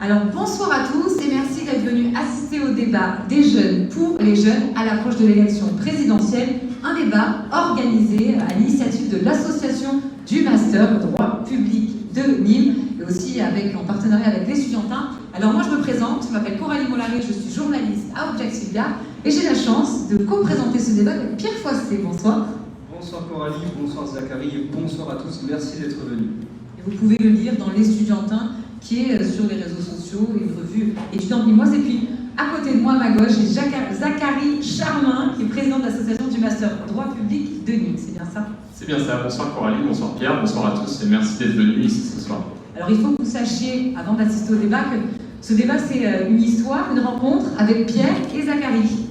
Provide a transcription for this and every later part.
Alors bonsoir à tous et merci d'être venus assister au débat des jeunes pour les jeunes à l'approche de l'élection présidentielle. Un débat organisé à l'initiative de l'association du Master droit public de Nîmes et aussi en partenariat avec les Estudiantins. Alors moi je me présente, je m'appelle Coralie Mollary, je suis journaliste à Objectivia et j'ai la chance de co-présenter ce débat avec Pierre Foisset. Bonsoir. Bonsoir Coralie, bonsoir Zachary et bonsoir à tous, merci d'être venus. Et vous pouvez le lire dans Les Estudiantins qui est sur les réseaux sociaux, une revue étudiante nîmoise. Et puis à côté de moi, à ma gauche, j'ai Zachary Charmin qui est président de l'association du Master droit public de Nîmes. C'est bien ça? C'est bien ça. Bonsoir Coralie, bonsoir Pierre, bonsoir à tous et merci d'être venus ici ce soir. Alors il faut que vous sachiez, avant d'assister au débat, que ce débat c'est une histoire, une rencontre avec Pierre et Zachary.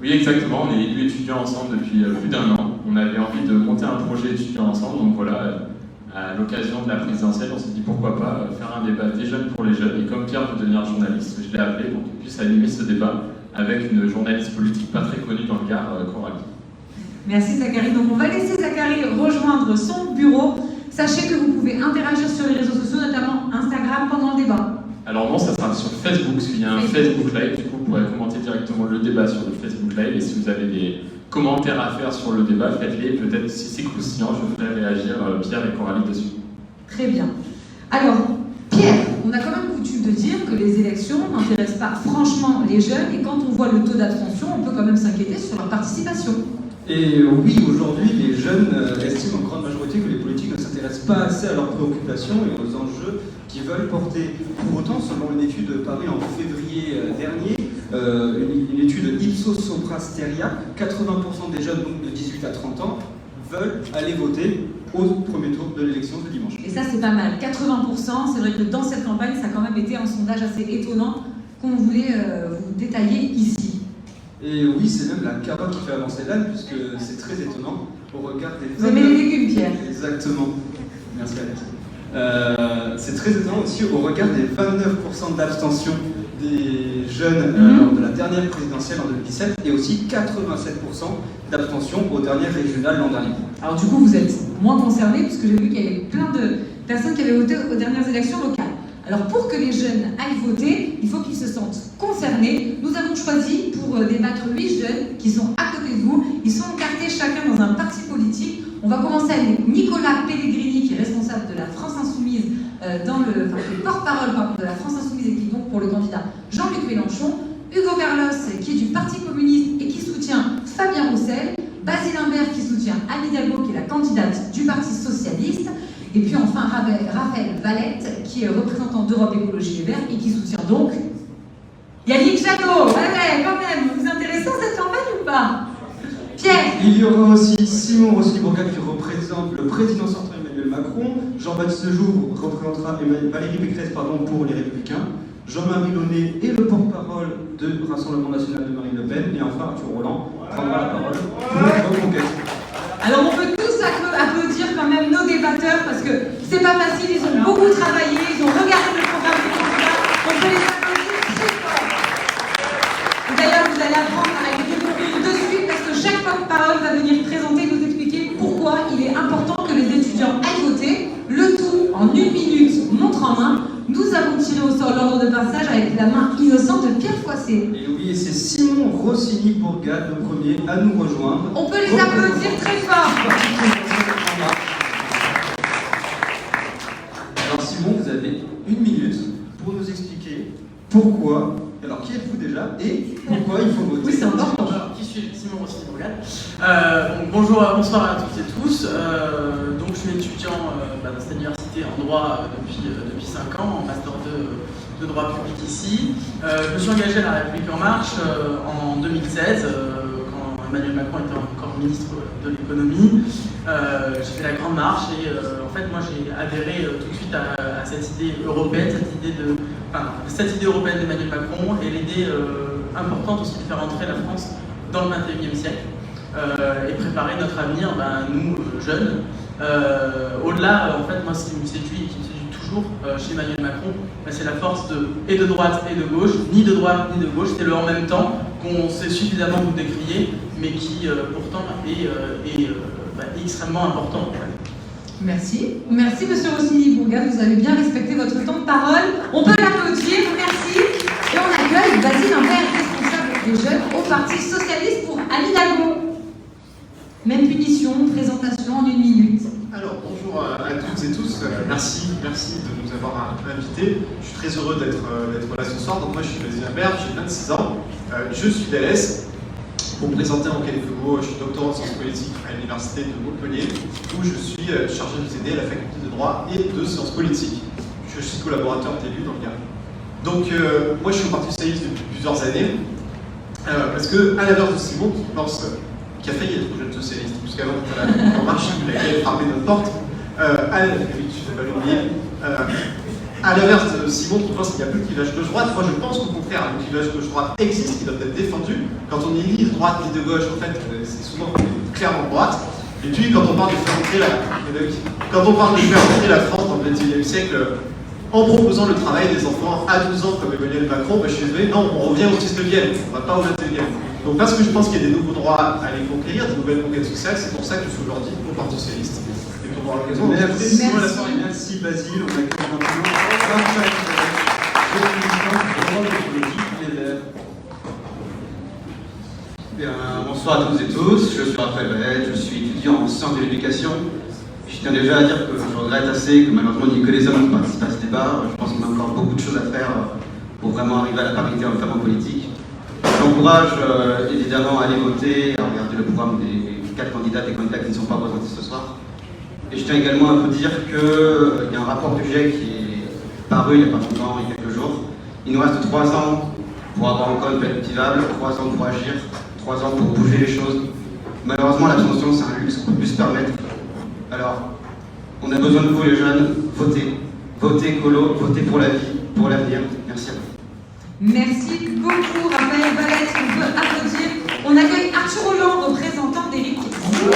Oui, exactement. On est élus étudiants ensemble depuis plus d'1 an. On avait envie de monter un projet étudiant ensemble, donc voilà. À l'occasion de la présidentielle, on s'est dit pourquoi pas faire un débat des jeunes pour les jeunes. Et comme Pierre veut devenir journaliste, je l'ai appelé pour qu'il puisse animer ce débat avec une journaliste politique pas très connue dans le Gard, Coralie. Merci Zachary. Donc on va laisser Zachary rejoindre son bureau. Sachez que vous pouvez interagir sur les réseaux sociaux, notamment Instagram, pendant le débat. Alors non, ça sera sur Facebook, parce qu'il y a un Facebook Live. Du coup, vous pourrez commenter directement le débat sur le Facebook Live. Et si vous avez des commentaires à faire sur le débat, faites-les. Peut-être si c'est croustillant, je ferai réagir Pierre et Coralie dessus. Très bien. Alors, Pierre, on a quand même coutume de dire que les élections n'intéressent pas franchement les jeunes et quand on voit le taux d'abstention, on peut quand même s'inquiéter sur leur participation. Et oui, aujourd'hui, les jeunes estiment en grande majorité que les politiques ne s'intéressent pas assez à leurs préoccupations et aux enjeux qu'ils veulent porter. Pour autant, selon une étude parue en février dernier, une étude Ipsos Sopra Steria, 80% des jeunes donc de 18 à 30 ans veulent aller voter au premier tour de l'élection de dimanche. Et ça, c'est pas mal. 80%, c'est vrai que dans cette campagne, ça a quand même été un sondage assez étonnant qu'on voulait vous détailler ici. Et oui, c'est même la carotte qui fait avancer l'âne, puisque c'est très étonnant au regard des... Vous aimez les légumes, Pierre? Exactement. Merci Alex. C'est très étonnant aussi au regard des 29% d'abstention des jeunes lors de la dernière présidentielle en 2017 et aussi 87% d'abstention aux dernières régionales l'an dernier. Alors du coup, vous êtes moins concernés puisque j'ai vu qu'il y avait plein de personnes qui avaient voté aux dernières élections locales. Alors pour que les jeunes aillent voter, il faut qu'ils se sentent concernés. Nous avons choisi pour débattre 8 jeunes qui sont à côté de vous. Ils sont encartés chacun dans un parti politique. On va commencer avec Nicolas Pellegrini qui est responsable de la France Insoumise, le porte-parole de la France Insoumise et qui est donc pour le candidat Jean-Luc Mélenchon. Hugo Carlos qui est du Parti communiste et qui soutient Fabien Roussel. Basile Imbert qui soutient Anne Hidalgo qui est la candidate du Parti socialiste. Et puis enfin Raphaël Valette qui est représentant d'Europe Écologie Les Verts et qui soutient donc Yannick Jadot. Ouais, quand même, vous vous intéressez à cette campagne ou pas? Pierre? Il y aura aussi Simon Rossi-Bourgat qui représente le président sortant Emmanuel Macron. Jean-Baptiste Lejour représentera Valérie Pécresse pour les Républicains. Jean-Marie Launay est le porte-parole de Rassemblement National de Marine Le Pen. Et enfin Arthur Roland prendra la parole pour Reconquête. Alors on peut tous applaudir quand même nos débatteurs parce que c'est pas facile, ils ont beaucoup travaillé, ils ont regardé le programme du candidat, on peut les applaudir très fort. Et d'ailleurs vous allez apprendre à les de suite parce que chaque porte-parole va venir présenter et nous expliquer pourquoi il est important que les étudiants aillent voter, le tout en 1 minute, montre en main. Nous avons tiré au sort l'ordre de passage avec la main innocente de Pierre Foisset. Et oui, c'est Simon Rossini-Bourgat, le premier à nous rejoindre. On peut les applaudir très fort. Alors Simon, vous avez 1 minute pour nous expliquer pourquoi, alors qui êtes-vous déjà et pourquoi il faut voter. Oui, c'est important. Alors, qui suis Simon Rossini-Bourgat. Bonsoir à toutes et tous. Donc, je suis étudiant dans cette université en droit depuis 5 ans, en master de droit public ici. Je me suis engagé à La République En Marche en 2016, quand Emmanuel Macron était encore ministre de l'économie. J'ai fait la grande marche et en fait, moi, j'ai adhéré tout de suite à cette idée européenne, cette idée européenne d'Emmanuel Macron et l'idée importante aussi de faire entrer la France dans le 21e siècle et préparer notre avenir, nous, jeunes. Au-delà, en fait, moi, ce qui me séduit toujours chez Emmanuel Macron, c'est la force et de droite et de gauche, ni de droite ni de gauche, c'est le en même temps qu'on sait suffisamment vous décrier, mais qui pourtant est extrêmement important. Merci. Merci, monsieur Rossini-Bourgat, vous avez bien respecté votre temps de parole. On peut l'applaudir. applaudir, merci. Et on accueille Basile Imbert, responsable des jeunes au Parti Socialiste pour Anne Hidalgo. Même punition, présentation en 1 minute. Alors, bonjour à toutes et tous. Merci de nous avoir invités. Je suis très heureux d'être là ce soir. Donc moi, je suis Basile Imbert, j'ai 26 ans. Je suis d'LS. Pour me présenter en quelques mots, je suis doctorant en sciences politiques à l'université de Montpellier, où je suis chargé de vous aider à la faculté de droit et de sciences politiques. Je suis collaborateur d'élu dans le Gard. Donc, moi, je suis au Parti Socialiste depuis plusieurs années, parce que, à l'inverse de Simon, qui a failli être jeune socialiste, puisqu'avant, En Marche, il a frappé notre porte, oui, je ne vais pas l'oublier. À l'inverse de Simon qui pense qu'il n'y a plus de clivage gauche-droite, moi je pense qu'au contraire, le clivage gauche-droite existe, il doit être défendu. Quand on est ni de droite ni de gauche, en fait, c'est souvent clairement droite. Et puis quand on parle de faire entrer la France dans le XXIe siècle, en proposant le travail des enfants à 12 ans comme Emmanuel Macron, je suis désolé, non, on revient au 19e, on ne va pas au 21e. Donc parce que je pense qu'il y a des nouveaux droits à aller conquérir, des nouvelles conquêtes sociales, c'est pour ça que je suis aujourd'hui au Parti Socialiste. Merci Basile, on accueille maintenant bonsoir à toutes et tous, je suis Raphaël Valette, je suis étudiant en sciences de l'éducation. Je tiens déjà à dire que je regrette assez que malheureusement il n'y ait que les hommes qui participent à ce débat. Je pense qu'on a encore beaucoup de choses à faire pour vraiment arriver à la parité homme-femme en politique. J'encourage évidemment à aller voter, à regarder le programme des 4 candidates et candidats qui ne sont pas représentés ce soir. Et je tiens également à vous dire qu'il y a un rapport du GIEC qui est paru il n'y a pas longtemps, il y a quelques jours. Il nous reste 3 ans pour avoir encore une planète vivable, 3 ans pour agir, 3 ans pour bouger les choses. Malheureusement, l'abstention, c'est un luxe qu'on ne peut plus se permettre. Alors, on a besoin de vous les jeunes, votez. Votez écolo, votez pour la vie, pour l'avenir. Merci à vous. Merci beaucoup Raphaël Valette, on peut applaudir. On accueille Arthur Hollande, représentant d'Éric Zemmour.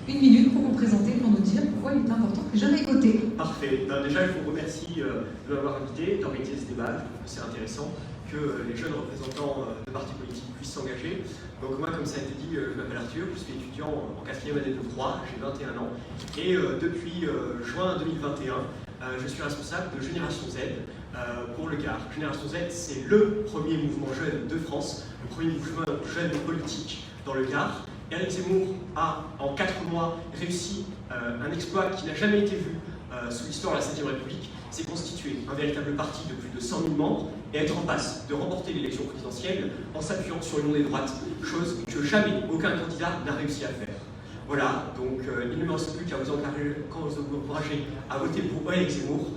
Une minute pour vous présenter, pour nous dire pourquoi il est important que les jeunes aillent voter. Parfait. Déjà, je vous remercie de m'avoir invité, d'organiser ce débat. C'est intéressant que les jeunes représentants de partis politiques puissent s'engager. Donc moi, comme ça a été dit, je m'appelle Arthur, je suis étudiant en 4e année de droit, j'ai 21 ans. Et depuis juin 2021, je suis responsable de Génération Z pour le Gard. Génération Z, c'est le premier mouvement jeune de France, le premier mouvement jeune politique dans le Gard. Éric Zemmour a, en 4 mois, réussi un exploit qui n'a jamais été vu sous l'histoire de la 7e République, c'est constituer un véritable parti de plus de 100 000 membres et être en passe de remporter l'élection présidentielle en s'appuyant sur l'union des droites, chose que jamais aucun candidat n'a réussi à faire. Voilà, donc il ne me reste plus qu'à vous encourager à voter pour Éric Zemmour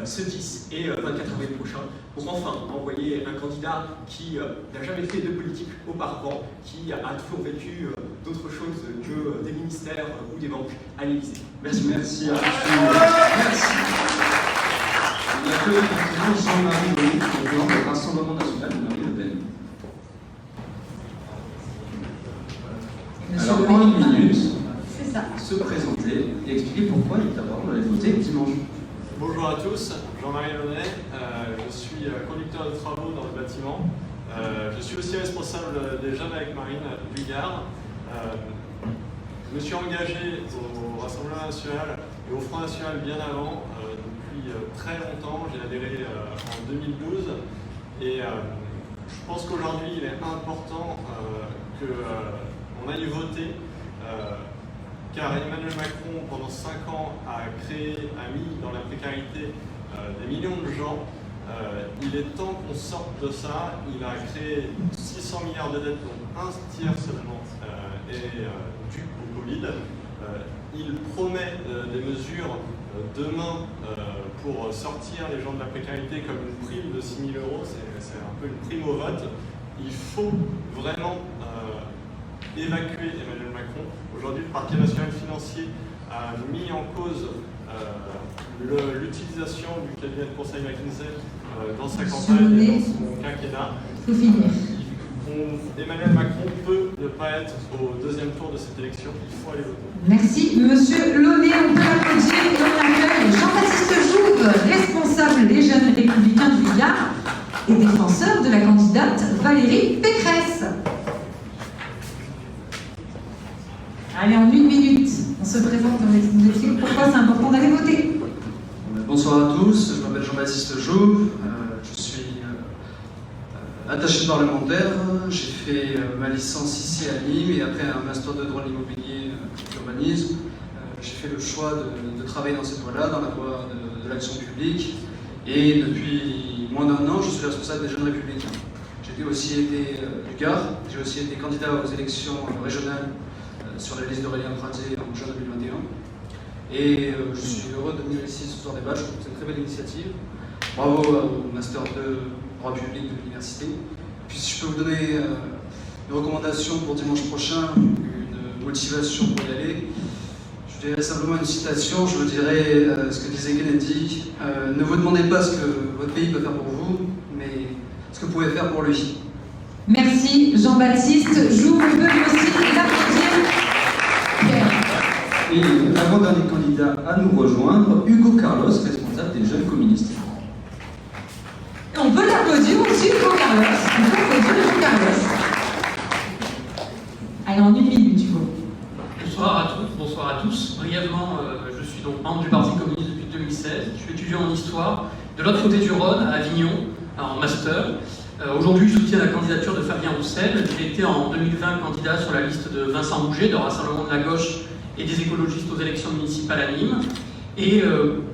ce 10 et 24 avril prochain pour enfin envoyer un candidat qui n'a jamais fait de politique auparavant, qui a toujours vécu d'autres choses que des ministères ou des banques à l'Élysée. Merci. Merci Merci. On accueille maintenant Jean-Marie Bonnot, président du Rassemblement national de Marine Le Pen. Alors, en 1 minute, se présenter et expliquer pourquoi il est important d'aller voter dimanche. Bonjour à tous, Jean-Marie Launay, je suis conducteur de travaux dans le bâtiment. Je suis aussi responsable des jeunes avec Marine du Gard. Je me suis engagé au Rassemblement national et au Front national bien avant, depuis très longtemps. J'ai adhéré en 2012 et je pense qu'aujourd'hui il est important qu'on aille voter. Car Emmanuel Macron, pendant 5 ans, a mis dans la précarité des millions de gens. Il est temps qu'on sorte de ça. Il a créé 600 milliards de dettes, dont un tiers seulement est dû au Covid. Il promet des mesures demain pour sortir les gens de la précarité, comme une prime de 6 000 €. C'est un peu une prime au vote. Il faut vraiment évacuer Emmanuel Macron. Aujourd'hui, le Parquet national financier a mis en cause l'utilisation du cabinet de conseil McKinsey dans sa campagne et dans son quinquennat. Emmanuel Macron peut ne pas être au 2e tour de cette élection. Il faut aller voter. Merci, Monsieur Launay. On peut applaudir et on accueille Jean-Baptiste Jouve, responsable des jeunes républicains du Gard et défenseur de la candidate Valérie Pécresse. Allez, en 1 minute, on se se présente, nous explique pourquoi c'est important d'aller voter. Bonsoir à tous, je m'appelle Jean-Baptiste Jouve, je suis attaché parlementaire, j'ai fait ma licence ici à Nîmes et après un master de droit de l'immobilier et d'urbanisme. J'ai fait le choix de travailler dans cette voie-là, dans la voie de l'action publique, et depuis moins d'1 an, je suis responsable des Jeunes Républicains. J'ai aussi été du Gard, j'ai aussi été candidat aux élections régionales sur la liste d'Aurélien Pradier en juin 2021. Et je suis heureux de venir ici ce soir débat, je trouve que c'est une très belle initiative. Bravo au Master 2 droit public de l'université. Puis si je peux vous donner une recommandation pour dimanche prochain, une motivation pour y aller, je dirais simplement une citation, je vous dirais ce que disait Kennedy, ne vous demandez pas ce que votre pays peut faire pour vous, mais ce que vous pouvez faire pour lui. Merci Jean-Baptiste. Jouve, on peut aussi l'applaudir. Pierre. Et l'avant-dernier candidat à nous rejoindre, Hugo Carlos, responsable des Jeunes communistes. Et on peut l'applaudir aussi, Hugo Carlos. On peut applaudir Hugo Carlos. Allez, en 1 minute, Hugo. Bonsoir à toutes, bonsoir à tous. Brièvement, je suis donc membre du Parti communiste depuis 2016. Je suis étudiant en histoire de l'autre côté du Rhône, à Avignon, en master. Aujourd'hui, je soutiens la candidature de Fabien Roussel. J'ai été en 2020 candidat sur la liste de Vincent Bouget, de Rassemblement de la gauche et des écologistes aux élections municipales à Nîmes. Et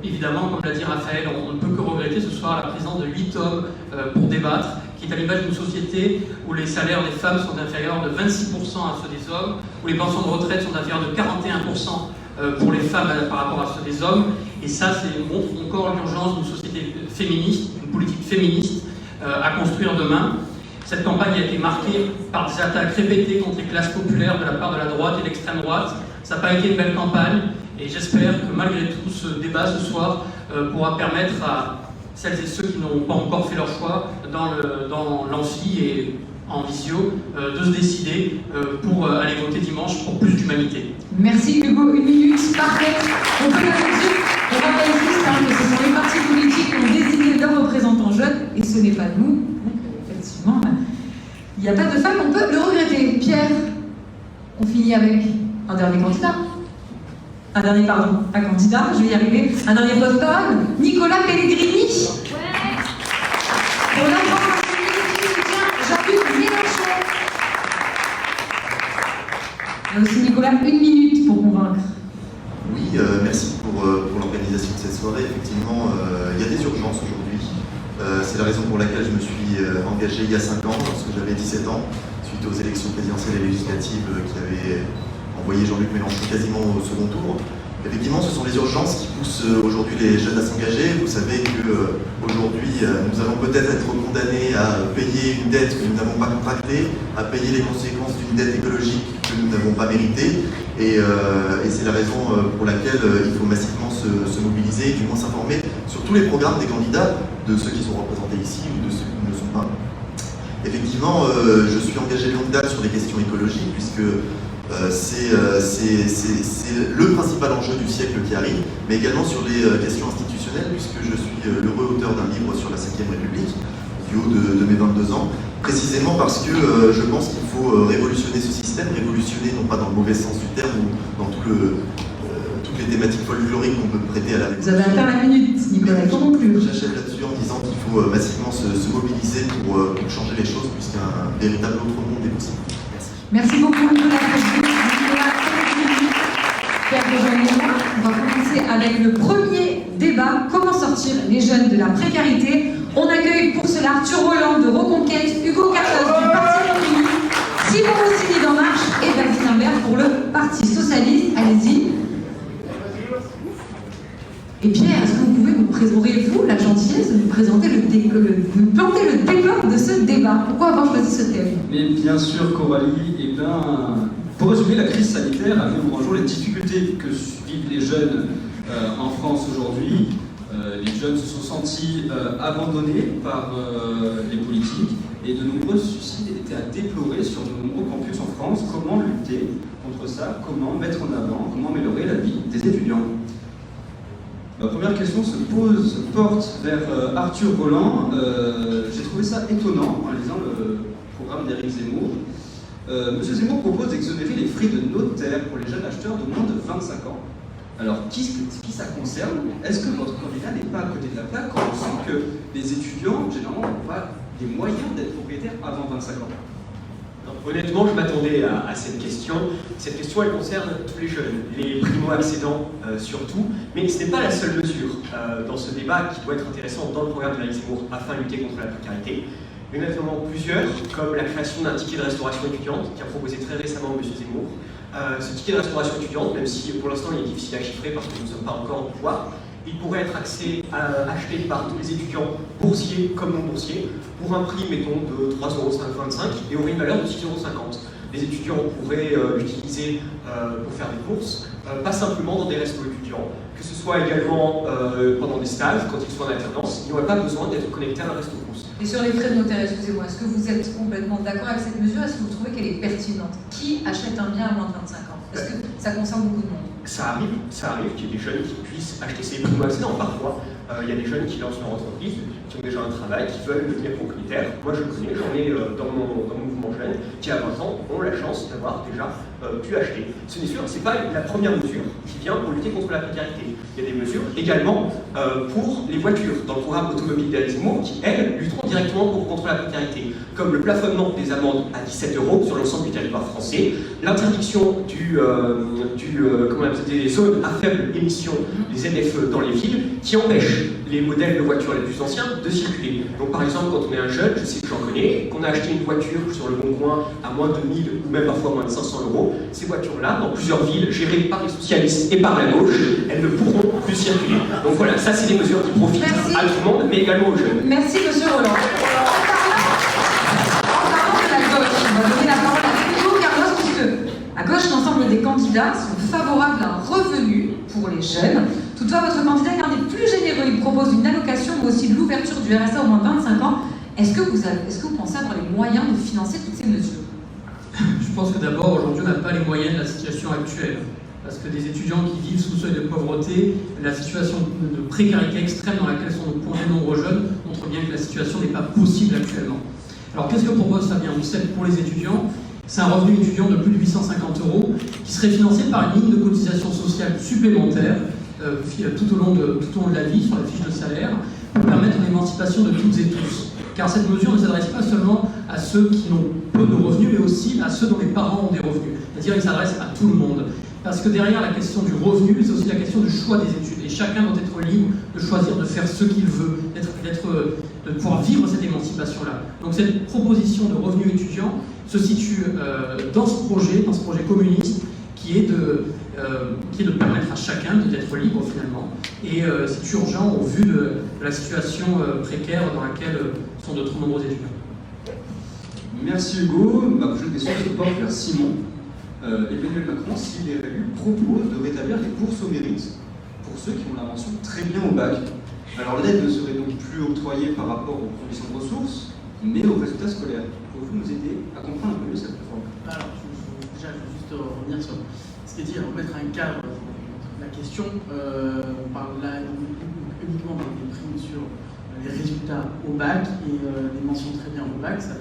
évidemment, comme l'a dit Raphaël, on ne peut que regretter ce soir la présence de 8 hommes pour débattre, qui est à l'image d'une société où les salaires des femmes sont inférieurs de 26% à ceux des hommes, où les pensions de retraite sont inférieures de 41% pour les femmes par rapport à ceux des hommes. Et ça, montre encore l'urgence d'une société féministe, d'une politique féministe à construire demain. Cette campagne a été marquée par des attaques répétées contre les classes populaires de la part de la droite et de l'extrême droite. Ça n'a pas été une belle campagne et j'espère que malgré tout ce débat ce soir pourra permettre à celles et ceux qui n'ont pas encore fait leur choix dans l'amphi et en visio de se décider pour aller voter dimanche pour plus d'humanité. Merci Hugo, 1 minute, parfait. On peut l'applaudir. On rappelle juste que ce sont les partis politiques qui ont désigné leurs représentants jeunes et ce n'est pas nous. Donc effectivement, il n'y a pas de femmes, on peut le regretter. Pierre, on finit avec un dernier candidat. Un dernier, pardon, pas candidat, je vais y arriver. Un dernier porte-parole, Nicolas Pellegrini. Ouais. Pour la France insoumise qui soutient Jean-Luc Mélenchon. Il y a aussi Nicolas, 1 minute pour convaincre. Oui, merci pour l'organisation de cette soirée. Effectivement, il y a des urgences aujourd'hui. C'est la raison pour laquelle je me suis engagé il y a 5 ans, lorsque j'avais 17 ans, suite aux élections présidentielles et législatives qui avaient envoyé Jean-Luc Mélenchon quasiment au second tour. Effectivement, ce sont les urgences qui poussent aujourd'hui les jeunes à s'engager. Vous savez qu'aujourd'hui, nous allons peut-être être condamnés à payer une dette que nous n'avons pas contractée, à payer les conséquences d'une dette écologique que nous n'avons pas méritée. Et c'est la raison pour laquelle il faut massivement se mobiliser, du moins s'informer sur tous les programmes des candidats, de ceux qui sont représentés ici ou de ceux qui ne le sont pas. Effectivement, je suis engagé de longue date sur les questions écologiques, puisque c'est le principal enjeu du siècle qui arrive, mais également sur les questions institutionnelles, puisque je suis l'heureux auteur d'un livre sur la 5e République, du haut de mes 22 ans, précisément parce que je pense qu'il faut révolutionner ce système, révolutionner non pas dans le mauvais sens du terme ou dans toutes les thématiques folkloriques qu'on peut prêter à la Vous avez atteint la minute, Nicolas, comment conclure? J'achève là-dessus en disant qu'il faut massivement se mobiliser pour changer les choses, puisqu'un véritable autre monde est possible. Merci beaucoup de la Pierre Dejean. On va commencer avec le premier débat, comment sortir les jeunes de la précarité. On accueille pour cela Arthur Roland de Reconquête, Hugo Carlos du Parti communiste, Simon Rossini d'En Marche et Bastien Imbert pour le Parti socialiste. Allez-y. Et Pierre, est-ce que vous pouvez aurez-vous la gentillesse de nous présenter de planter le décor de ce débat? Pourquoi avoir choisi ce thème? Mais bien sûr, Coralie, pour résumer, la crise sanitaire a mis au grand jour les difficultés que vivent les jeunes en France aujourd'hui. Les jeunes se sont sentis abandonnés par les politiques et de nombreux suicides étaient à déplorer sur de nombreux campus en France. Comment lutter contre ça? Comment mettre en avant? Comment améliorer la vie des étudiants? Ma première question se porte vers Arthur Roland. J'ai trouvé ça étonnant en lisant le programme d'Éric Zemmour. Monsieur Zemmour propose d'exonérer les frais de notaire pour les jeunes acheteurs de moins de 25 ans. Alors, qui ça concerne? Est-ce que votre candidat n'est pas à côté de la plaque quand on sent que les étudiants, généralement, n'ont pas les moyens d'être propriétaires avant 25 ans? Non, honnêtement, je m'attendais à cette question. Cette question, elle concerne tous les jeunes, les primo-accédants surtout, mais ce n'est pas la seule mesure dans ce débat qui doit être intéressant dans le programme de Zemmour afin de lutter contre la précarité. Il y en a notamment plusieurs, comme la création d'un ticket de restauration étudiante qu'a proposé très récemment M. Zemmour. Ce ticket de restauration étudiante, même si pour l'instant il est difficile à chiffrer parce que nous ne sommes pas encore au pouvoir, il pourrait être acheté par tous les étudiants, boursiers comme non boursiers, pour un prix, mettons, de 3,25 € et aurait une valeur de 6,50 €. Les étudiants pourraient l'utiliser pour faire des courses, pas simplement dans des restos étudiants, que ce soit également pendant des stages, quand ils sont en alternance, ils n'auraient pas besoin d'être connectés à un resto-course. Et sur les frais de notaire, excusez-moi, est-ce que vous êtes complètement d'accord avec cette mesure? Est-ce que vous trouvez qu'elle est pertinente? Qui achète un bien à moins de 25 ans? Est-ce que ça concerne beaucoup de monde? Ça arrive qu'il y ait des jeunes qui puissent acheter ces primo-accédants. Parfois, il y a des jeunes qui lancent leur entreprise, qui ont déjà un travail, qui veulent devenir propriétaires. Moi, je le connais, j'en ai dans mon mouvement jeune, qui à 20 ans ont la chance d'avoir déjà pu acheter. Ce n'est sûr, ce n'est pas la première mesure qui vient pour lutter contre la précarité. Il y a des mesures également pour les voitures, dans le programme automobile d'Éric Zemmour, qui, elles, lutteront directement contre la précarité, comme le plafonnement des amendes à 17 € sur l'ensemble du territoire français, l'interdiction des zones à faible émission, les ZFE dans les villes, qui empêchent les modèles de voitures les plus anciens de circuler. Donc par exemple, quand on est un jeune, je sais que j'en connais, qu'on a acheté une voiture sur le Bon Coin à moins de 1000 ou même parfois moins de 500 €, ces voitures-là, dans plusieurs villes gérées par les socialistes et par la gauche, elles ne pourront plus circuler. Donc voilà, ça c'est des mesures qui profitent à tout le monde, mais également aux jeunes. Merci Monsieur Roland. En parlant de la gauche, on va donner la parole à Hugo Carlos, puisque à gauche, l'ensemble des candidats sont favorables à un revenu pour les jeunes. Toutefois, votre candidat est l'un des plus généreux. Il propose une allocation, mais aussi de l'ouverture du RSA au moins de 25 ans. Est-ce que vous pensez avoir les moyens de financer toutes ces mesures? Je pense que d'abord, aujourd'hui, on n'a pas les moyens de la situation actuelle. Parce que des étudiants qui vivent sous seuil de pauvreté, la situation de précarité extrême dans laquelle sont plongés de nombreux jeunes montre bien que la situation n'est pas possible actuellement. Alors qu'est-ce que propose Fabien Roussel pour les étudiants? C'est un revenu étudiant de plus de 850 € qui serait financé par une ligne de cotisation sociale supplémentaire tout au long de la vie sur la fiche de salaire pour permettre l'émancipation de toutes et tous. Car cette mesure ne s'adresse pas seulement à ceux qui n'ont peu de revenus, mais aussi à ceux dont les parents ont des revenus. C'est-à-dire qu'il s'adresse à tout le monde. Parce que derrière la question du revenu, c'est aussi la question du choix des études. Et chacun doit être libre de choisir de faire ce qu'il veut, de pouvoir vivre cette émancipation-là. Donc cette proposition de revenu étudiant se situe dans ce projet communiste qui est de permettre à chacun d'être libre finalement. Et c'est urgent au vu de la situation précaire dans laquelle sont de trop nombreux étudiants. Merci Hugo. Ma prochaine question se porte vers Simon. Emmanuel Macron, s'il est élu, propose de rétablir les bourses au mérite pour ceux qui ont la mention très bien au bac. Alors l'aide ne serait donc plus octroyée par rapport aux conditions de ressources, mais aux résultats scolaires. Pouvez-vous nous aider à comprendre un peu mieux cette réforme? Alors, déjà, je veux juste revenir sur ce qui est dit, remettre un cadre sur la question. On parle là uniquement des primes sur les résultats au bac et les mentions très bien au bac. Ça,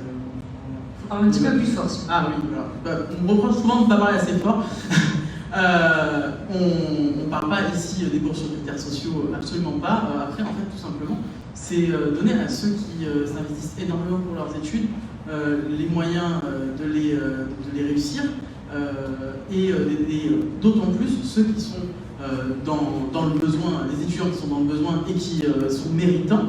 un petit peu plus fort. Ah oui, voilà. On me reproche souvent de ne pas parler assez fort. On ne parle pas ici des bourses sur critères sociaux, absolument pas. Après, en fait, tout simplement, c'est donner à ceux qui s'investissent énormément pour leurs études les moyens de les réussir et d'autant plus ceux qui sont dans le besoin, les étudiants qui sont dans le besoin et qui sont méritants,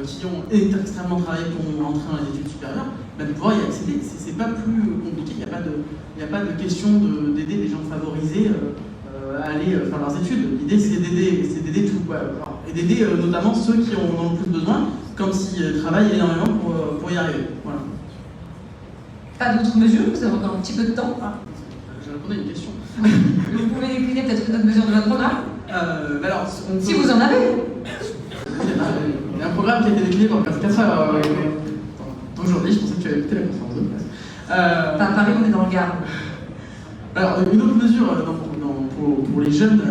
qui ont extrêmement travaillé pour entrer dans les études supérieures, de pouvoir y accéder. C'est pas plus compliqué, il n'y a pas de question d'aider des gens favorisés à aller faire leurs études. L'idée c'est d'aider tout, quoi. Et d'aider notamment ceux qui en ont le plus besoin, comme s'ils travaillent énormément pour y arriver. Voilà. Pas d'autres mesures? Vous avez encore un petit peu de temps. J'ai répondu à une question. Vous pouvez décliner peut-être une autre mesure de votre programme? Alors, si vous en avez. Il y a un programme qui a été décliné dans 4 heures aujourd'hui. Je pensais que tu avais écouté la conférence de presse. À Paris, on est dans le Gard. Alors, une autre mesure pour les jeunes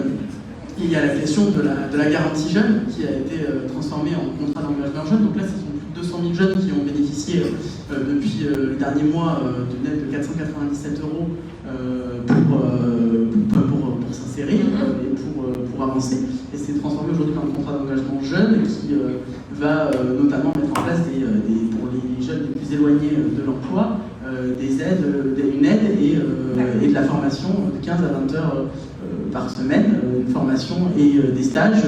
il y a la question de la garantie jeune qui a été transformée en contrat d'engagement jeune. Donc là, ce sont plus de 200 000 jeunes qui ont bénéficié depuis les derniers mois d'une aide de 497 € pour s'insérer et pour avancer. Et c'est transformé aujourd'hui en contrat d'engagement jeune qui va notamment mettre en place pour les jeunes les plus éloignés de l'emploi des aides, une aide et de la formation de 15 à 20 heures par semaine, une formation et des stages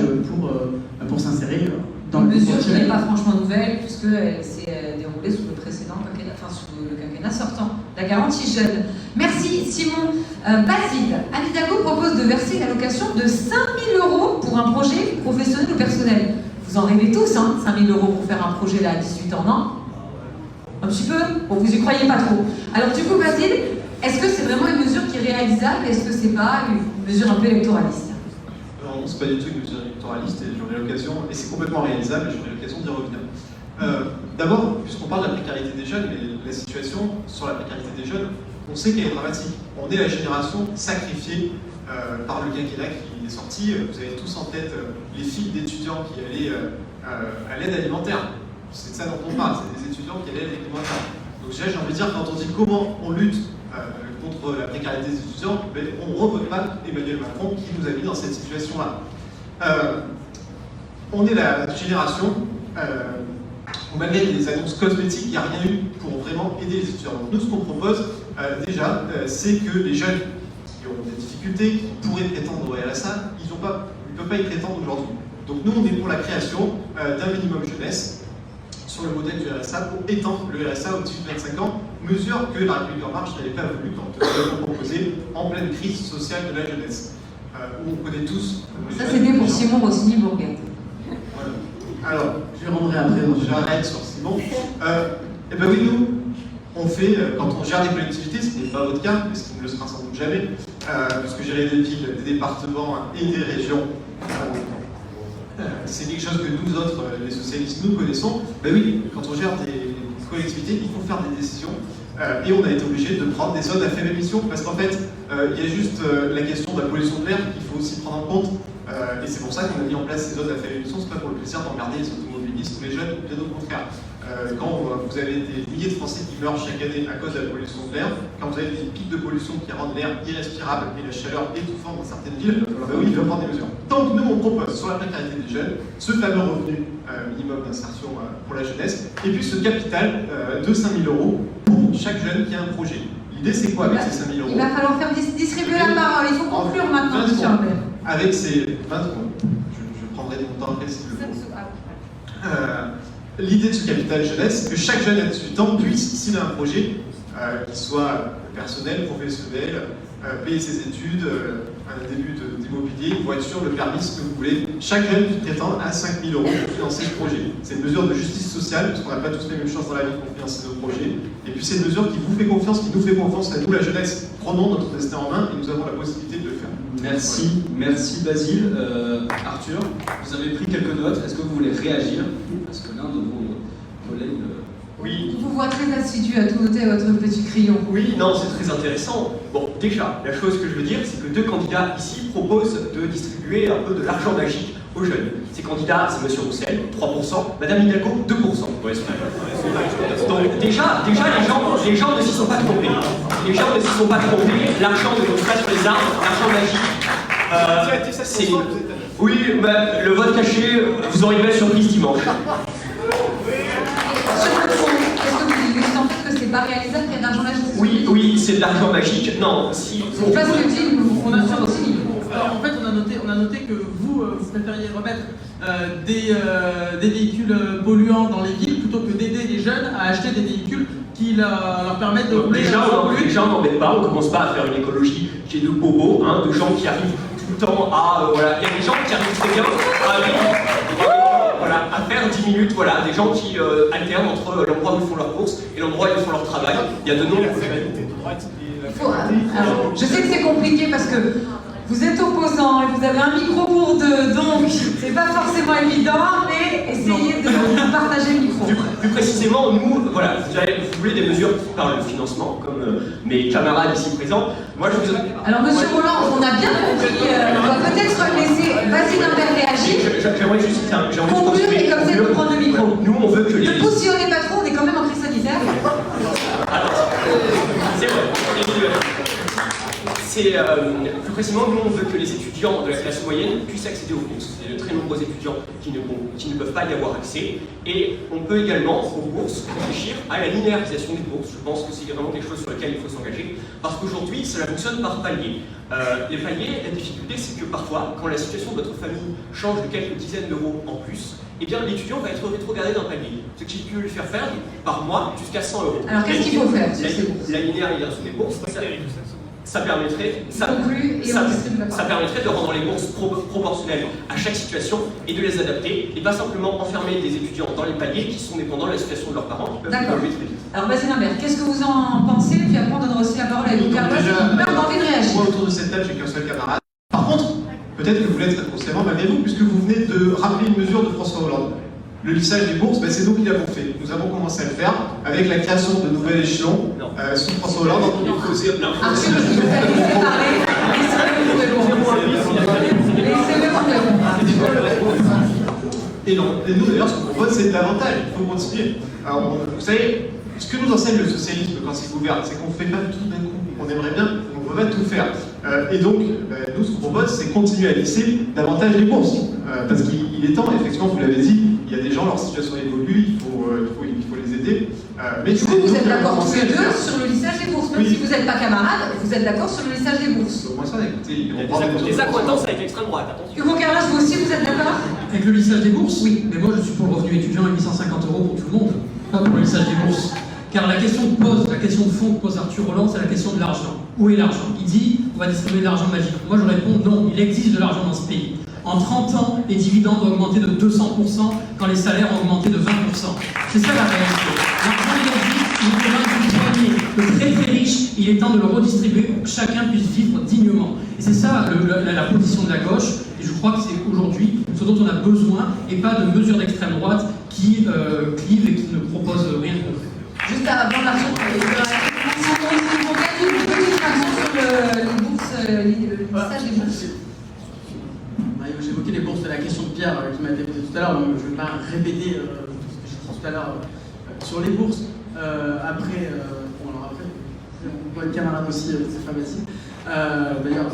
pour s'insérer dans le mesure qui n'est pas franchement nouvelle puisqu'elle s'est déroulée sous le précédent quinquennat, enfin sous le quinquennat sortant, la garantie jeune. Merci Simon. Basile, Anne Hidalgo propose de verser l'allocation de 5 000 € pour un projet professionnel ou personnel. Vous en rêvez tous, hein, 5 000 € pour faire un projet là à 18 ans, non? Un petit peu? Bon, vous y croyez pas trop. Alors du coup, Basile, est-ce que c'est vraiment une mesure qui est réalisable? Est-ce que c'est pas une mesure un peu électoraliste? Non, c'est pas du tout une mesure électoraliste et j'en ai l'occasion, et c'est complètement réalisable et j'en ai l'occasion d'y revenir. D'abord, puisqu'on parle de la précarité des jeunes, mais la situation sur la précarité des jeunes, on sait qu'elle est dramatique. On est la génération sacrifiée par le quinquennat qui est sorti. Vous avez tous en tête les filles d'étudiants qui allaient à l'aide alimentaire. C'est de ça dont on parle, c'est des étudiants qui allaient à l'aide alimentaire. Donc j'ai envie de dire, quand on dit comment on lutte contre la précarité des étudiants, on ne revote pas Emmanuel Macron qui nous a mis dans cette situation-là. On est la génération où malgré des annonces cosmétiques, il n'y a rien eu pour vraiment aider les étudiants. Donc nous, ce qu'on propose déjà, c'est que les jeunes qui ont des difficultés, qui pourraient prétendre au RSA, ils ne peuvent pas y prétendre aujourd'hui. Donc nous, on est pour la création d'un minimum jeunesse sur le modèle du RSA pour étendre le RSA au 18-25 ans, mesure que la République En Marche n'avait pas voulu quand nous l'avons proposé en pleine crise sociale de la jeunesse. Où on connaît tous... Ça, c'était pour Simon Rossini-Bourguet. Voilà. Alors, je rendrai après. J'arrête sur Simon. Et ben oui, nous, on fait, quand on gère des collectivités, ce qui n'est pas votre cas, mais ce qui ne le sera sans doute jamais, puisque gérer des villes, des départements et des régions, c'est quelque chose que nous autres, les socialistes, nous connaissons. Ben oui, quand on gère des collectivités, il faut faire des décisions. Et on a été obligé de prendre des zones à faible émission, parce qu'en fait, il y a juste la question de la pollution de l'air qu'il faut aussi prendre en compte. Et c'est pour ça qu'on a mis en place ces zones à faible émission. C'est pas pour le plaisir d'emmerder les automobilistes ou les jeunes, bien au contraire. Quand vous avez des milliers de Français qui meurent chaque année à cause de la pollution de l'air, quand vous avez des pics de pollution qui rendent l'air irrespirable et la chaleur étouffante dans certaines villes, oui, il faut prendre des mesures. Donc nous, on propose sur la précarité des jeunes ce fameux revenu minimum d'insertion pour la jeunesse, et puis ce capital de 5 000 € pour chaque jeune qui a un projet. L'idée, c'est quoi avec ces 5 000 €? Il va falloir faire distribuer la parole. Il faut conclure maintenant, monsieur Albert. Avec ces 20 secondes, je prendrai mon temps après si le faut. L'idée de ce capital jeunesse, c'est que chaque jeune à 18 ans puisse, s'il a un projet, qu'il soit personnel, professionnel, payer ses études, un début d'immobilier, une voiture, le permis, ce que vous voulez. Chaque jeune puisse prétendre à 5 000 € pour financer ce projet. C'est une mesure de justice sociale, parce qu'on n'a pas tous les mêmes chances dans la vie pour financer nos projets. Et puis c'est une mesure qui vous fait confiance, qui nous fait confiance à nous, la jeunesse. Prenons notre destin en main et nous avons la possibilité de le faire. Merci, merci Basile. Arthur, vous avez pris quelques notes, est-ce que vous voulez réagir? Parce que l'un de vos collègues... Oui. Je vous vois très assidu à tout noter à votre petit crayon. Oui, non, c'est très intéressant. Bon, déjà, la chose que je veux dire, c'est que deux candidats ici proposent de distribuer un peu de l'argent magique aux jeunes. Ces candidats, c'est M. Roussel, 3%, Mme Hidalgo, 2%. Ouais, donc déjà les gens ne s'y sont pas trompés. Les gens ne s'y sont pas trompés. L'argent ne tombe pas sur les arbres, l'argent magique. C'est... Oui, bah, le vote caché, vous aurez une belle surprise dimanche. Est-ce que vous sentez que c'est pas réalisable, qu'il y a de l'argent magique? Oui, c'est de l'argent magique. Non, si... C'est pas ce que dit en fait, on a noté que vous préfériez remettre des véhicules polluants dans les villes plutôt que d'aider les jeunes à acheter des véhicules qui leur permettent de rouler. Déjà, on n'embête pas, on commence pas à faire une écologie qui est de bobos, hein, de gens qui arrivent tout le temps à... voilà, il y a des gens qui arrivent très bien à faire 10 minutes, voilà, des gens qui alternent entre l'endroit où ils font leurs courses et l'endroit où ils font leur travail. Il y a de nombreux... Alors, je sais que c'est compliqué parce que vous êtes opposants et vous avez un micro pour deux, donc c'est pas forcément évident, mais essayez de partager le micro. Plus précisément, nous, voilà, vous voulez des mesures qui parlent de financement, comme mes camarades ici présents. Moi, je vous... Alors, monsieur Roland, on a bien compris, on va peut-être laisser C'est plus précisément, nous on veut que les étudiants de la classe moyenne puissent accéder aux bourses. Il y a de très nombreux étudiants qui ne peuvent pas y avoir accès. Et on peut également, aux bourses, réfléchir à la linéarisation des bourses. Je pense que c'est vraiment quelque chose sur lequel il faut s'engager. Parce qu'aujourd'hui, cela fonctionne par paliers. Les paliers, la difficulté, c'est que parfois, quand la situation de votre famille change de quelques dizaines d'euros en plus, eh bien l'étudiant va être rétrogradé d'un palier, ce qui peut lui faire perdre par mois jusqu'à 100 euros. Alors qu'est-ce qu'il faut faire? La linéarisation des bourses, ça permettrait de rendre les bourses proportionnelles à chaque situation et de les adapter, et pas simplement enfermer des étudiants dans les paliers qui sont dépendants de la situation de leurs parents qui peuvent évoluer très vite. Alors Bastien Imbert, qu'est-ce que vous en pensez? Puis après on donnera aussi la parole à Louis Carlos qui meurt d'envie de réagir. Moi autour de cette table, j'ai qu'un seul camarade. Par contre, peut-être que vous l'êtes consciemment malgré vous, puisque vous venez de rappeler une mesure de François Hollande. Le lissage des bourses, c'est nous qui l'avons fait. Nous avons commencé à le faire avec la création de nouveaux échelons sous François Hollande. Laissez-le parler. Et nous d'ailleurs, ce qu'on propose, c'est davantage. Il faut continuer. Alors, vous savez, ce que nous enseigne le socialisme quand il gouverne, c'est qu'on ne fait pas tout d'un coup. On aimerait bien, on ne peut pas tout faire. Et donc, nous, ce qu'on propose, c'est continuer à lisser davantage les bourses. Parce qu'il est temps, effectivement, vous l'avez dit, il y a des gens, leur situation évolue, il faut les aider. Mais du coup, vous êtes d'accord tous les deux sur le lissage des bourses. Même si vous n'êtes pas camarades, vous êtes d'accord sur le lissage des bourses. Au moins ça, écoutez, des accointances avec l'extrême droite, attention. Hugo Carlos, vous aussi, vous êtes d'accord? Avec le lissage des bourses? Oui. Mais moi, je suis pour le revenu étudiant à 850 € pour tout le monde, pas pour le lissage des bourses. Car la question de fond que pose Arthur Roland, c'est la question de l'argent. Où est l'argent? Il dit, on va distribuer de l'argent magique. Moi, je réponds, non, il existe de l'argent dans ce pays. En 30 ans, les dividendes ont augmenté de 200% quand les salaires ont augmenté de 20%. C'est ça la réalité. L'argent, il existe, il est dans une poignée. Le très très riche, il est temps de le redistribuer pour que chacun puisse vivre dignement. Et c'est ça la position de la gauche. Et je crois que c'est aujourd'hui ce dont on a besoin, et pas de mesures d'extrême droite qui clivent et qui ne proposent rien de concret. Juste avant l'argent, une petite réaction sur le lissage des bourses. J'évoquais les bourses de la question de Pierre qui m'a été posée tout à l'heure, donc je ne vais pas répéter ce que j'ai dit tout à l'heure sur les bourses. Après, on voit une camarade aussi, c'est pas facile. D'ailleurs,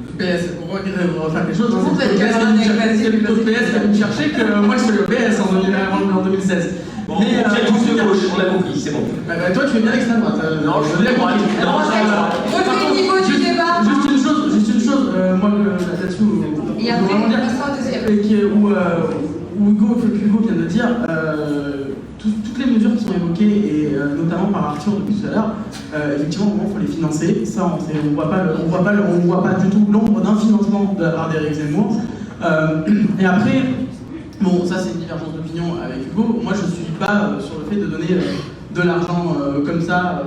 le PS, on va refaire quelque chose. C'est plutôt le PS qui a venu me chercher que moi je suis le PS en 2016. Bon, mais tous de gauche, on l'a compris, c'est bon. Toi, tu fais bien l'extrême droite. Non, je veux bien droite. Au niveau du débat. Juste une chose, moi là-dessus, et après, on passera au deuxième. Où Hugo vient de dire, toutes les mesures qui sont évoquées, et notamment par Arthur depuis tout à l'heure, effectivement, il faut les financer. Ça, on ne voit pas du tout l'ombre d'un financement de la part d'Éric Zemmour. Et après, bon, ça c'est une divergence d'opinion avec Hugo. Moi, je ne suis pas sur le fait de donner de l'argent comme ça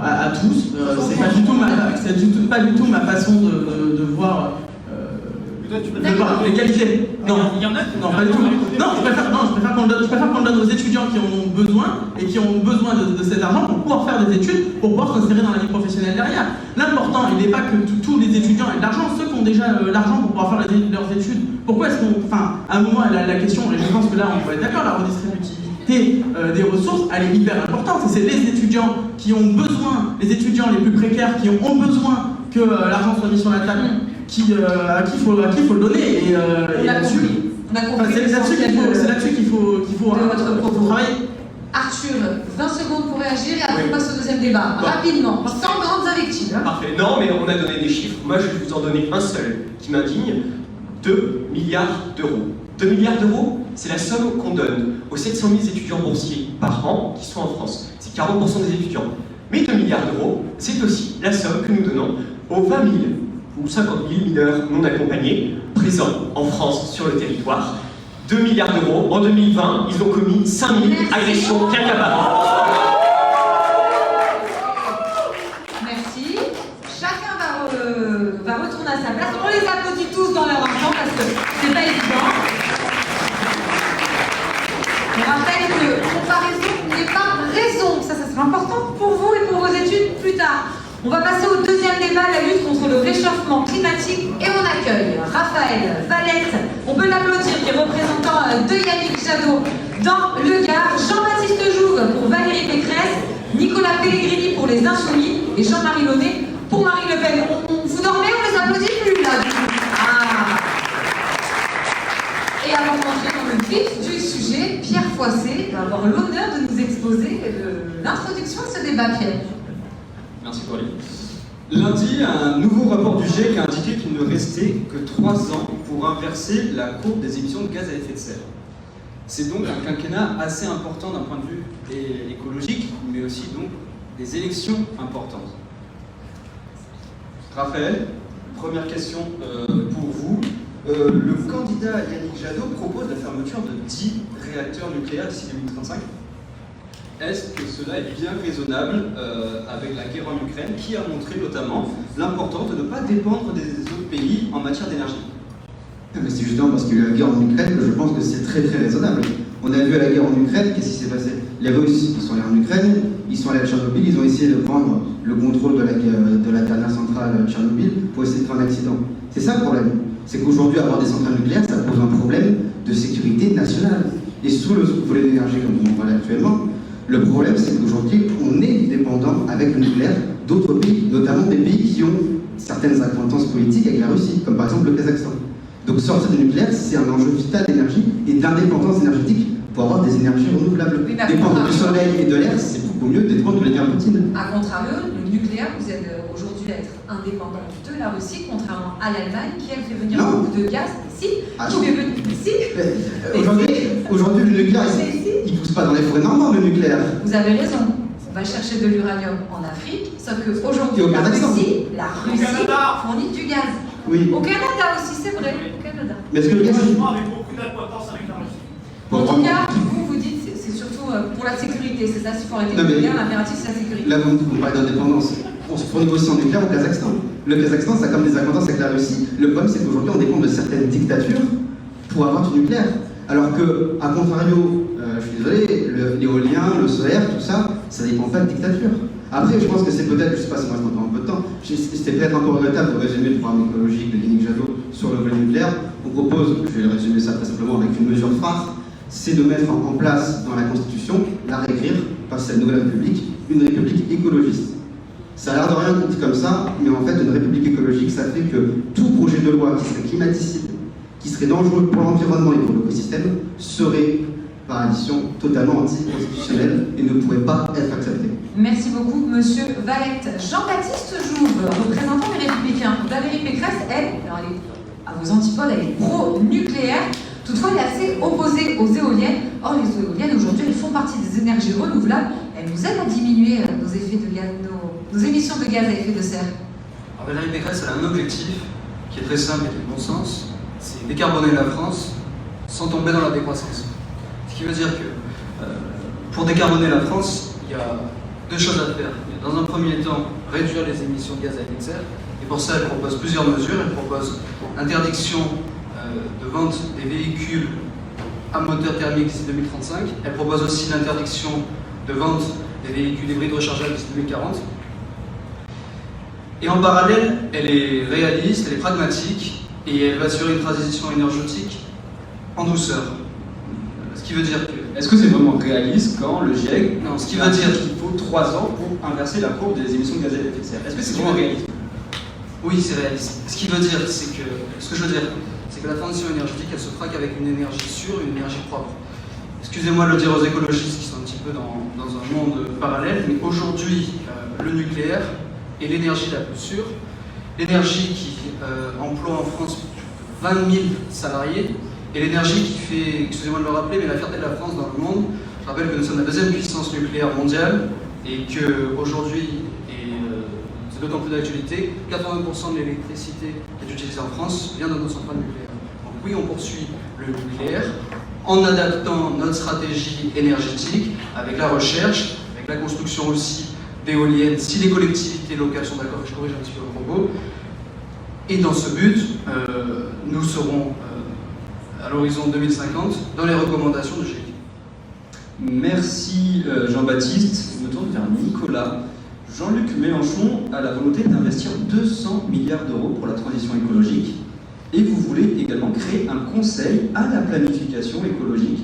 à tous. C'est pas du tout ma façon de voir. L'égalité. Non, il y en a. Non, pas du tout. Non, je préfère qu'on le donne aux étudiants qui en ont besoin et qui ont besoin de cet argent pour pouvoir faire des études, pour pouvoir s'insérer dans la vie professionnelle derrière. L'important, il n'est pas que tous les étudiants aient de l'argent, ceux qui ont déjà l'argent pour pouvoir faire leurs études. Pourquoi est-ce qu'on. Enfin, à un moment, la question, et je pense que là, on peut être d'accord, la redistributivité des ressources, elle est hyper importante. C'est les étudiants qui ont besoin, les étudiants les plus précaires qui ont besoin que l'argent soit mis sur la table, à qui il faut le donner. Et là-dessus, c'est là-dessus qu'il faut travailler. Arthur, 20 secondes pour réagir et après on passe au deuxième débat. Rapidement, sans grandes invectives. Parfait. Non, mais on a donné des chiffres. Moi, je vais vous en donner un seul qui m'indigne. 2 milliards d'euros. 2 milliards d'euros, c'est la somme qu'on donne aux 700 000 étudiants boursiers par an qui sont en France. C'est 40% des étudiants. Mais 2 milliards d'euros, c'est aussi la somme que nous donnons aux 20 000 ou 50 000 mineurs non accompagnés présents en France sur le territoire. 2 milliards d'euros. En 2020, ils ont commis 5 000 agressions rien par an. Merci. Chacun va retourner à sa place. On les applaudit tous dans leur enfant parce que c'est pas évident. On rappelle que comparaison n'est pas raison. Ça sera important pour vous et pour vos études plus tard. On va passer au deuxième débat, la lutte contre le réchauffement climatique, et on accueille Raphaël Valette, on peut l'applaudir, qui est représentant de Yannick Jadot dans le Gard, Jean-Baptiste Jouve pour Valérie Pécresse, Nicolas Pellegrini pour les Insoumis et Jean-Marie Launay pour Marine Le Pen. Vous dormez, on les applaudit plus là. Ah. Et avant d'entrer dans le vif du sujet, Pierre Foissé va avoir l'honneur de nous exposer l'introduction de ce débat. Pierre. Merci Coralie. Lundi, un nouveau rapport du GIEC a indiqué qu'il ne restait que 3 ans pour inverser la courbe des émissions de gaz à effet de serre. C'est donc un quinquennat assez important d'un point de vue écologique, mais aussi donc des élections importantes. Raphaël, première question pour vous. Le candidat Yannick Jadot propose la fermeture de 10 réacteurs nucléaires d'ici 2035. Est-ce que cela est bien raisonnable avec la guerre en Ukraine, qui a montré notamment l'importance de ne pas dépendre des autres pays en matière d'énergie? C'est justement parce qu'il y a eu la guerre en Ukraine que je pense que c'est très très raisonnable. On a vu à la guerre en Ukraine, qu'est-ce qui s'est passé? Les Russes, ils sont allés en Ukraine, ils sont allés à Tchernobyl, ils ont essayé de prendre le contrôle de la dernière centrale Tchernobyl pour essayer de faire un accident. C'est ça le problème. C'est qu'aujourd'hui, avoir des centrales nucléaires, ça pose un problème de sécurité nationale. Et sous le volet d'énergie, comme on en parlait actuellement, le problème, c'est qu'aujourd'hui, on est dépendant avec le nucléaire d'autres pays, notamment des pays qui ont certaines acquaintances politiques avec la Russie, comme par exemple le Kazakhstan. Donc sortir du nucléaire, c'est un enjeu vital d'énergie et d'indépendance énergétique pour avoir des énergies renouvelables. Oui, dépendre du soleil et de l'air, c'est beaucoup mieux de dépendre de l'énergie Poutine. A contrario, le nucléaire, vous êtes aujourd'hui à être indépendant de la Russie, contrairement à l'Allemagne qui elle fait venir beaucoup de gaz ici, qui fait venir ici. Aujourd'hui, le nucléaire, il ne pousse pas dans les forêts normandes, le nucléaire. Vous avez raison. On va chercher de l'uranium en Afrique, sauf qu'aujourd'hui, la Russie fournit du gaz. Oui. Au Canada aussi, c'est vrai. Au Canada. Mais est-ce que le gaz avec beaucoup d'importance avec la Russie. En tout cas, vous dites c'est surtout pour la sécurité, c'est ça, s'il faut arrêter de nucléaire, l'impératif c'est la sécurité. Là, vous parlez d'indépendance. On se fournit aussi en nucléaire au Kazakhstan. Le Kazakhstan, ça a comme des acquaintances avec la Russie. Le problème, c'est qu'aujourd'hui, on dépend de certaines dictatures pour avoir du nucléaire. Alors que, à contrario, je suis désolé, l'éolien, le solaire, tout ça, ça dépend pas de dictature. Après, je pense que c'est peut-être, je sais pas si moi je m'entends un peu de temps, c'était peut-être un peu regrettable de résumer le programme écologique de Yannick Jadot sur le volet nucléaire. On propose, je vais résumer ça très simplement avec une mesure phare, c'est de mettre en place dans la Constitution, la réécrire, par cette nouvelle République, une République écologiste. Ça a l'air de rien dit comme ça, mais en fait, une République écologique, ça fait que tout projet de loi qui serait climaticide, qui serait dangereux pour l'environnement et pour l'écosystème, serait par addition totalement anticonstitutionnel et ne pourrait pas être accepté. Merci beaucoup, Monsieur Valette. Jean-Baptiste Jouve, représentant des Républicains. Valérie Pécresse, elle est à vos antipodes, elle est pro-nucléaire. Toutefois, elle est assez opposée aux éoliennes. Or, les éoliennes, aujourd'hui, elles font partie des énergies renouvelables. Elles nous aident à diminuer nos émissions de gaz à effet de serre. Alors, Valérie Pécresse, elle a un objectif qui est très simple et de bon sens, c'est décarboner la France sans tomber dans la décroissance. Ce qui veut dire que pour décarboner la France, il y a 2 choses à faire. Dans un premier temps, réduire les émissions de gaz à effet de serre. Et pour ça, elle propose plusieurs mesures. Elle propose l'interdiction de vente des véhicules à moteur thermique d'ici 2035. Elle propose aussi l'interdiction de vente des véhicules hybrides rechargeables d'ici 2040. Et en parallèle, elle est réaliste, elle est pragmatique et elle va assurer une transition énergétique en douceur. Ce qui veut dire que... Est-ce que c'est vraiment réaliste quand le GIEC non, ce qui veut dire qu'il faut 3 ans pour inverser la courbe des émissions de gaz à effet de serre? Est-ce que c'est vraiment réaliste? Oui, c'est réaliste. Ce qui veut dire, c'est que... Ce que je veux dire, c'est que la transition énergétique, elle se fera qu'avec une énergie sûre, une énergie propre. Excusez-moi de le dire aux écologistes qui sont un petit peu dans un monde parallèle, mais aujourd'hui, le nucléaire est l'énergie la plus sûre, l'énergie qui emploie en France 20 000 salariés, et l'énergie qui fait, excusez-moi de le rappeler, mais la fierté de la France dans le monde. Je rappelle que nous sommes la 2e puissance nucléaire mondiale, et qu'aujourd'hui, et c'est d'autant plus d'actualité, 80% de l'électricité qui est utilisée en France vient de nos centrales nucléaires. Donc oui, on poursuit le nucléaire, en adaptant notre stratégie énergétique avec la recherche, avec la construction aussi d'éoliennes, si les collectivités locales sont d'accord, je corrige un petit peu le propos. Et dans ce but, nous serons à l'horizon 2050 dans les recommandations du GIEC. Merci Jean-Baptiste. Je me tourne vers Nicolas. Jean-Luc Mélenchon a la volonté d'investir 200 milliards d'euros pour la transition écologique. Et vous voulez également créer un conseil à la planification écologique.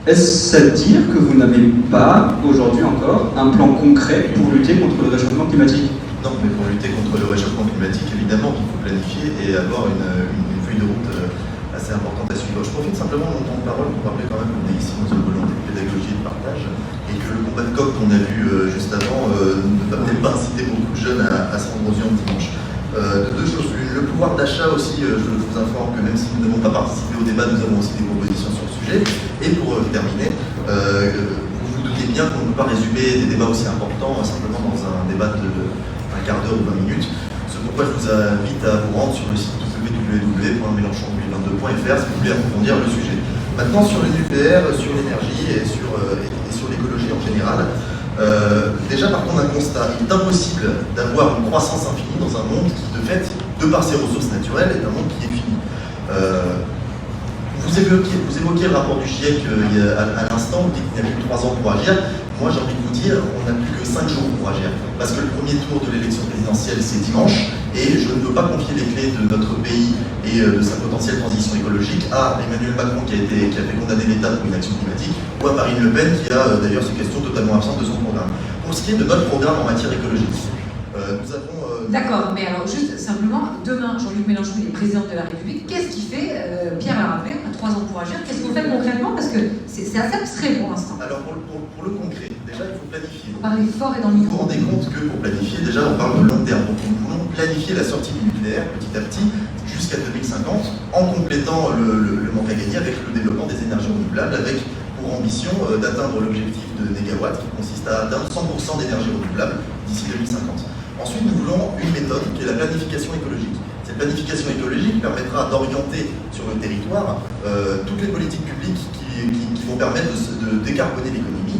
Est-ce à dire que vous n'avez pas, aujourd'hui encore, un plan concret pour lutter contre le réchauffement climatique? Non, mais pour lutter contre le réchauffement climatique, évidemment qu'il faut planifier et avoir une feuille de route assez importante à suivre. Je profite simplement de mon temps de parole pour rappeler quand même qu'on est ici dans une volonté de pédagogie et de partage et que le combat de coq qu'on a vu juste avant ne va peut-être pas inciter beaucoup de jeunes à se rendre aux urnes dimanche. Deux choses. Le pouvoir d'achat aussi, je vous informe que même si nous n'avons pas participé au débat, nous avons aussi des propositions sur le sujet. Et pour terminer, vous vous doutez bien qu'on ne peut pas résumer des débats aussi importants simplement dans un débat de un quart d'heure ou 20 minutes. C'est pourquoi je vous invite à vous rendre sur le site www.mélenchon2022.fr si vous voulez approfondir le sujet. Maintenant, sur le nucléaire, sur l'énergie et sur l'écologie en général, déjà partons d'un constat. Il est impossible d'avoir une croissance infinie dans un monde qui, de fait, de par ses ressources naturelles, est un monde qui est fini. Vous évoquiez le rapport du GIEC à l'instant, vous dites qu'il n'y a plus que 3 ans pour agir. Moi, j'ai envie de vous dire, on n'a plus que 5 jours pour agir. Parce que le premier tour de l'élection présidentielle, c'est dimanche, et je ne veux pas confier les clés de notre pays et de sa potentielle transition écologique à Emmanuel Macron qui a fait condamner l'État pour une action climatique, ou à Marine Le Pen qui a d'ailleurs ces questions totalement absentes de son programme. Pour ce qui est de notre programme en matière écologique, nous avons... D'accord, mais alors juste simplement, demain, Jean-Luc Mélenchon est président de la République. Qu'est-ce qu'il fait Pierre l'a rappelé, on a 3 ans pour agir. Qu'est-ce qu'on fait concrètement? Parce que c'est assez abstrait pour l'instant. Alors pour le concret, déjà il faut planifier. Vous parlez fort et dans le micro. Vous vous rendez compte que pour planifier, déjà on parle de long terme. Donc nous voulons planifier la sortie du nucléaire petit à petit jusqu'à 2050 en complétant le manque à gagner avec le développement des énergies renouvelables, avec pour ambition d'atteindre l'objectif de négawatts qui consiste à atteindre 100% d'énergie renouvelable d'ici 2050. Ensuite, nous voulons une méthode qui est la planification écologique. Cette planification écologique permettra d'orienter sur le territoire toutes les politiques publiques qui vont permettre de décarboner l'économie.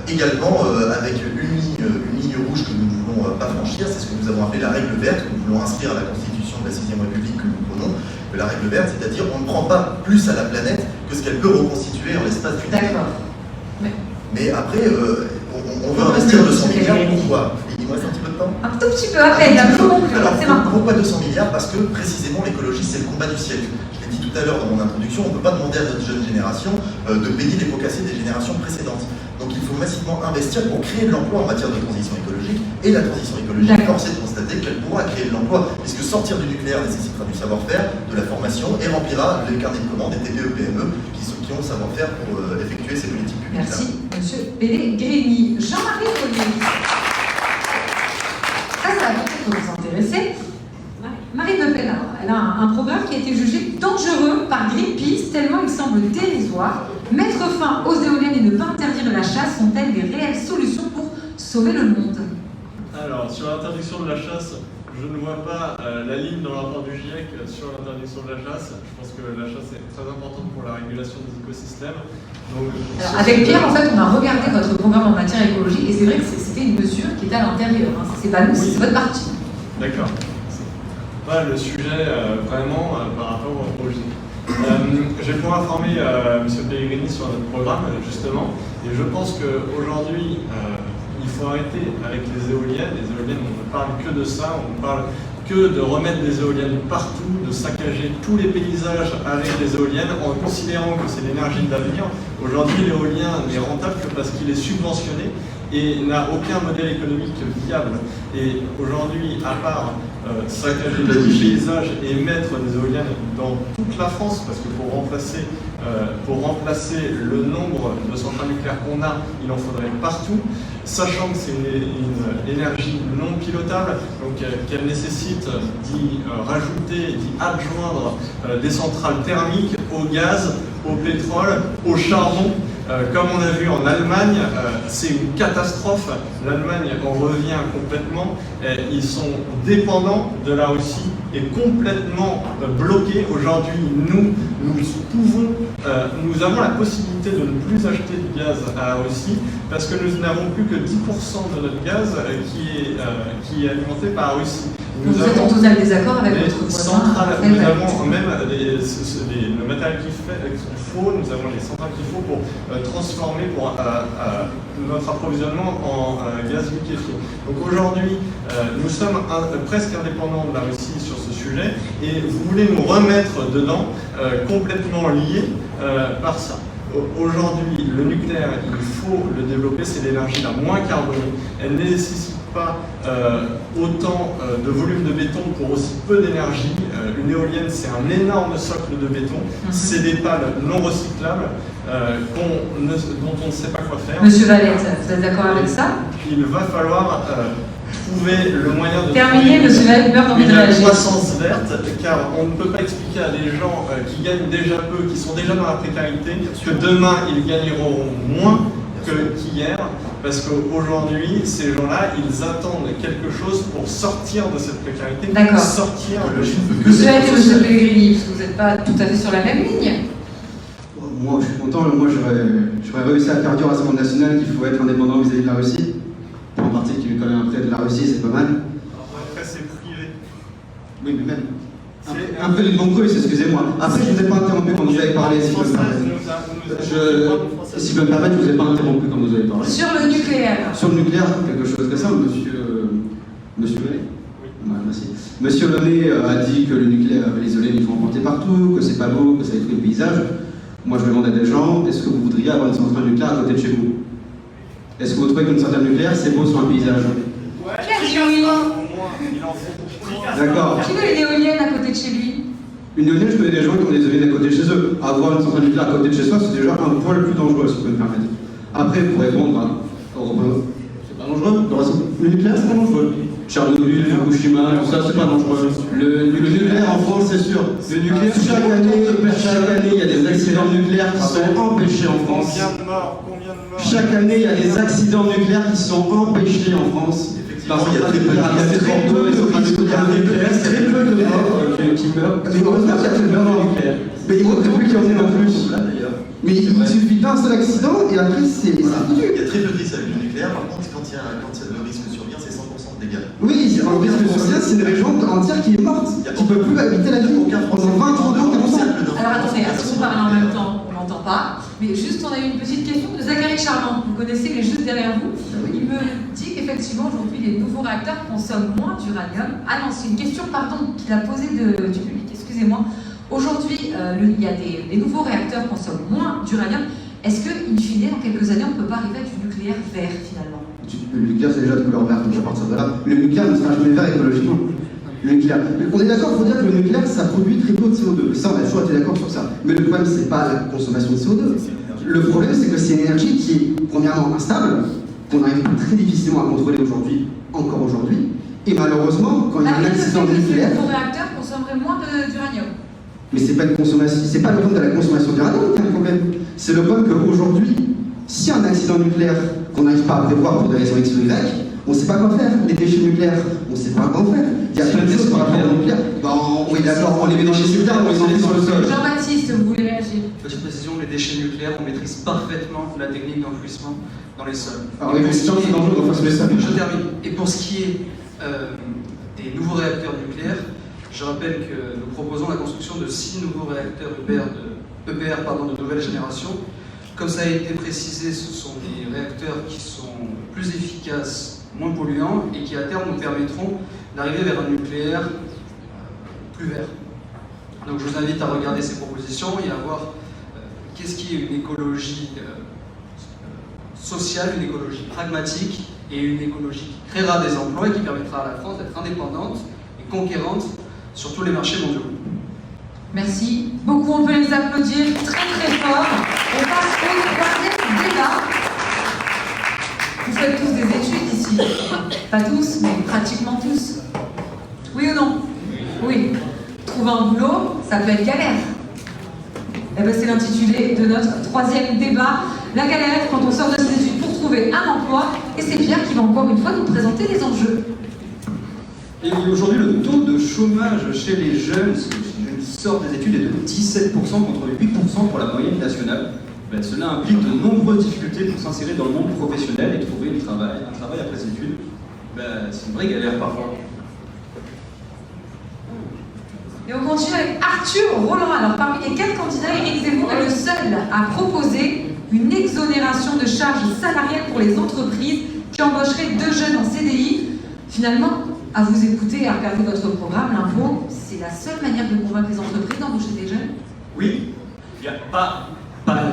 Également, avec une ligne rouge que nous ne voulons pas franchir, c'est ce que nous avons appelé la règle verte, que nous voulons inscrire à la Constitution de la 6ème République que nous prenons. La règle verte, c'est-à-dire on ne prend pas plus à la planète que ce qu'elle peut reconstituer en l'espace d'une année. D'accord. Mais après, on veut investir 200 milliards, pourquoi? Il me reste un petit peu de temps? Un tout petit peu après, là, alors, pourquoi 200 milliards? Parce que précisément l'écologie c'est le combat du siècle. Je l'ai dit tout à l'heure dans mon introduction, on ne peut pas demander à notre jeune génération de payer les pots cassés des générations précédentes. Donc il faut massivement investir pour créer de l'emploi en matière de transition écologique. Et la transition écologique, force est de constater qu'elle pourra créer de l'emploi, puisque sortir du nucléaire nécessitera du savoir-faire, de la formation et remplira les carnets de commandes des TPE, PME qui ont le savoir-faire pour effectuer ces politiques publiques. Merci, monsieur Pellegrini. Jean-Marie Ollier. Ça va peut-être vous intéresser. Marine Le Pen, alors, elle a un programme qui a été jugé dangereux par Greenpeace, tellement il semble dérisoire. Mettre fin aux éoliennes et ne pas interdire la chasse sont-elles des réelles solutions pour sauver le monde? Alors, sur l'interdiction de la chasse, je ne vois pas la ligne dans le rapport du GIEC sur l'interdiction de la chasse. Je pense que la chasse est très importante pour la régulation des écosystèmes. Donc, alors, avec Pierre, en fait, on a regardé votre programme en matière écologique et c'est vrai que c'était une mesure qui était à l'intérieur. Hein. C'est pas nous, c'est votre parti. D'accord. C'est pas le sujet vraiment par rapport au GIEC. Je vais pouvoir informer M. Pellegrini sur notre programme, justement, et je pense qu'aujourd'hui, il faut arrêter avec les éoliennes. Les éoliennes, on ne parle que de ça, on ne parle que de remettre des éoliennes partout, de saccager tous les paysages avec des éoliennes en considérant que c'est l'énergie de l'avenir. Aujourd'hui, l'éolien n'est rentable que parce qu'il est subventionné et n'a aucun modèle économique viable. Et aujourd'hui, à part saccager les paysages et mettre des éoliennes dans toute la France, parce que pour remplacer le nombre de centrales nucléaires qu'on a, il en faudrait partout, sachant que c'est une énergie non pilotable, donc qu'elle nécessite d'y rajouter, d'y adjoindre des centrales thermiques au gaz, au pétrole, au charbon. Comme on a vu en Allemagne, c'est une catastrophe. L'Allemagne en revient complètement. Ils sont dépendants de la Russie et complètement bloqués. Aujourd'hui, nous avons la possibilité de ne plus acheter du gaz à la Russie parce que nous n'avons plus que 10% de notre gaz qui est alimenté par la Russie. Vous êtes en total désaccord avec votre centrales, nous avons même le matériel qu'il faut, nous avons les centrales qu'il faut pour transformer notre approvisionnement en gaz liquéfié. Donc aujourd'hui, nous sommes presque indépendants de la Russie sur ce sujet et vous voulez nous remettre dedans complètement liés par ça. Aujourd'hui, le nucléaire, il faut le développer, c'est l'énergie la moins carbonée. Elle ne nécessite pas autant de volume de béton pour aussi peu d'énergie. Une éolienne, c'est un énorme socle de béton. C'est des pales non recyclables dont on ne sait pas quoi faire. Monsieur Valette, vous êtes d'accord avec ça? Il va falloir trouver le moyen de terminer, Monsieur Valette meurt d'envie de réagir. Une croissance verte, car on ne peut pas expliquer à des gens qui gagnent déjà peu, qui sont déjà dans la précarité, que demain ils gagneront moins qu'hier, parce qu'aujourd'hui, ces gens-là, ils attendent quelque chose pour sortir de cette précarité, sortir de Monsieur Valette et Monsieur Pellegrini, parce que vous n'êtes pas tout à fait sur la même ligne. Moi, je suis content. Moi, j'aurais réussi à faire du Rassemblement national qu'il faut être indépendant vis-à-vis de la Russie. Pour un parti qui lui connaît un prêt de la Russie, c'est pas mal. Après, c'est privé. Oui, mais même. Un peu de bon cru, excusez-moi. Après, je ne vous ai pas interrompu quand vous avez parlé, si je peux me permettre. Si je peux me permettre, je ne vous ai pas interrompu quand vous avez parlé. Sur le nucléaire. Sur le nucléaire, quelque chose de simple, Monsieur Launay. Oui. Ouais, merci. Monsieur Launay a dit que le nucléaire, les éoliennes, il faut en planter partout, que c'est pas beau, que ça détruit le paysage. Moi, je demande à des gens, est-ce que vous voudriez avoir une centrale nucléaire à côté de chez vous? Est-ce que vous trouvez qu'une centrale nucléaire, c'est beau sur un paysage? D'accord. Qui veut une éolienne à côté de chez lui? Une éolienne, je connais des gens qui ont des éoliennes à côté de chez eux. Avoir une centrale nucléaire à côté de chez soi, c'est déjà un poil plus dangereux, si je peux me permettre. Après, pour répondre c'est pas dangereux. Le nucléaire, c'est pas dangereux. Tchernobyl, Fukushima, tout ça, c'est pas dangereux. Le nucléaire en France, c'est sûr. Le nucléaire, chaque année, il y a des accidents nucléaires qui sont empêchés en France. Chaque année, il y a des accidents nucléaires qui sont empêchés en France. Parce qu'il y a très peu de nucléaire qui meurent. Mais heureusement qu'il y a très peu de nucléaire. Mais il faut très peu qu'il y en ait en plus. Mais il suffit d'un seul accident et après c'est foutu. Il y a très peu de risques avec le nucléaire, par contre, quand le risque survient, c'est 100% de dégâts. Oui, un risque survient, c'est une région entière qui est morte, qui ne peut plus habiter la ville. Pendant 20 ans, Alors attendez, est-ce qu'on parle en même temps? On n'entend pas. Mais juste, on a eu une petite question de Zachary Charmant. Vous connaissez, il est juste derrière vous. Il me dit qu'effectivement, aujourd'hui, les nouveaux réacteurs consomment moins d'uranium. Ah non, c'est une question, pardon, qu'il a posée du public. Excusez-moi. Aujourd'hui, il y a les nouveaux réacteurs consomment moins d'uranium. Est-ce que, in fine, dans quelques années, on ne peut pas arriver à du nucléaire vert, finalement? Le nucléaire, c'est déjà de couleur verte, donc à partir de là. Le nucléaire ne sera jamais vert écologiquement. Le nucléaire. On est d'accord pour dire que le nucléaire, ça produit très peu de CO2. Ça, on a toujours été d'accord sur ça. Mais le problème, c'est pas la consommation de CO2. Le problème, c'est que c'est une énergie qui est, premièrement, instable, qu'on arrive très difficilement à contrôler aujourd'hui, encore aujourd'hui. Et malheureusement, quand il y a un accident nucléaire. Les nouveaux réacteurs consommeraient moins d'uranium. Mais c'est pas une consommation, c'est pas le problème de la consommation d'uranium qui est un problème. C'est le problème qu'aujourd'hui, si un accident nucléaire qu'on n'arrive pas à prévoir pour des raisons X ou Y, on ne sait pas quoi faire. Les déchets nucléaires, on ne sait pas quoi faire. Il y a plein de choses par rapport au nucléaire. Oui, d'accord, on les met dans les déchets nucléaires, on les met sur le sol. Jean-Baptiste, vous voulez réagir? Petite précision, les déchets nucléaires, on maîtrise parfaitement la technique d'enfouissement dans les sols. Alors, oui, mais c'est dangereux d'enfoncer les sols. Je termine. Et pour ce qui est des nouveaux réacteurs nucléaires, je rappelle que nous proposons la construction de 6 nouveaux réacteurs EPR de nouvelle génération. Comme ça a été précisé, ce sont des réacteurs qui sont plus efficaces, moins polluants et qui à terme nous permettront d'arriver vers un nucléaire plus vert. Donc je vous invite à regarder ces propositions et à voir qu'est-ce qui est une écologie sociale, une écologie pragmatique et une écologie qui créera des emplois et qui permettra à la France d'être indépendante et conquérante sur tous les marchés mondiaux. Merci beaucoup, on peut les applaudir très très fort. On passe au troisième débat. Vous faites tous des études ici. Pas tous, mais pratiquement tous. Oui ou non? Oui. Trouver un boulot, ça peut être galère. Eh bien, c'est l'intitulé de notre troisième débat. La galère quand on sort de ses études pour trouver un emploi. Et c'est Pierre qui va encore une fois nous présenter les enjeux. Et aujourd'hui, le taux de chômage chez les jeunes qui sortent des études est de 17% contre les 8% pour la moyenne nationale. Ben, cela implique de nombreuses difficultés pour s'insérer dans le monde professionnel et trouver un travail après ses études. Ben, c'est une vraie galère parfois. Et on continue avec Arthur Roland. Alors, parmi les 4 candidats, Éric Zemmour est le seul à proposer une exonération de charges salariales pour les entreprises qui embaucheraient 2 jeunes en CDI. Finalement, à vous écouter et à regarder votre programme, l'impôt, c'est la seule manière de convaincre les entreprises d'embaucher des jeunes? Oui, il n'y a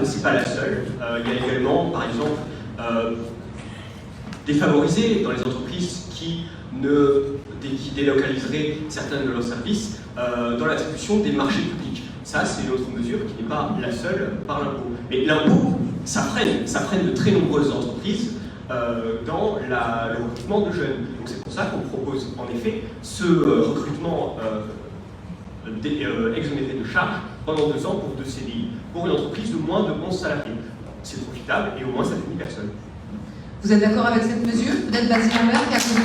c'est pas la seule. Il y a également, par exemple, défavorisés dans les entreprises qui délocaliserait certains de leurs services dans l'attribution des marchés publics. Ça, c'est une autre mesure qui n'est pas la seule par l'impôt. Mais l'impôt, ça freine de très nombreuses entreprises dans le recrutement de jeunes. Donc c'est pour ça qu'on propose en effet ce recrutement exonéré de charges pendant 2 ans pour 2 CDI, pour une entreprise de moins de 11 salariés. C'est profitable et au moins ça finit personne. Vous êtes d'accord avec cette mesure? Peut-être Basile Lambert qui a posé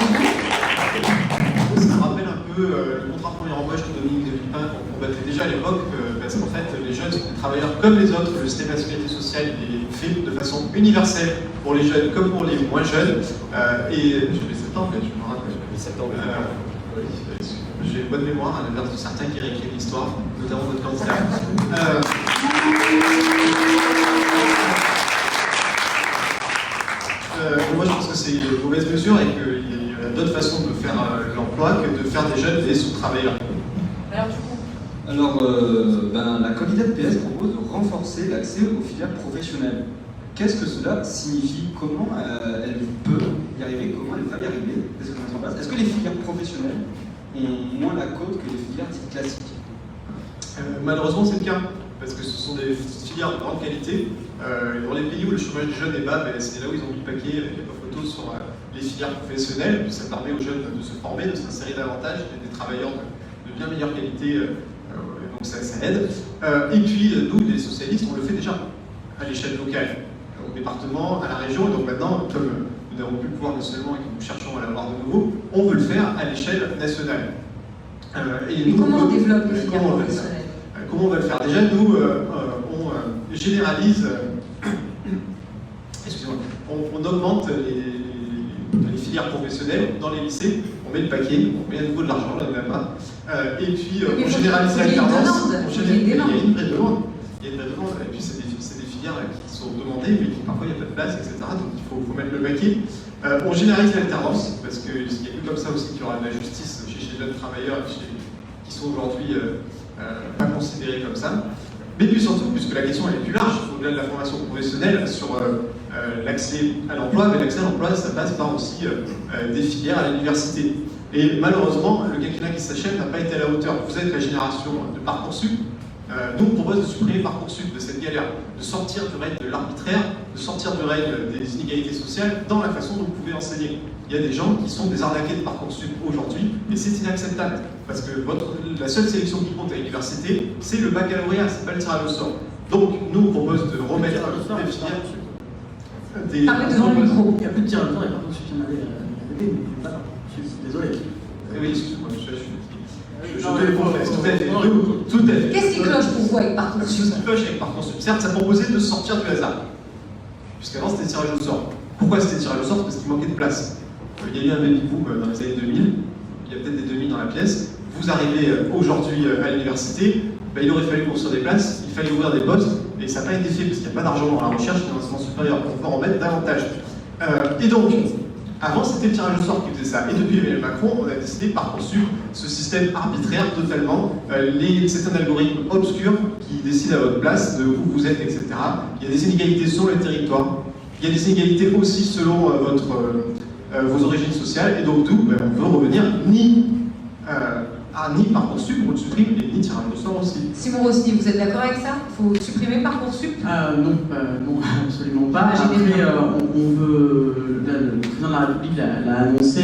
vous. Ça me rappelle un peu le contrat de premier embauche que Dominique de Villepin combattait déjà à l'époque, parce qu'en fait, les jeunes sont des travailleurs comme les autres. Le système de la sécurité sociale est fait de façon universelle pour les jeunes comme pour les moins jeunes. Et je vais 7 ans, je me rappelle. 7 ans. J'ai une bonne mémoire, à l'inverse de certains qui réécrivent l'histoire, notamment votre candidat. Moi, je pense que c'est une mauvaise mesure et qu'il y a d'autres façons de faire l'emploi que de faire des jeunes des sous-travailleurs. Alors, la candidate PS propose de renforcer l'accès aux filières professionnelles. Qu'est-ce que cela signifie? Comment elle peut y arriver? Comment elle va y arriver? Qu'est-ce que ça se passe? Est-ce que les filières professionnelles ont moins la cote que les filières dites classiques? Malheureusement, c'est le cas, parce que ce sont des filières de grande qualité. Dans les pays où le chômage des jeunes est bas, c'est là où ils ont mis le paquet avec les photos sur les filières professionnelles. Puis ça permet aux jeunes de se former, de s'insérer davantage, des travailleurs de bien meilleure qualité, donc ça aide. Et puis, nous, les socialistes, on le fait déjà à l'échelle locale, au département, à la région. Et donc maintenant, comme nous n'avons plus le pouvoir nationalement et que nous cherchons à l'avoir de nouveau, on veut le faire à l'échelle nationale. Et comment on développe les filières professionnelles? Comment on va le faire? Déjà, nous, on généralise, excusez-moi, on augmente les filières professionnelles dans les lycées, on met le paquet, on met à nouveau de l'argent, là, même pas, et puis on généralise l'alternance. Il y a une vraie demande. Et puis c'est des filières qui sont demandées, mais qui parfois il n'y a pas de place, etc. Donc il faut mettre le paquet. On généralise l'alternance, parce qu'il n'y a que comme ça aussi qu'il y aura de la justice chez les jeunes travailleurs qui sont aujourd'hui pas considérés comme ça. Mais puis surtout, puisque la question elle est plus large, au-delà de la formation professionnelle sur l'accès à l'emploi, mais l'accès à l'emploi, ça passe par aussi des filières à l'université. Et malheureusement, le quinquennat qui s'achève n'a pas été à la hauteur. Vous êtes la génération de Parcoursup. Nous, on propose de supprimer Parcoursup, de cette galère, de sortir du règne de l'arbitraire, de sortir du règne des inégalités sociales dans la façon dont vous pouvez enseigner. Il y a des gens qui sont des arnaqués de Parcoursup aujourd'hui, et c'est inacceptable. Parce que la seule sélection qui compte à l'université, c'est le baccalauréat, c'est pas le tirage au sort. Donc, nous, on propose de remettre des filières. Parlez devant le micro. Il n'y a plus de tirage au sort, il n'y a pas Parcoursup, il y en avait mais pas Parcoursup, désolé. Oui, excusez-moi, tout à fait. Qu'est-ce qui cloche pour vous avec Parcoursup? Ce qui cloche avec Parcoursup, certes, ça proposait de sortir du hasard. Puisqu'avant, c'était tirage au sort. Pourquoi c'était tirage au sort? Parce qu'il manquait de place. Il y a eu un baby boom dans les années 2000. Il y a peut-être des 2000 dans la pièce. Vous arrivez aujourd'hui à l'université, il aurait fallu construire des places, il fallait ouvrir des postes, et ça n'a pas été fait parce qu'il n'y a pas d'argent dans la recherche et dans l'enseignement supérieur. On peut en mettre davantage. Et donc, avant, c'était le tirage au sort qui faisait ça. Et depuis Emmanuel Macron, on a décidé Parcoursup, ce système arbitraire totalement. C'est un algorithme obscur qui décide à votre place de où vous êtes, etc. Il y a des inégalités selon les territoires. Il y a des inégalités aussi selon vos origines sociales. Et donc, d'où on veut revenir ni Parcoursup, on le supprime, et ni tirage au sort aussi. Simon Rossini, vous êtes d'accord avec ça? Il faut supprimer Parcoursup? Non, absolument pas. Après, on veut. Le président de la République l'a annoncé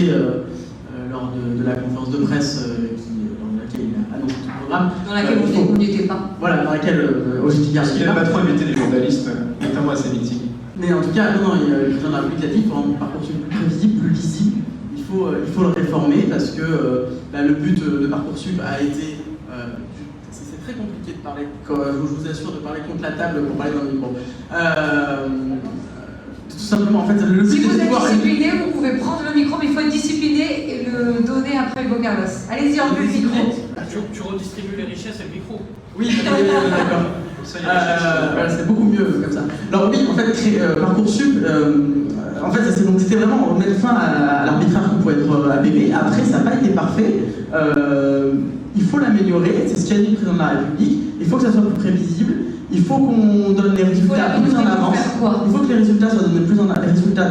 lors de la conférence de presse dans laquelle il a annoncé tout le programme. Dans laquelle vous n'y étiez pas. Voilà, dans laquelle aujourd'hui Parce qu'il n'a pas trop invité les journalistes, notamment à ses meetings. Mais en tout cas, le président de la République a dit qu'il faut rendre Parcoursup plus prévisible, plus lisible. Il faut le réformer parce que le but de Parcoursup a été. C'est très compliqué de parler, je vous assure, de parler contre la table pour parler dans le micro. Tout simplement, en fait, le but si vous de êtes pouvoir. discipliné, vous pouvez prendre le micro, mais il faut être discipliné et le donner après Hugo Carlos. Allez-y, en plus le micro. Tu redistribues les richesses avec le micro. Oui, d'accord. C'est beaucoup mieux comme ça. Alors oui, en fait, Parcoursup, en fait, c'était vraiment mettre fin à l'arbitrage qu'on pouvait être APB. Après, ça n'a pas été parfait. Il faut l'améliorer, c'est ce qu'a dit le président de la République. Il faut que ça soit plus prévisible. Il il faut qu'on donne les résultats plus en avance. Il faut que les résultats soient donnés plus en avance, les résultats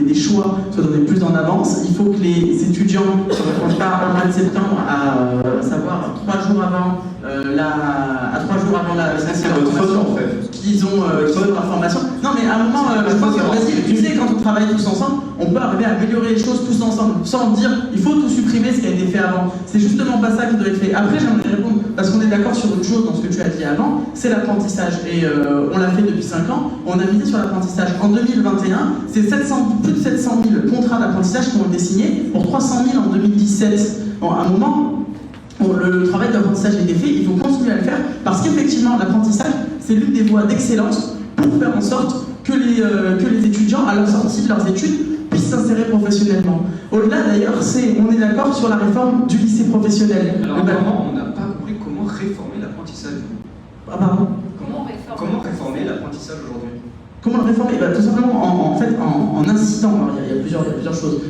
des choix soient donnés plus en avance. Il faut que les étudiants ne se retrouvent pas au mois de septembre à savoir 3 jours avant la formation, en fait, qu'ils ont leur formation. Non, mais à un moment, je pense que vas-y, tu sais, quand on travaille tous ensemble, on peut arriver à améliorer les choses tous ensemble, sans dire il faut tout supprimer ce qui a été fait avant. C'est justement pas ça qui doit être fait. Après, j'aimerais répondre, parce qu'on est d'accord sur autre chose dans ce que tu as dit avant, c'est l'apprentissage. Et on l'a fait depuis 5 ans, on a misé sur l'apprentissage. En 2021, c'est plus de 700 000 contrats d'apprentissage qui ont été signés pour 300 000 en 2017. Bon, à un moment, le travail d'apprentissage a été fait, il faut continuer à le faire, parce qu'effectivement, l'apprentissage, c'est l'une des voies d'excellence pour faire en sorte que les étudiants, à leur sortie de leurs études, puissent s'insérer professionnellement. Au-delà, d'ailleurs, on est d'accord sur la réforme du lycée professionnel. Alors, apparemment, on n'a pas compris comment réformer l'apprentissage. Ah, pardon. Comment réformer l'apprentissage aujourd'hui? Comment le réformer? Tout simplement en incitant. Alors, il y a plusieurs choses.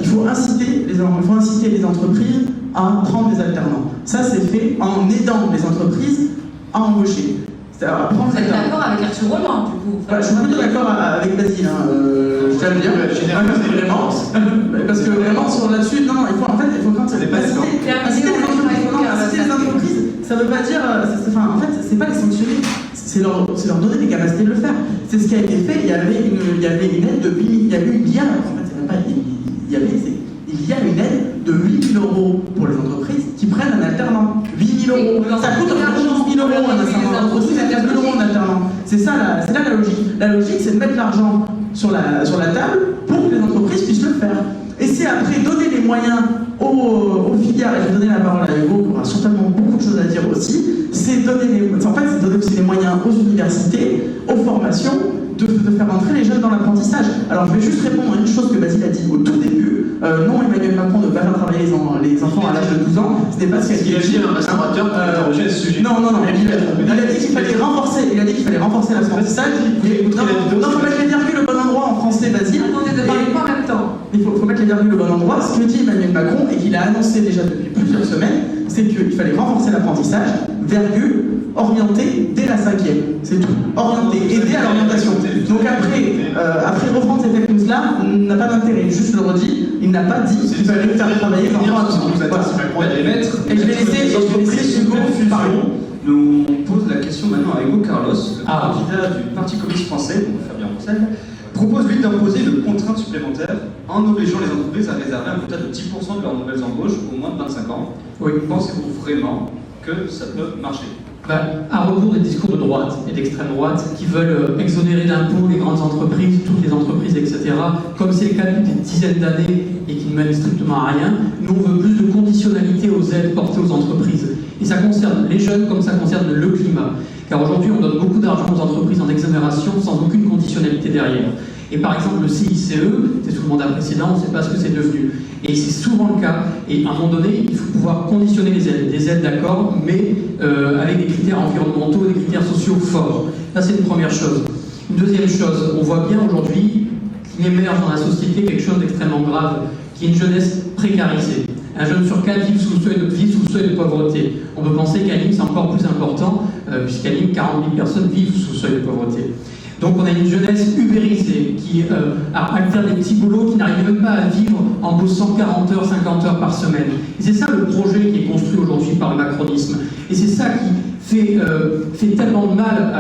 Il faut inciter les entreprises à prendre des alternants. Ça, c'est fait en aidant les entreprises à embaucher. C'est-à-dire Vous êtes d'accord avec Arthur Roland, du coup? Je suis un peu d'accord avec Basile, je tiens à le dire. Vraiment. Parce que vraiment, là-dessus, non, il faut quand inciter les entreprises, ça ne veut pas dire. En fait, c'est pas les sanctionner, c'est leur donner les capacités de le faire. C'est ce qui a été fait. Il y avait une aide de 8 000, il y a une aide de 8 000 € pour les entreprises qui prennent un alternant. 8 000 €. Ça coûte environ 11 000 € un alternant. C'est là la logique. La logique, c'est de mettre l'argent sur la table pour que les entreprises puissent le faire. Et c'est après donner les moyens aux filières, et je vais donner la parole à Hugo, qui aura certainement beaucoup de choses à dire aussi, c'est donner aussi les moyens aux universités, aux formations, de faire entrer les jeunes dans l'apprentissage. Alors je vais juste répondre à une chose que Basile a dit au tout début. Non, Emmanuel Macron ne va pas faire travailler les enfants à l'âge de 12 ans. Ce n'est pas ce qu'il a dit. Un restaurateur qui a interrogé à ce sujet. Non. Il a dit qu'il fallait renforcer l'apprentissage. Non, faut mettre les virgules au bon endroit en français, Basile. Attendez, ne parlez pas en même temps. Il faut mettre les virgules au bon endroit. Ce que dit Emmanuel Macron, et qu'il a annoncé déjà depuis plusieurs semaines, c'est qu'il fallait renforcer l'apprentissage, orienté dès la 5e. C'est tout. Orienté, aider à l'orientation. Donc après reprendre cette technique-là n'a pas d'intérêt. Juste le redis, il n'a pas dit qu'il fallait faire travailler les enfants à Et je vais laisser Hugo parler. Nous pose la question maintenant à Hugo Carlos, le candidat du Parti communiste français, donc Fabien Roussel, propose lui d'imposer une contrainte supplémentaire en obligeant les entreprises à réserver un quota de 10% de leurs nouvelles embauches au moins de 25 ans. Oui. Pensez-vous vraiment que ça peut marcher? À rebours des discours de droite et d'extrême droite qui veulent exonérer d'impôts les grandes entreprises, toutes les entreprises, etc., comme c'est le cas depuis des dizaines d'années et qui ne mènent strictement à rien, nous on veut plus de conditionnalité aux aides portées aux entreprises. Et ça concerne les jeunes comme ça concerne le climat. Car aujourd'hui on donne beaucoup d'argent aux entreprises en exonération sans aucune conditionnalité derrière. Et par exemple le CICE, c'est sous le mandat précédent, on ne sait pas ce que c'est devenu. Et c'est souvent le cas. Et à un moment donné, il faut pouvoir conditionner les aides. Des aides, d'accord, mais avec des critères environnementaux, des critères sociaux forts. Ça, c'est une première chose. Une deuxième chose, on voit bien aujourd'hui qu'il émerge dans la société quelque chose d'extrêmement grave, qui est une jeunesse précarisée. Un jeune sur 4 vit sous le seuil de pauvreté. On peut penser qu'à Nîmes, c'est encore plus important, puisqu'à Nîmes, 40 000 personnes vivent sous le seuil de pauvreté. Donc on a une jeunesse ubérisée qui alterne des petits boulots, qui n'arrive même pas à vivre en bossant 40 heures, 50 heures par semaine. Et c'est ça le projet qui est construit aujourd'hui par le macronisme. Et c'est ça qui fait tellement de mal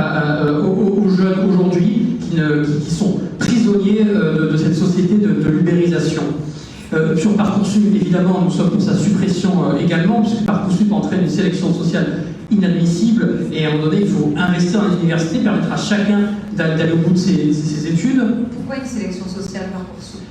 aux jeunes aujourd'hui qui sont prisonniers de cette société de l'ubérisation. Sur Parcoursup, évidemment, nous sommes pour sa suppression également, puisque Parcoursup entraîne une sélection sociale inadmissible, et à un moment donné, il faut investir dans les universités, permettre à chacun d'aller au bout de ses études. Pourquoi une sélection sociale Parcoursup?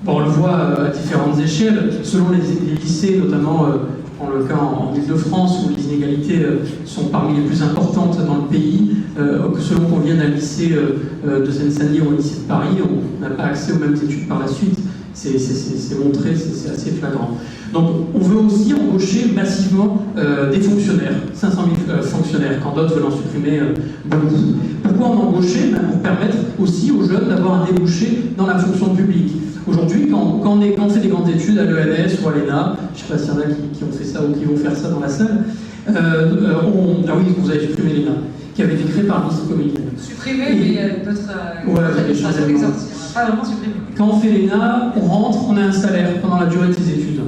On le voit à différentes échelles, selon les lycées, notamment le cas en Île-de-France, où les inégalités sont parmi les plus importantes dans le pays, que selon qu'on vienne d'un lycée de Seine-Saint-Denis ou au lycée de Paris, on n'a pas accès aux mêmes études par la suite. C'est montré, c'est assez flagrant. Donc on veut aussi embaucher massivement des fonctionnaires, 500 000 fonctionnaires, quand d'autres veulent en supprimer beaucoup. Pourquoi en embaucher? Pour permettre aussi aux jeunes d'avoir un débouché dans la fonction publique. Aujourd'hui, quand on fait des grandes études à l'ENS ou à l'ENA, je ne sais pas s'il y en a qui ont fait ça ou qui vont faire ça dans la salle, ah oui, vous avez supprimé l'ENA, qui avait été créé par le ministre communiste. Supprimé, mais il y a d'autres Voilà, il y a des choses à dire. Pas vraiment supprimé. Quand on fait l'ENA, on rentre, on a un salaire pendant la durée de ses études.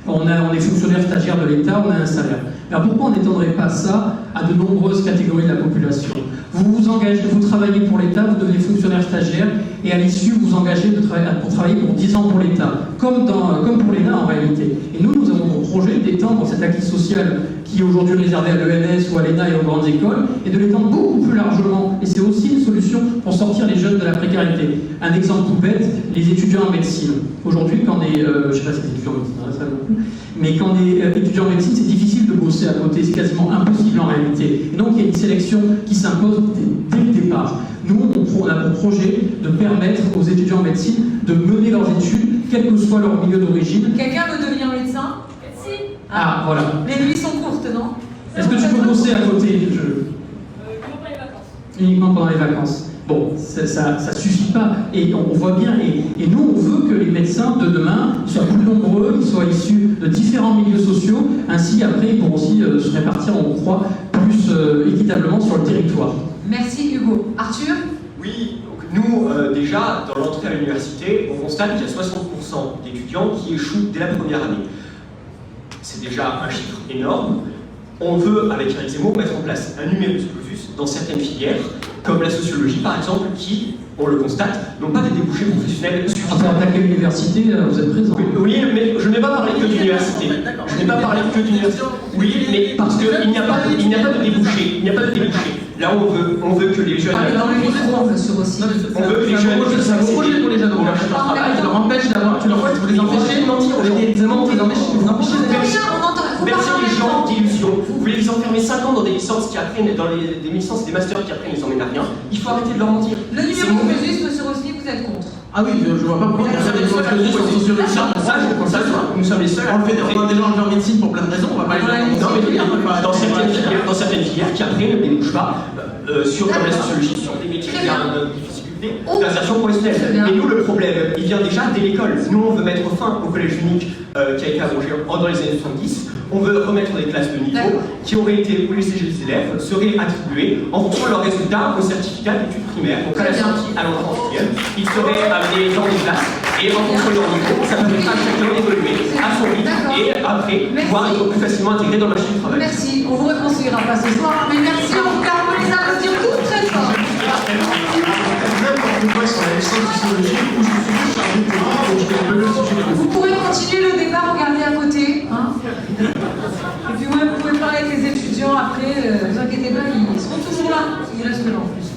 On est fonctionnaire stagiaire de l'État, on a un salaire. Alors pourquoi on n'étendrait pas ça à de nombreuses catégories de la population? Vous vous engagez, vous travaillez pour l'État, vous devenez fonctionnaire stagiaire, et à l'issue, vous vous engagez pour travailler pour 10 ans pour l'État, comme pour l'ENA en réalité. Et nous avons pour projet d'étendre cet acquis social qui est aujourd'hui réservé à l'ENS ou à l'ENA et aux grandes écoles, et de l'étendre beaucoup plus largement. Et c'est aussi une solution pour sortir les jeunes de la précarité. Un exemple tout bête, les étudiants en médecine. Aujourd'hui, quand des... je ne sais pas si les étudiants en médecine, ça non plus, mais quand des étudiants en médecine, c'est difficile de bosser à côté, c'est quasiment impossible en réalité. Et donc il y a une sélection qui s'impose dès le départ. Nous, on a pour projet de permettre aux étudiants en médecine de mener leurs études, quel que soit leur milieu d'origine. Quelqu'un veut devenir médecin? Si. Ah, voilà. Les nuits sont courtes, non? Est-ce que tu peux bosser à côté? Uniquement pendant les vacances. Uniquement pendant les vacances. Bon, ça suffit pas. Et on voit bien, et nous, on veut que les médecins de demain soient plus nombreux, qu'ils soient issus de différents milieux sociaux, ainsi après ils pourront aussi se répartir, on croit, plus équitablement sur le territoire. Merci Hugo. Arthur? Oui, donc nous, déjà, dans l'entrée à l'université, on constate qu'il y a 60% d'étudiants qui échouent dès la première année. C'est déjà un chiffre énorme. On veut, avec Eric Zemmour, mettre en place un numerus clausus dans certaines filières, comme la sociologie par exemple, qui, on le constate, n'ont pas des débouchés professionnels suffisants. Après attaquer l'université, vous êtes présent. Oui, mais je n'ai pas parlé que d'université. Je n'ai pas parlé que d'université. Oui, mais parce qu'il n'y a pas de débouchés. Il n'y a pas de débouchés. Là, on veut que les jeunes... dans le micro, monsieur Rossi. On veut que les jeunes... C'est un projet pour les jeunes. On leur cherche un travail, tu leur empêches d'avoir... Tu leur les empêcher de mentir. Vous les empêchez Merci les gens d'illusion. Vous voulez les enfermer 5 ans dans des licences qui apprennent, des licences et des masters qui apprennent, ils emmènent à rien. Il faut arrêter de leur mentir. Le numéro clausus, monsieur Rossi, vous êtes contre? Ah oui, je vois pas pourquoi on a des clausus en sociologie. Nous sommes les seuls. On a déjà enlevé en médecine pour plein de raisons, on va pas les dans certaines filières qui après ne débouchent pas sur comme la sociologie, sur des métiers qui ont une difficulté d'insertion professionnelle. Mais nous, le problème, il vient déjà dès l'école. Nous, on veut mettre fin au collège unique qui a été abrogé dans les années 70. On veut remettre des classes de niveau qui auraient été, où les élèves seraient attribués en fonction de leurs résultats au certificat d'études primaires. Donc à la sortie à l'entrée en sixième, ils seraient amenés dans des classes et en fonction de leur niveau, ça permettrait à chacun d'évoluer à son rythme et après pouvoir être plus facilement intégré dans le marché du travail. Merci, on vous réconciliera pas ce soir, mais merci en tout cas, on les applaudit tous très fort. Vous pourrez continuer le débat, regardez à côté. Hein, et puis ouais, vous pouvez parler avec les étudiants après, ne vous inquiétez pas, ils seront toujours là. Ils restent là en plus.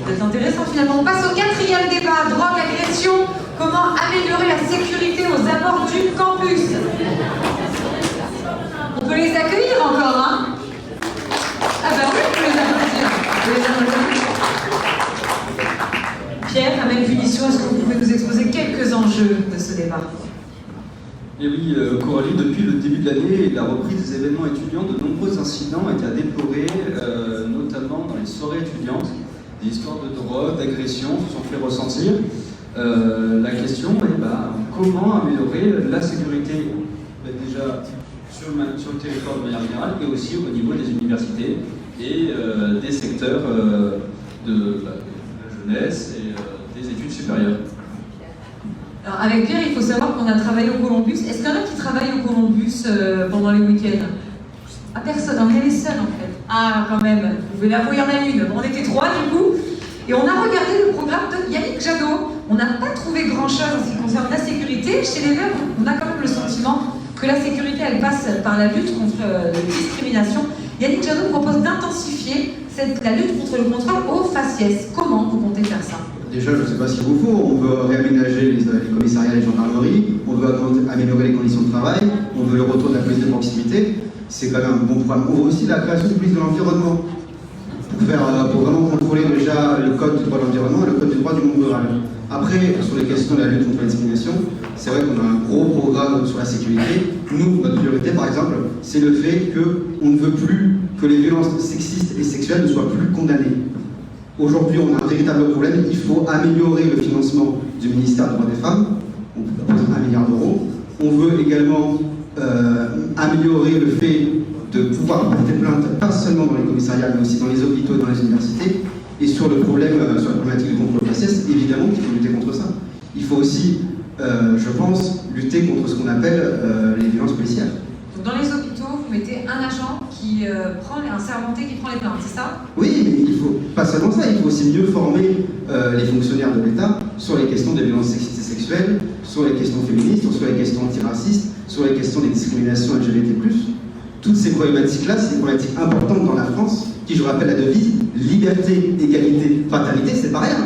C'est intéressant finalement. On passe au 4e débat, drogue, agression, comment améliorer la sécurité aux abords du campus. On peut les accueillir encore, hein? Ah bah oui, on peut les applaudir. Pierre, à même punition, est-ce que vous pouvez nous exposer quelques enjeux de ce débat? Et oui, Coralie, depuis le début de l'année et la reprise des événements étudiants, de nombreux incidents ont été à déplorer, notamment dans les soirées étudiantes. Des histoires de drogue, d'agression se sont fait ressentir. La question est comment améliorer la sécurité déjà sur le territoire de manière générale et aussi au niveau des universités et des secteurs de la jeunesse et des études supérieures. Alors avec Pierre, il faut savoir qu'on a travaillé au Columbus. Est-ce qu'il y en a qui travaillent au Columbus pendant les week-ends? Ah, personne, on est les seuls en fait. Ah, quand même, vous pouvez l'avouer, il y en a une. Bon, on était 3 du coup. Et on a regardé le programme de Yannick Jadot. On n'a pas trouvé grand-chose en ce qui concerne la sécurité. Chez les Verts, on a quand même le sentiment que la sécurité, elle passe par la lutte contre les discriminations. Yannick Jadot propose d'intensifier la lutte contre le contrôle au faciès. Comment vous comptez faire ça? Déjà, je ne sais pas s'il vous faut, on veut réaménager les commissariats et les gendarmeries, on veut améliorer les conditions de travail, on veut le retour de la police de proximité. C'est quand même un bon programme. On veut aussi la création de police de l'environnement pour vraiment contrôler déjà le code du droit de l'environnement et le code du droit du monde rural. Après, sur les questions de la lutte contre la discrimination, c'est vrai qu'on a un gros programme sur la sécurité. Nous, notre priorité, par exemple, c'est le fait qu'on ne veut plus que les violences sexistes et sexuelles ne soient plus condamnées. Aujourd'hui, on a un véritable problème. Il faut améliorer le financement du ministère des droits des femmes. On propose 1 milliard d'euros. On veut également améliorer le fait de pouvoir porter plainte, pas seulement dans les commissariats, mais aussi dans les hôpitaux et dans les universités. Et sur le problème, sur la problématique du contrôle faciès, évidemment qu'il faut lutter contre ça. Il faut aussi, je pense, lutter contre ce qu'on appelle les violences policières. Donc dans les hôpitaux, vous mettez un agent qui prend un sermenté qui prend les plaintes, c'est ça? Oui, mais il faut pas seulement ça, il faut aussi mieux former les fonctionnaires de l'État sur les questions des violences sexistes et sexuelles, sur les questions féministes, sur les questions antiracistes, sur les questions des discriminations LGBT+. Toutes ces problématiques-là, c'est des problématiques importantes dans la France, qui, je rappelle la devise, liberté, égalité, fraternité, c'est pas rien.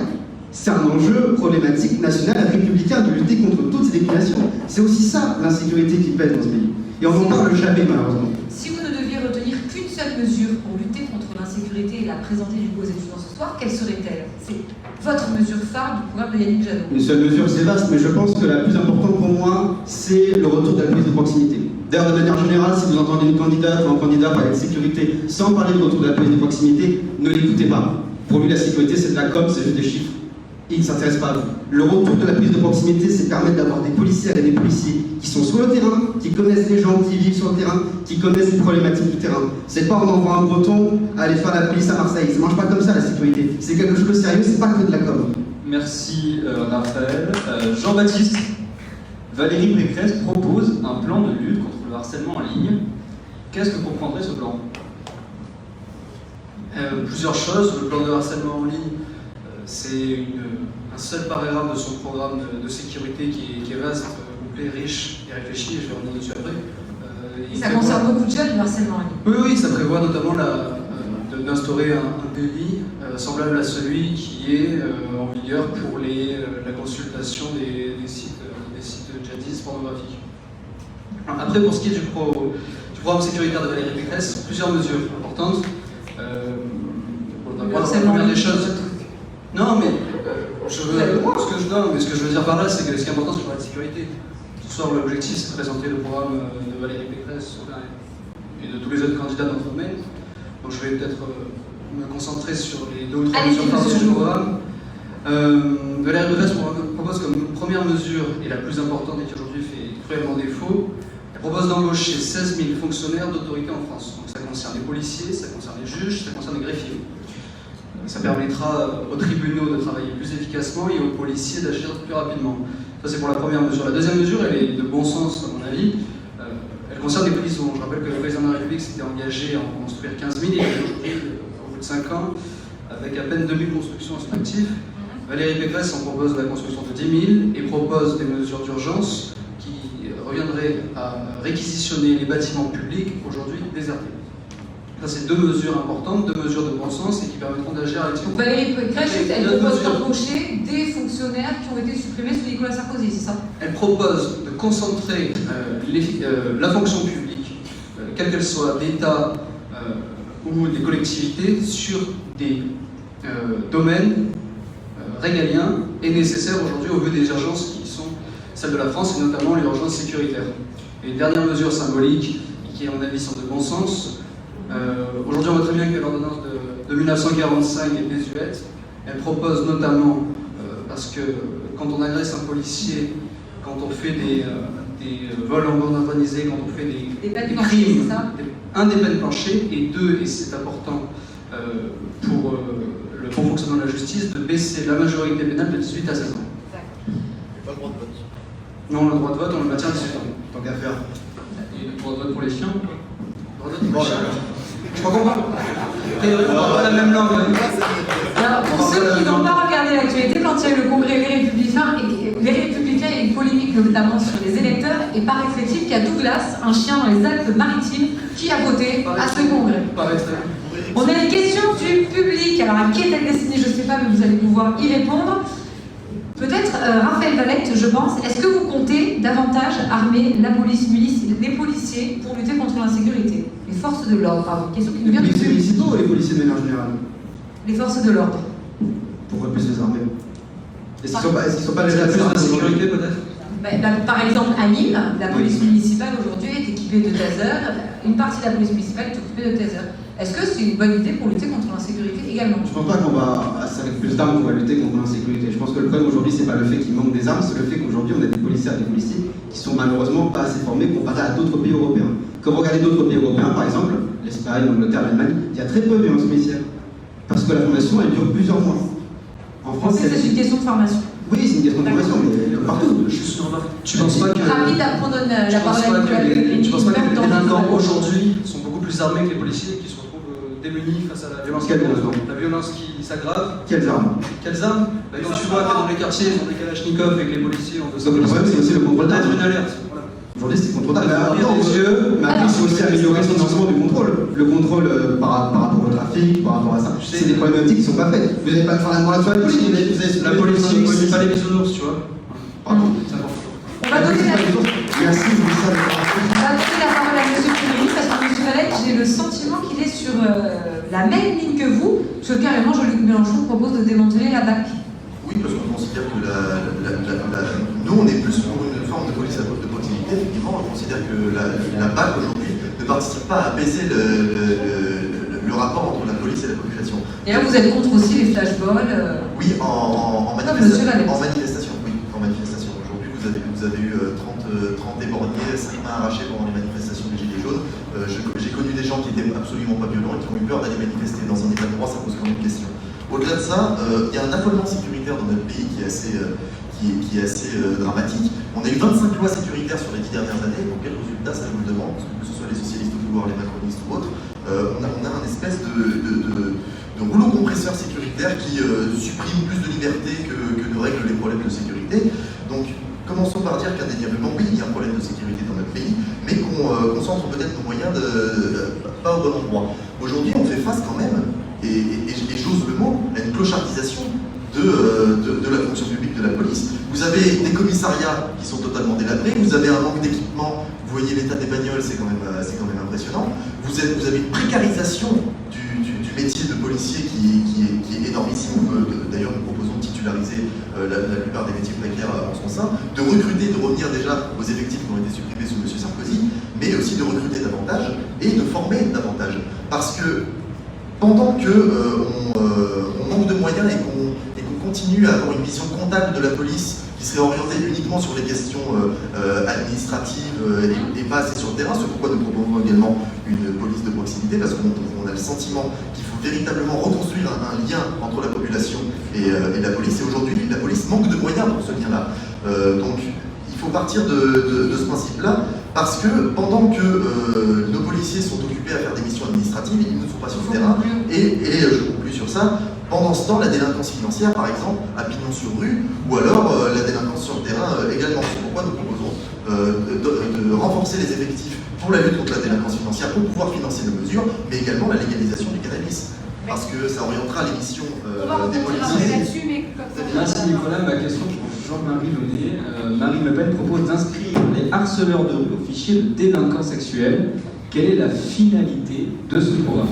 C'est un enjeu problématique national républicain de lutter contre toutes ces déclinations. C'est aussi ça, l'insécurité qui pèse dans ce pays. Et on n'en parle jamais, malheureusement. Si vous ne deviez retenir qu'une seule mesure pour lutter contre l'insécurité et la présenter du coup aux étudiants ce soir, quelle serait-elle? C'est votre mesure phare du programme de Yannick Jadot. Une seule mesure, c'est vaste, mais je pense que la plus importante pour moi, c'est le retour de la police de proximité. D'ailleurs, de manière générale, si vous entendez une candidate ou un candidat parler de sécurité sans parler de retour de la police de proximité, ne l'écoutez pas. Pour lui, la sécurité, c'est de la com, c'est juste des chiffres. Il ne s'intéresse pas à vous. Le retour de la police de proximité, c'est permettre d'avoir des policières et des policiers qui sont sur le terrain, qui connaissent les gens qui vivent sur le terrain, qui connaissent les problématiques du terrain. C'est pas on envoie un breton aller faire la police à Marseille. Ça marche pas comme ça, la sécurité. C'est quelque chose de sérieux, c'est pas que de la com. Merci Raphaël. Jean-Baptiste, Valérie Pécresse propose un plan de lutte contre le harcèlement en ligne. Qu'est-ce que comprendrait ce plan? Plusieurs choses. Le plan de harcèlement en ligne, c'est un seul paragraphe de son programme de sécurité qui est vaste, complet, riche et réfléchi, et je vais revenir dessus après. Ça concerne beaucoup de jeunes, le harcèlement en ligne. Oui, ça prévoit notamment d'instaurer un délit semblable à celui qui est en vigueur pour la consultation des sites djihadistes pornographiques. Alors, après, pour ce qui est du programme sécuritaire de Valérie Pécresse, plusieurs mesures importantes. La première des choses. Non, mais ce que je veux dire par là, c'est que ce qui est important, c'est la sécurité. Ce soir, l'objectif, c'est de présenter le programme de Valérie Pécresse et de tous les autres candidats dans le domaine. Donc, je vais peut-être me concentrer sur les deux ou trois mesures phares de ce programme. Valérie Pécresse propose comme première mesure, et la plus importante et qui aujourd'hui fait cruellement défaut, elle propose d'embaucher 16 000 fonctionnaires d'autorité en France. Donc, ça concerne les policiers, ça concerne les juges, ça concerne les greffiers. Ça permettra aux tribunaux de travailler plus efficacement et aux policiers d'agir plus rapidement. Ça, c'est pour la première mesure. La deuxième mesure, elle est de bon sens, à mon avis. Elle concerne les prisons. Je rappelle que le président de la République s'était engagé à en construire 15 000 et aujourd'hui, au bout de 5 ans, avec à peine 2 000 constructions instructives. Valérie Pécresse en propose la construction de 10 000 et propose des mesures d'urgence qui reviendraient à réquisitionner les bâtiments publics aujourd'hui désertés. Ça, c'est deux mesures importantes, deux mesures de bon sens et qui permettront d'agir à l'élection. Valérie Pécresse, elle propose d'embaucher des fonctionnaires qui ont été supprimés sous Nicolas Sarkozy, c'est ça? Elle propose de concentrer la fonction publique, quelle qu'elle soit, d'État ou des collectivités, sur des domaines régaliens et nécessaires aujourd'hui au vu des urgences qui sont celles de la France et notamment l'urgence sécuritaire. Et dernière mesure symbolique, qui à mon avis sont de bon sens, aujourd'hui, on voit très bien que l'ordonnance de 1945 est désuète. Elle propose notamment, parce que quand on agresse un policier, quand on fait des vols en bande organisée, quand on fait des crimes, un des peines planchées, et deux, et c'est important pour le bon fonctionnement de la justice, de baisser la majorité pénale de 18 à 16 ans. Pas le droit de vote. Non, le droit de vote, on le maintient à 18 ans. Tant qu'à faire. Et le droit de vote pour les chiens? Je crois qu'on parle. On parle la même langue. Alors, pour ceux qui n'ont pas regardé l'actualité, quand il y a eu le congrès Les Républicains, il y a eu une polémique notamment sur les électeurs, et paraîtrait-il qu'il y a Douglas, un chien dans les Alpes-Maritimes, qui a voté à ce congrès. On a une question du public. Alors, à qui est-elle destinée? Je ne sais pas, mais vous allez pouvoir y répondre. Peut-être Raphaël Valette, je pense. Est-ce que vous comptez davantage armer la police, les policiers pour lutter contre l'insécurité? Les forces de l'ordre, pardon. Question qui nous vient Les policiers municipaux ou les policiers de manière générale? Les forces de l'ordre. Pourquoi plus les armer? Est-ce qu'ils sont pas déjà plus de sécurité peut-être? Par exemple, à Nîmes, la police municipale aujourd'hui est équipée de tasers. Une partie de la police municipale est équipée de tasers. Est-ce que c'est une bonne idée pour lutter contre l'insécurité également? Je ne pense pas qu'on va, c'est avec plus d'armes qu'on va lutter contre l'insécurité. Je pense que le problème aujourd'hui, c'est pas le fait qu'il manque des armes, c'est le fait qu'aujourd'hui, on a des policiers et des policiers qui sont malheureusement pas assez formés comparé à d'autres pays européens. Quand vous regardez d'autres pays européens, par exemple, l'Espagne, l'Angleterre, l'Allemagne, il y a très peu de violences policières. Parce que la formation, elle dure plusieurs mois. En France, c'est une question de formation. Oui, c'est une question de formation, mais partout. Tu penses pas que... Rapide à prendre la parole à Tu penses pas que les délinquants aujourd'hui sont beaucoup plus armés que les policiers qui se retrouvent démunis face à la violence? La violence qui s'aggrave. Quelles armes? Quelles armes? Quand tu vois que dans les quartiers, ils ont des kalachnikovs et que les policiers ont le problème, c'est aussi le contrôle d'armes. une alerte. Aujourd'hui, c'est le contrôle d'armes. Maintenant, il faut aussi améliorer le financement du contrôle. Le contrôle par rapport au trafic, par rapport à ça. C'est des problématiques qui ne sont pas faites. Vous n'avez pas de faire la morale sur la police. La police, c'est pas les bisounours, tu vois. Pardon, c'est important. On va donner la parole à M. Curie, parce que M. Valette, j'ai le sentiment qu'il est sur la même ligne que vous, parce que carrément, Jean-Luc Mélenchon propose de démanteler la BAC. Oui, parce qu'on considère que nous, on est plus pour une forme de police de proximité. Effectivement, on considère que la BAC aujourd'hui ne participe pas à baisser le rapport entre la police et la population. Et là, vous êtes contre aussi les flashballs Oui, en manifestation. Oui, en manifestation. Aujourd'hui, vous avez eu 30 débordés, 5 mains arrachées pendant les manifestations des Gilets jaunes. J'ai connu des gens qui étaient absolument pas violents et qui ont eu peur d'aller manifester. Dans un état de droit, ça pose quand même une question. Au-delà de ça, il y a un affolement sécuritaire dans notre pays qui est assez dramatique. On a eu 25 lois sécuritaires sur les 10 dernières années. Pour quel résultat, ça nous le demande, que ce soit les socialistes au pouvoir, les macronistes ou autres. On a un espèce de rouleau compresseur sécuritaire qui supprime plus de liberté que ne règle les problèmes de sécurité. Donc, commençons par dire qu'indéniablement, oui, il y a un problème de sécurité dans notre pays, mais qu'on concentre peut-être nos moyens pas au bon endroit. Aujourd'hui, on fait face quand même, et j'ose le mot, à une clochardisation de la fonction publique de la police. Vous avez des commissariats qui sont totalement délabrés, vous avez un manque d'équipement, vous voyez l'état des bagnoles, c'est quand même impressionnant. Vous avez une précarisation du métier de policier qui est énormissime. D'ailleurs, nous proposons de titulariser la plupart des métiers précaires en son sein, de recruter, de revenir déjà aux effectifs qui ont été supprimés sous M. Sarkozy, mais aussi de recruter davantage et de former davantage. Parce que pendant qu'on manque de moyens et qu'on continue à avoir une vision comptable de la police qui serait orientée uniquement sur les questions administratives et pas assez sur le terrain, c'est pourquoi nous proposons également une police de proximité, parce qu'on a le sentiment qu'il faut véritablement reconstruire un lien entre la population et la police. Et aujourd'hui, la police manque de moyens pour ce lien-là. Donc, il faut partir de ce principe-là, parce que pendant que nos policiers sont occupés à faire des missions administratives, ils ne sont pas sur le terrain, et je conclue sur ça. Pendant ce temps, la délinquance financière, par exemple, à pignon sur rue, ou alors la délinquance sur le terrain également. C'est pourquoi nous proposons de renforcer les effectifs pour la lutte contre la délinquance financière, pour pouvoir financer nos mesures, mais également la légalisation du cannabis. Parce que ça orientera les missions des policiers. Merci Nicolas. Ma question pour Jean-Marie Launay. Marine Le Pen propose d'inscrire les harceleurs de rue au fichier de délinquants sexuels. Quelle est la finalité de ce programme?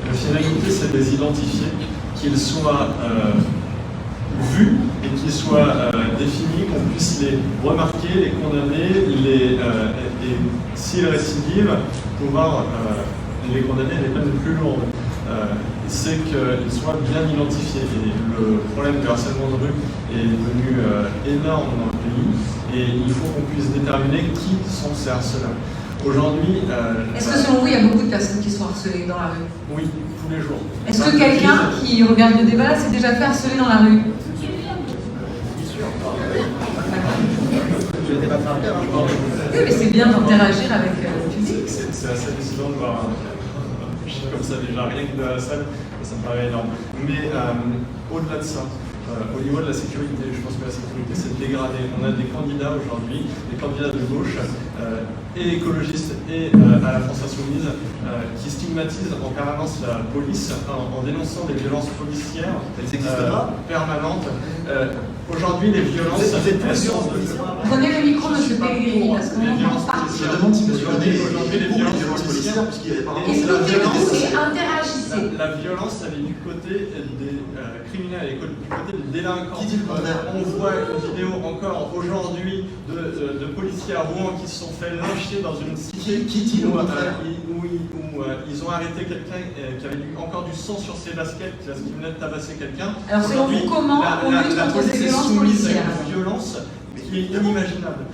La finalité, c'est de les identifier, qu'ils soient vus et qu'ils soient définis, qu'on puisse les remarquer, les condamner, et s'ils récidivent, pouvoir les condamner à des peines plus lourdes. C'est qu'ils soient bien identifiés. Et le problème du harcèlement de rue est devenu énorme dans le pays, et il faut qu'on puisse déterminer qui sont ces harceleurs. Aujourd'hui... Est-ce que selon vous, il y a beaucoup de personnes qui sont harcelées dans la rue? Oui, tous les jours. Est-ce que quelqu'un qui regarde le débat s'est déjà fait harceler dans la rue? Oui, mais c'est bien d'interagir avec le public. C'est assez décidant de voir comme ça déjà, rien que de la salle, ça me paraît énorme. Mais au-delà de ça, au niveau de la sécurité, je pense que la sécurité s'est dégradée. On a des candidats aujourd'hui, des candidats de gauche, et écologistes et à la France Insoumise, qui stigmatisent en permanence la police en dénonçant des violences policières permanentes. Aujourd'hui, les violences... Prenez le micro, monsieur Pellegrini, parce qu'on n'entend pas. Je demande si monsieur Launay aujourd'hui les violences policières, puisqu'il y a apparemment... La violence, elle est du côté des criminels, du côté des délinquants. Qui dit le contraire? On voit une vidéo encore aujourd'hui de policiers à Rouen qui se sont fait lyncher dans une cité où ils ont arrêté quelqu'un qui avait encore du sang sur ses baskets parce qu'il venait de tabasser quelqu'un. Alors selon vous, comment on lutte contre ces violences policières? Une violence qui est inimaginable.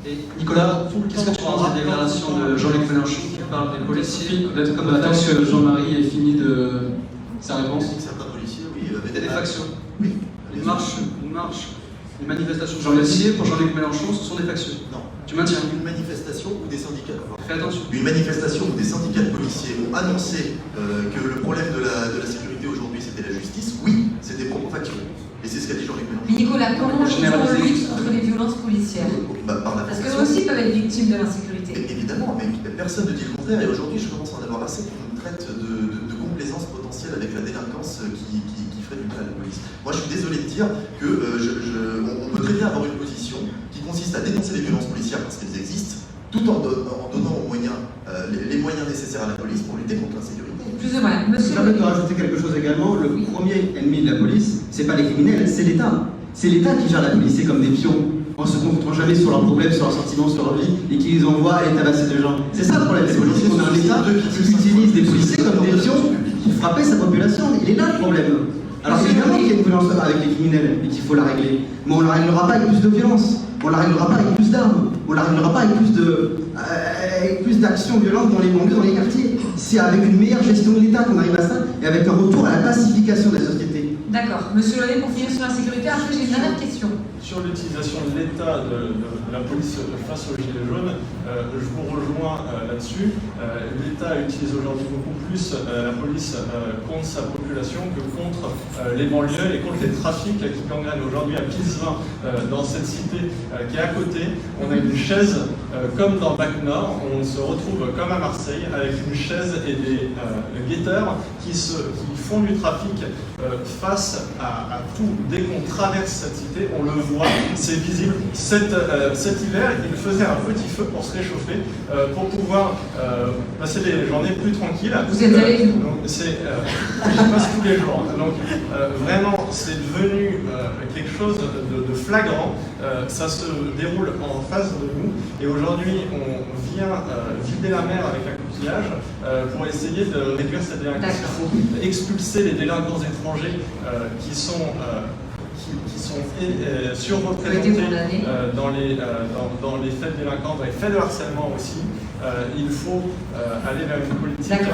Et Nicolas, qu'est-ce que tu penses des déclarations de Jean-Luc Mélenchon qui parle des policiers? Peut-être comme attends que Jean-Marie ait fini de sa réponse. Certains policiers, oui. Des factions. Oui. Une marche, une manifestation de policiers pour Jean-Luc Mélenchon, ce sont des factions. Non. Tu maintiens? Une manifestation ou des syndicats. Fais attention. Une manifestation où des syndicats de policiers ont annoncé que le problème de la sécurité aujourd'hui c'était la justice, oui, c'est des propos factuels. Et c'est ce qu'a dit Jean-Luc Mélenchon. Mais Nicolas, comment on lutte contre les violences policières? Par la Parce qu'eux aussi peuvent être victimes de l'insécurité. Évidemment, mais personne ne dit le contraire. Et aujourd'hui, je commence à en avoir assez qu'on me traite de complaisance potentielle avec la délinquance qui ferait du mal à la police. Moi, je suis désolé de dire que on peut très bien avoir une position qui consiste à dénoncer les violences policières parce qu'elles existent, tout en donnant les moyens nécessaires à la police pour lutter contre l'insécurité. Plus ou moins. Monsieur. Je permets de rajouter quelque chose également. Le premier ennemi de la police, c'est pas les criminels, c'est l'État. C'est l'État qui gère la police, c'est comme des pions. On se concentre jamais sur leurs problèmes, sur leurs sentiments, sur leur vie, et qui les envoie aller tabasser des gens. C'est ça le problème. C'est qu'aujourd'hui, on a un État qui utilise des policiers comme des pions pour frapper sa population. Il est là le problème. Alors évidemment qu'il y a une violence avec les criminels et qu'il faut la régler. Mais on ne la réglera pas avec plus de violence. On ne la réglera pas avec plus d'armes. On ne la réglera pas avec plus d'actions violentes dans les banlieues, dans les quartiers. C'est avec une meilleure gestion de l'État qu'on arrive à ça et avec un retour à la pacification de la société. D'accord. Monsieur Launay, pour finir sur la sécurité, après j'ai une dernière question. Sur l'utilisation de l'État de la police face aux gilets jaunes, je vous rejoins là-dessus. L'État utilise aujourd'hui beaucoup plus la police contre sa population que contre les banlieues et contre les trafics qui gangrènent. Aujourd'hui à Pisevin, dans cette cité qui est à côté, on a une chaise comme dans Bac Nord, on se retrouve comme à Marseille avec une chaise et des guetteurs qui font du trafic face à tout. Dès qu'on traverse cette cité, on le voit, c'est visible. Cet hiver, il faisait un petit feu pour se réchauffer, pour pouvoir passer des journées plus tranquilles. Vous êtes allé où? Je passe tous les jours. Donc vraiment, c'est devenu quelque chose de flagrant. Ça se déroule en face de nous. Et aujourd'hui, on vient vider la mer avec un coquillage pour essayer de réduire cette délinquance. Il faut expulser les délinquants étrangers qui sont surreprésentés dans les faits délinquants, dans les faits de harcèlement aussi. Il faut aller vers une politique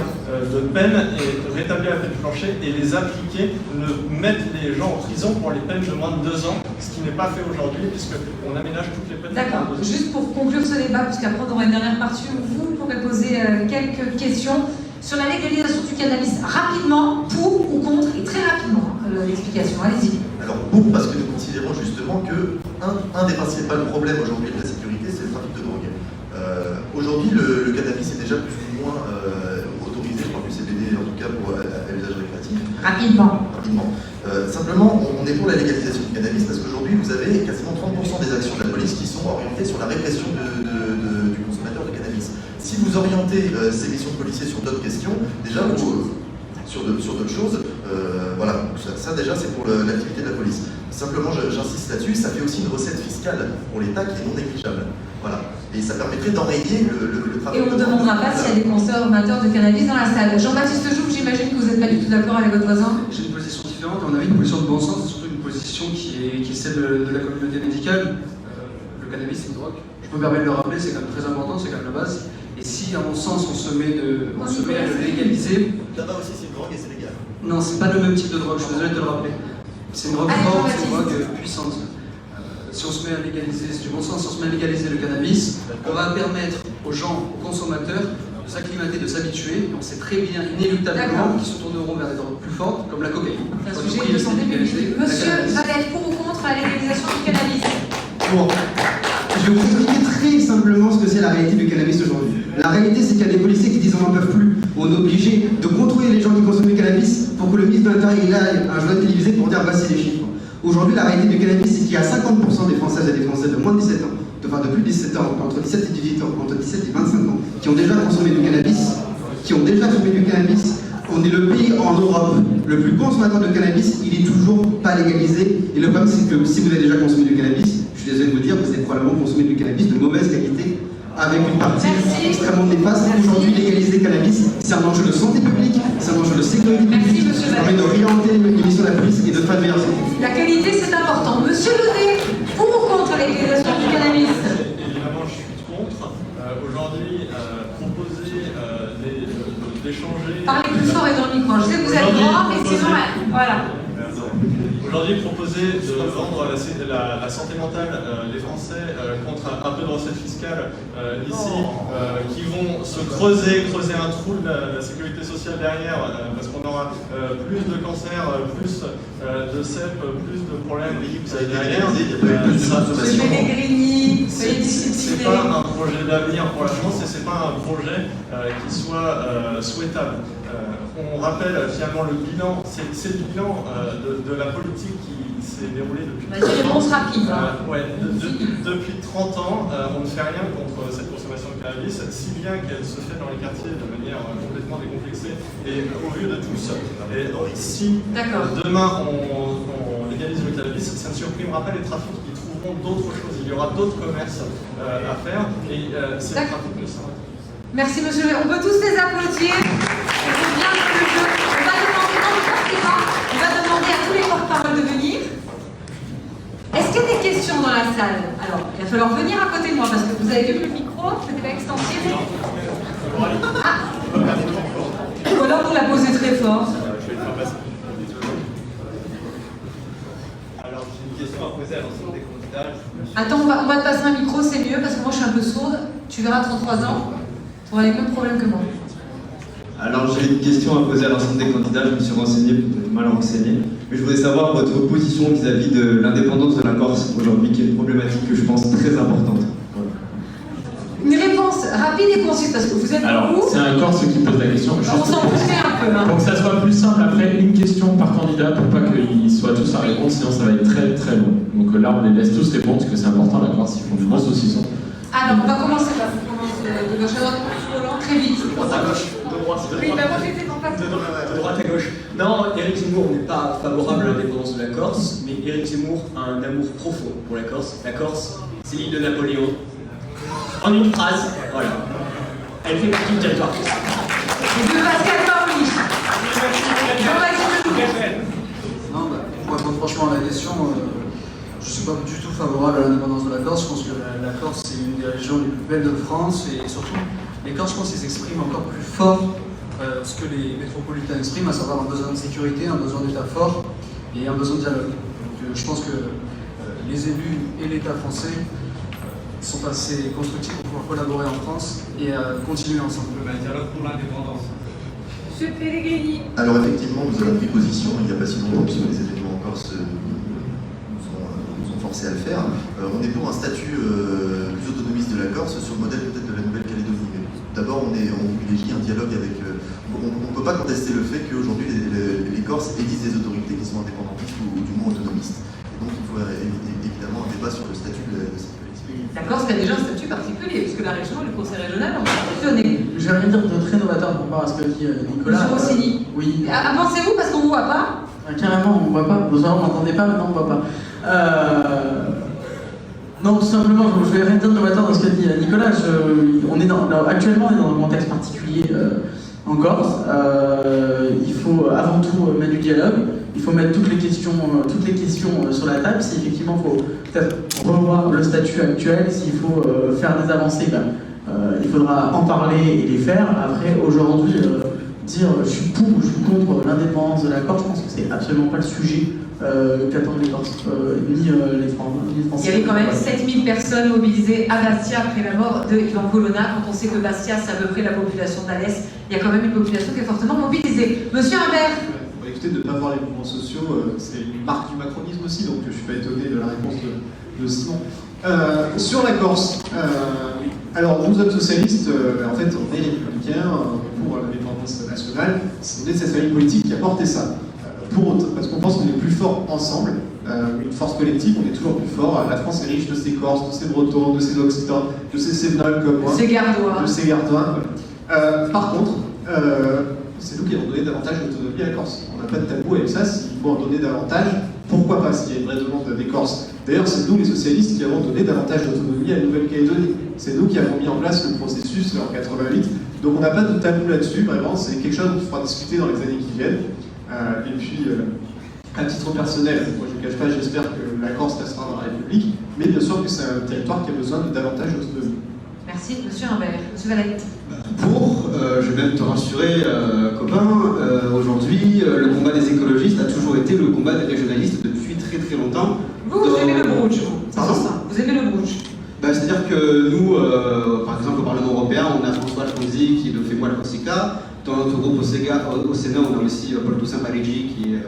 de peine et rétablir la peine plancher et les appliquer, mettre les gens en prison pour les peines de moins de 2 ans, ce qui n'est pas fait aujourd'hui puisqu'on aménage toutes les peines. D'accord. Juste pour conclure ce débat, puisqu'après on aura une dernière partie où vous pourrez poser quelques questions sur la légalisation du cannabis. Rapidement, pour ou contre, et très rapidement, l'explication. Allez-y. Alors pour, parce que nous considérons justement que un des principaux problèmes aujourd'hui de la sécurité, c'est le trafic de drogue. Aujourd'hui, le cannabis est déjà plus ou moins autorisé, je parle du CBD en tout cas pour à l'usage récréatif. Rapidement. Simplement, on est pour la légalisation du cannabis parce qu'aujourd'hui, vous avez quasiment 30% des actions de la police qui sont orientées sur la répression du consommateur de cannabis. Si vous orientez ces missions de policiers sur d'autres questions, déjà sur d'autres choses, voilà, ça déjà c'est pour l'activité de la police. Simplement, j'insiste là-dessus, ça fait aussi une recette fiscale pour l'État qui est non négligeable. Voilà. Et ça permettrait d'enrayer le travail. Et on ne demandera pas s'il y a des consommateurs de cannabis dans la salle. Jean-Baptiste Jouve, j'imagine que vous n'êtes pas du tout d'accord avec votre voisin. J'ai une position différente, on avait une position de bon sens, c'est surtout une position qui est celle de la communauté médicale. Le cannabis, c'est une drogue. Je me permets de le rappeler, c'est quand même très important, c'est quand même la base. Et si, à mon sens, on se met à le légaliser. Là-bas aussi, c'est une drogue et c'est légal. Non, c'est pas le même type de drogue, je suis désolé de le rappeler. C'est une drogue forte, c'est une drogue puissante. Si on se met à légaliser, c'est du bon sens, si on se met à légaliser le cannabis, on va permettre aux gens, aux consommateurs, de s'acclimater, de s'habituer. On sait très bien, inéluctablement, qu'ils se tourneront vers des drogues plus fortes, comme la cocaïne. C'est un sujet de santé publique. Monsieur Valette, pour ou contre la légalisation du cannabis? Bon. Je vais vous expliquer très simplement ce que c'est la réalité du cannabis aujourd'hui. La réalité, c'est qu'il y a des policiers qui disent on n'en peut plus. On est obligé de contrôler les gens qui consomment du cannabis pour que le ministre de l'Intérieur aille un journal télévisé pour dire voici les chiffres. Aujourd'hui, la réalité du cannabis, c'est qu'il y a 50% des Françaises et des Français de moins de 17 ans, enfin de plus de 17 ans, entre 17 et 18 ans, entre 17 et 25 ans, qui ont déjà consommé du cannabis, On est le pays en Europe le plus consommateur de cannabis, il est toujours pas légalisé. Et le problème, c'est que si vous avez déjà consommé du cannabis, je suis désolé de vous dire, vous avez probablement consommé du cannabis de mauvaise qualité, avec une partie extrêmement néfaste. Aujourd'hui, légaliser le cannabis, c'est un enjeu de santé publique, c'est un enjeu de sécurité publique, ça permet d'orienter l'émission de la police et de faire de meilleure santé. La qualité, c'est important. Monsieur Launay, pour ou contre la légalisation du cannabis? Évidemment, aujourd'hui proposer d'échanger... Parlez plus fort et dans le micro. Je sais que vous êtes droit, mais sinon, voilà. Aujourd'hui, proposer de vendre la santé mentale des Français contre un peu de recettes fiscales ici, qui vont se creuser un trou de la sécurité sociale derrière, parce qu'on aura plus de cancers, plus de CEP, plus de problèmes derrière. C'est pas un projet d'avenir pour la France et c'est pas un projet qui soit souhaitable. On rappelle finalement le bilan, c'est le bilan de la politique qui s'est déroulée depuis... réponse rapide. Depuis 30 ans, on ne fait rien contre cette consommation de cannabis, si bien qu'elle se fait dans les quartiers de manière complètement décomplexée et au vu de tous. Et si demain on légalise le cannabis, ça ne supprimera pas les trafics qui trouveront d'autres choses. Il y aura d'autres commerces à faire et c'est le trafic de ça. Merci monsieur. On peut tous les applaudir. On va demander à tous les porte-paroles de venir. Est-ce qu'il y a des questions dans la salle? Alors, il va falloir venir à côté de moi parce que vous avez vu que le micro, c'était pas extensif. Ou alors vous la posez très fort. Alors, j'ai une question à poser à l'ensemble des candidats. Attends, on va te passer un micro, c'est mieux parce que moi je suis un peu sourde. Tu verras 33 ans, tu auras les mêmes problèmes que moi. Alors j'ai une question à poser à l'ensemble des candidats, je me suis renseigné, peut-être mal renseigné, mais je voudrais savoir votre position vis-à-vis de l'indépendance de la Corse aujourd'hui, qui est une problématique que je pense très importante. Voilà. Une réponse rapide et concise, parce que vous êtes beaucoup. C'est un Corse qui pose la question. On s'en foutrait un peu. Hein. Pour que ça soit plus simple, après une question par candidat, pour pas qu'ils soient tous à répondre, sinon ça va être très très long. Donc là on les laisse tous répondre, parce que c'est important la Corse, ils font du bon saucisson. Alors on va commencer par de gauche à droite, Roland, très vite. De droite à gauche. Oui, bah moi j'étais en face. De droite à gauche. Non, Éric Zemmour n'est pas favorable à l'indépendance de la Corse, mais Éric Zemmour a un amour profond pour la Corse. La Corse, c'est l'île de Napoléon. En une phrase, voilà. Elle fait partie du territoire. Et de Pascal Paoli. Non, pour répondre franchement à la question, je ne suis pas du tout favorable à l'indépendance de la Corse. Je pense que la Corse, c'est une des régions les plus belles de France et surtout, les Corses, je pense qu'ils expriment encore plus fort ce que les métropolitains expriment, à savoir un besoin de sécurité, un besoin d'État fort et un besoin de dialogue. Donc je pense que les élus et l'État français sont assez constructifs pour pouvoir collaborer en France et continuer ensemble. Un dialogue pour l'indépendance. Monsieur Pellegrini. Alors effectivement, nous avons pris position il n'y a pas si longtemps, puisque les événements en Corse nous ont forcé à le faire. On est pour un statut plus autonomiste de la Corse sur le modèle peut-être de la Nouvelle-Calédonie. D'abord, on privilégie un dialogue avec... on ne peut pas contester le fait qu'aujourd'hui les Corses élisent des autorités qui sont indépendantistes ou du moins autonomistes. Et donc il faut évidemment un débat sur le statut de cette collectivité. La Corse a déjà un statut particulier, puisque la région et le conseil régional ont fonctionné. Je vais rien dire de très novateur par rapport à ce que dit Nicolas. Monsieur Rossini. Oui. Avancez-vous parce qu'on ne voit pas. Carrément, on ne voit pas. Vous m'entendez pas, maintenant on ne voit pas. Non, tout simplement, je ne vais rien dire de novateur dans ce que dit Nicolas. Actuellement, on est dans un contexte particulier en Corse. Il faut avant tout mettre du dialogue. Il faut mettre toutes les questions sur la table. Si effectivement, il faut peut-être revoir le statut actuel, s'il faut faire des avancées, il faudra en parler et les faire. Après, aujourd'hui, dire je suis pour ou je suis contre l'indépendance de la Corse, je pense que c'est absolument pas le sujet qu'attendent les Corses, ni les Français. Il y avait quand même 7000 personnes mobilisées à Bastia après la mort de Ivan Colonna. Quand on sait que Bastia, c'est à peu près la population d'Alès, il y a quand même une population qui est fortement mobilisée. Monsieur Imbert. Écoutez, de ne pas voir les mouvements sociaux, c'est une marque du macronisme aussi, donc je ne suis pas étonné de la réponse de Simon. Sur la Corse, alors nous, hommes socialistes, en fait, on est républicains pour l'indépendance nationale. On est cette famille politique qui a porté ça. Parce qu'on pense qu'on est plus fort ensemble, une force collective, on est toujours plus fort. La France est riche de ses Corses, de ses Bretons, de ses Occitans, de ses Cévenols comme moi, de ses Gardois. Par contre, c'est nous qui avons donné davantage d'autonomie à la Corse. On n'a pas de tabou avec ça, s'il faut en donner davantage, pourquoi pas, s'il y a une vraie demande des Corses. D'ailleurs, c'est nous, les socialistes, qui avons donné davantage d'autonomie à la Nouvelle-Calédonie. C'est nous qui avons mis en place le processus en 88. Donc on n'a pas de tabou là-dessus, vraiment, c'est quelque chose dont il faudra discuter dans les années qui viennent. Et puis, à titre personnel, moi je ne cache pas, j'espère que la Corse restera dans la République, mais bien sûr que c'est un territoire qui a besoin de davantage d'autonomie. Merci, monsieur Humbert. Monsieur Valette. Je vais même te rassurer, copain, aujourd'hui, le combat des écologistes a toujours été le combat des régionalistes depuis très très longtemps. Vous aimez le Bruges, vous. Pardon ? Vous aimez le Bruges. C'est-à-dire que nous, par exemple, au Parlement européen, on a François Alfonsi qui est de Femois la Corsica. Dans notre groupe au Sénat, on a aussi Paul Toussaint Parigi qui est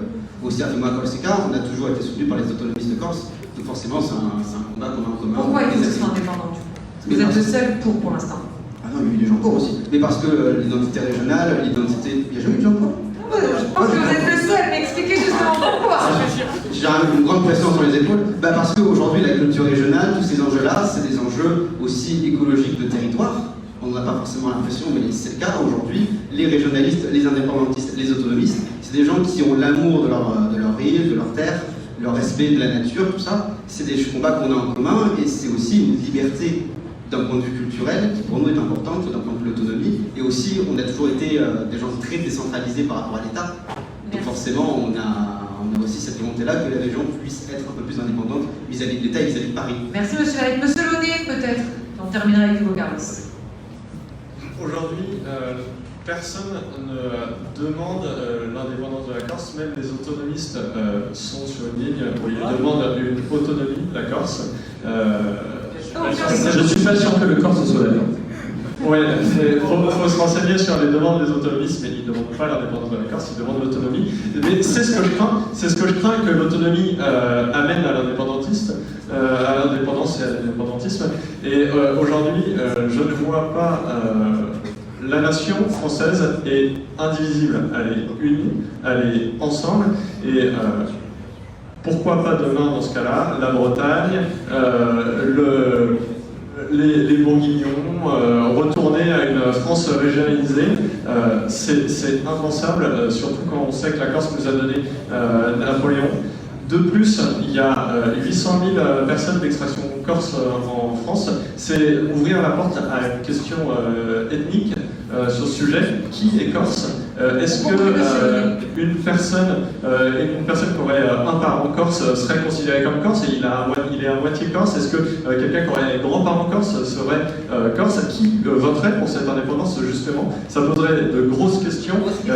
aussi à Femois Corsica. On a toujours été soutenu par les autonomistes de Corse. Donc forcément, c'est un combat qu'on a en commun. Pourquoi est-ce que vous êtes indépendant du coup ? Vous êtes le seul pour l'instant. Ah non, il y a eu des gens pour aussi. Mais parce que l'identité régionale, l'identité. Il n'y a jamais eu de gens pour. Je pense que vous êtes le seul, mais expliquez justement pourquoi. J'ai une grande pression sur les épaules. Parce qu'aujourd'hui, la culture régionale, tous ces enjeux-là, c'est des enjeux aussi écologiques de territoire. On n'a pas forcément l'impression, mais c'est le cas aujourd'hui. Les régionalistes, les indépendantistes, les autonomistes, c'est des gens qui ont l'amour de leur île, de leur terre, leur respect de la nature, tout ça. C'est des combats qu'on a en commun et c'est aussi une liberté d'un point de vue culturel, qui pour nous est importante, d'un point de vue de l'autonomie, et aussi on a toujours été des gens très décentralisés par rapport à l'État. Donc forcément, on a aussi cette volonté-là que les régions puissent être un peu plus indépendantes vis-à-vis de l'État et vis-à-vis de Paris. Merci monsieur Valette. Monsieur Launay, peut-être. On terminera avec vous, Carlos. Aujourd'hui, personne ne demande l'indépendance de la Corse, même les autonomistes sont sur une ligne où ils demandent une autonomie de la Corse. Je suis pas sûr que le Corse soit d'accord. Oui, il faut se renseigner sur les demandes des autonomistes, mais ils ne demandent pas l'indépendance de la Corse, ils demandent l'autonomie. Mais c'est ce que je crains, que l'autonomie amène à l'indépendantiste, à l'indépendance et à l'indépendantisme. Et aujourd'hui, je ne vois pas. La nation française est indivisible, elle est unie, elle est ensemble. Et pourquoi pas demain, dans ce cas-là, la Bretagne, les Bourguignons, retourner à une France régionalisée, c'est impensable, surtout quand on sait que la Corse nous a donné Napoléon. De plus, il y a 800 000 personnes d'extraction corse en France. C'est ouvrir la porte à une question ethnique sur ce sujet. Qui est corse? Est-ce que une personne qui aurait un parent corse serait considérée comme corse et il est à moitié corse? Est-ce que quelqu'un qui aurait des grands-parents corse serait corse? Qui voterait pour cette indépendance justement? Ça poserait de grosses questions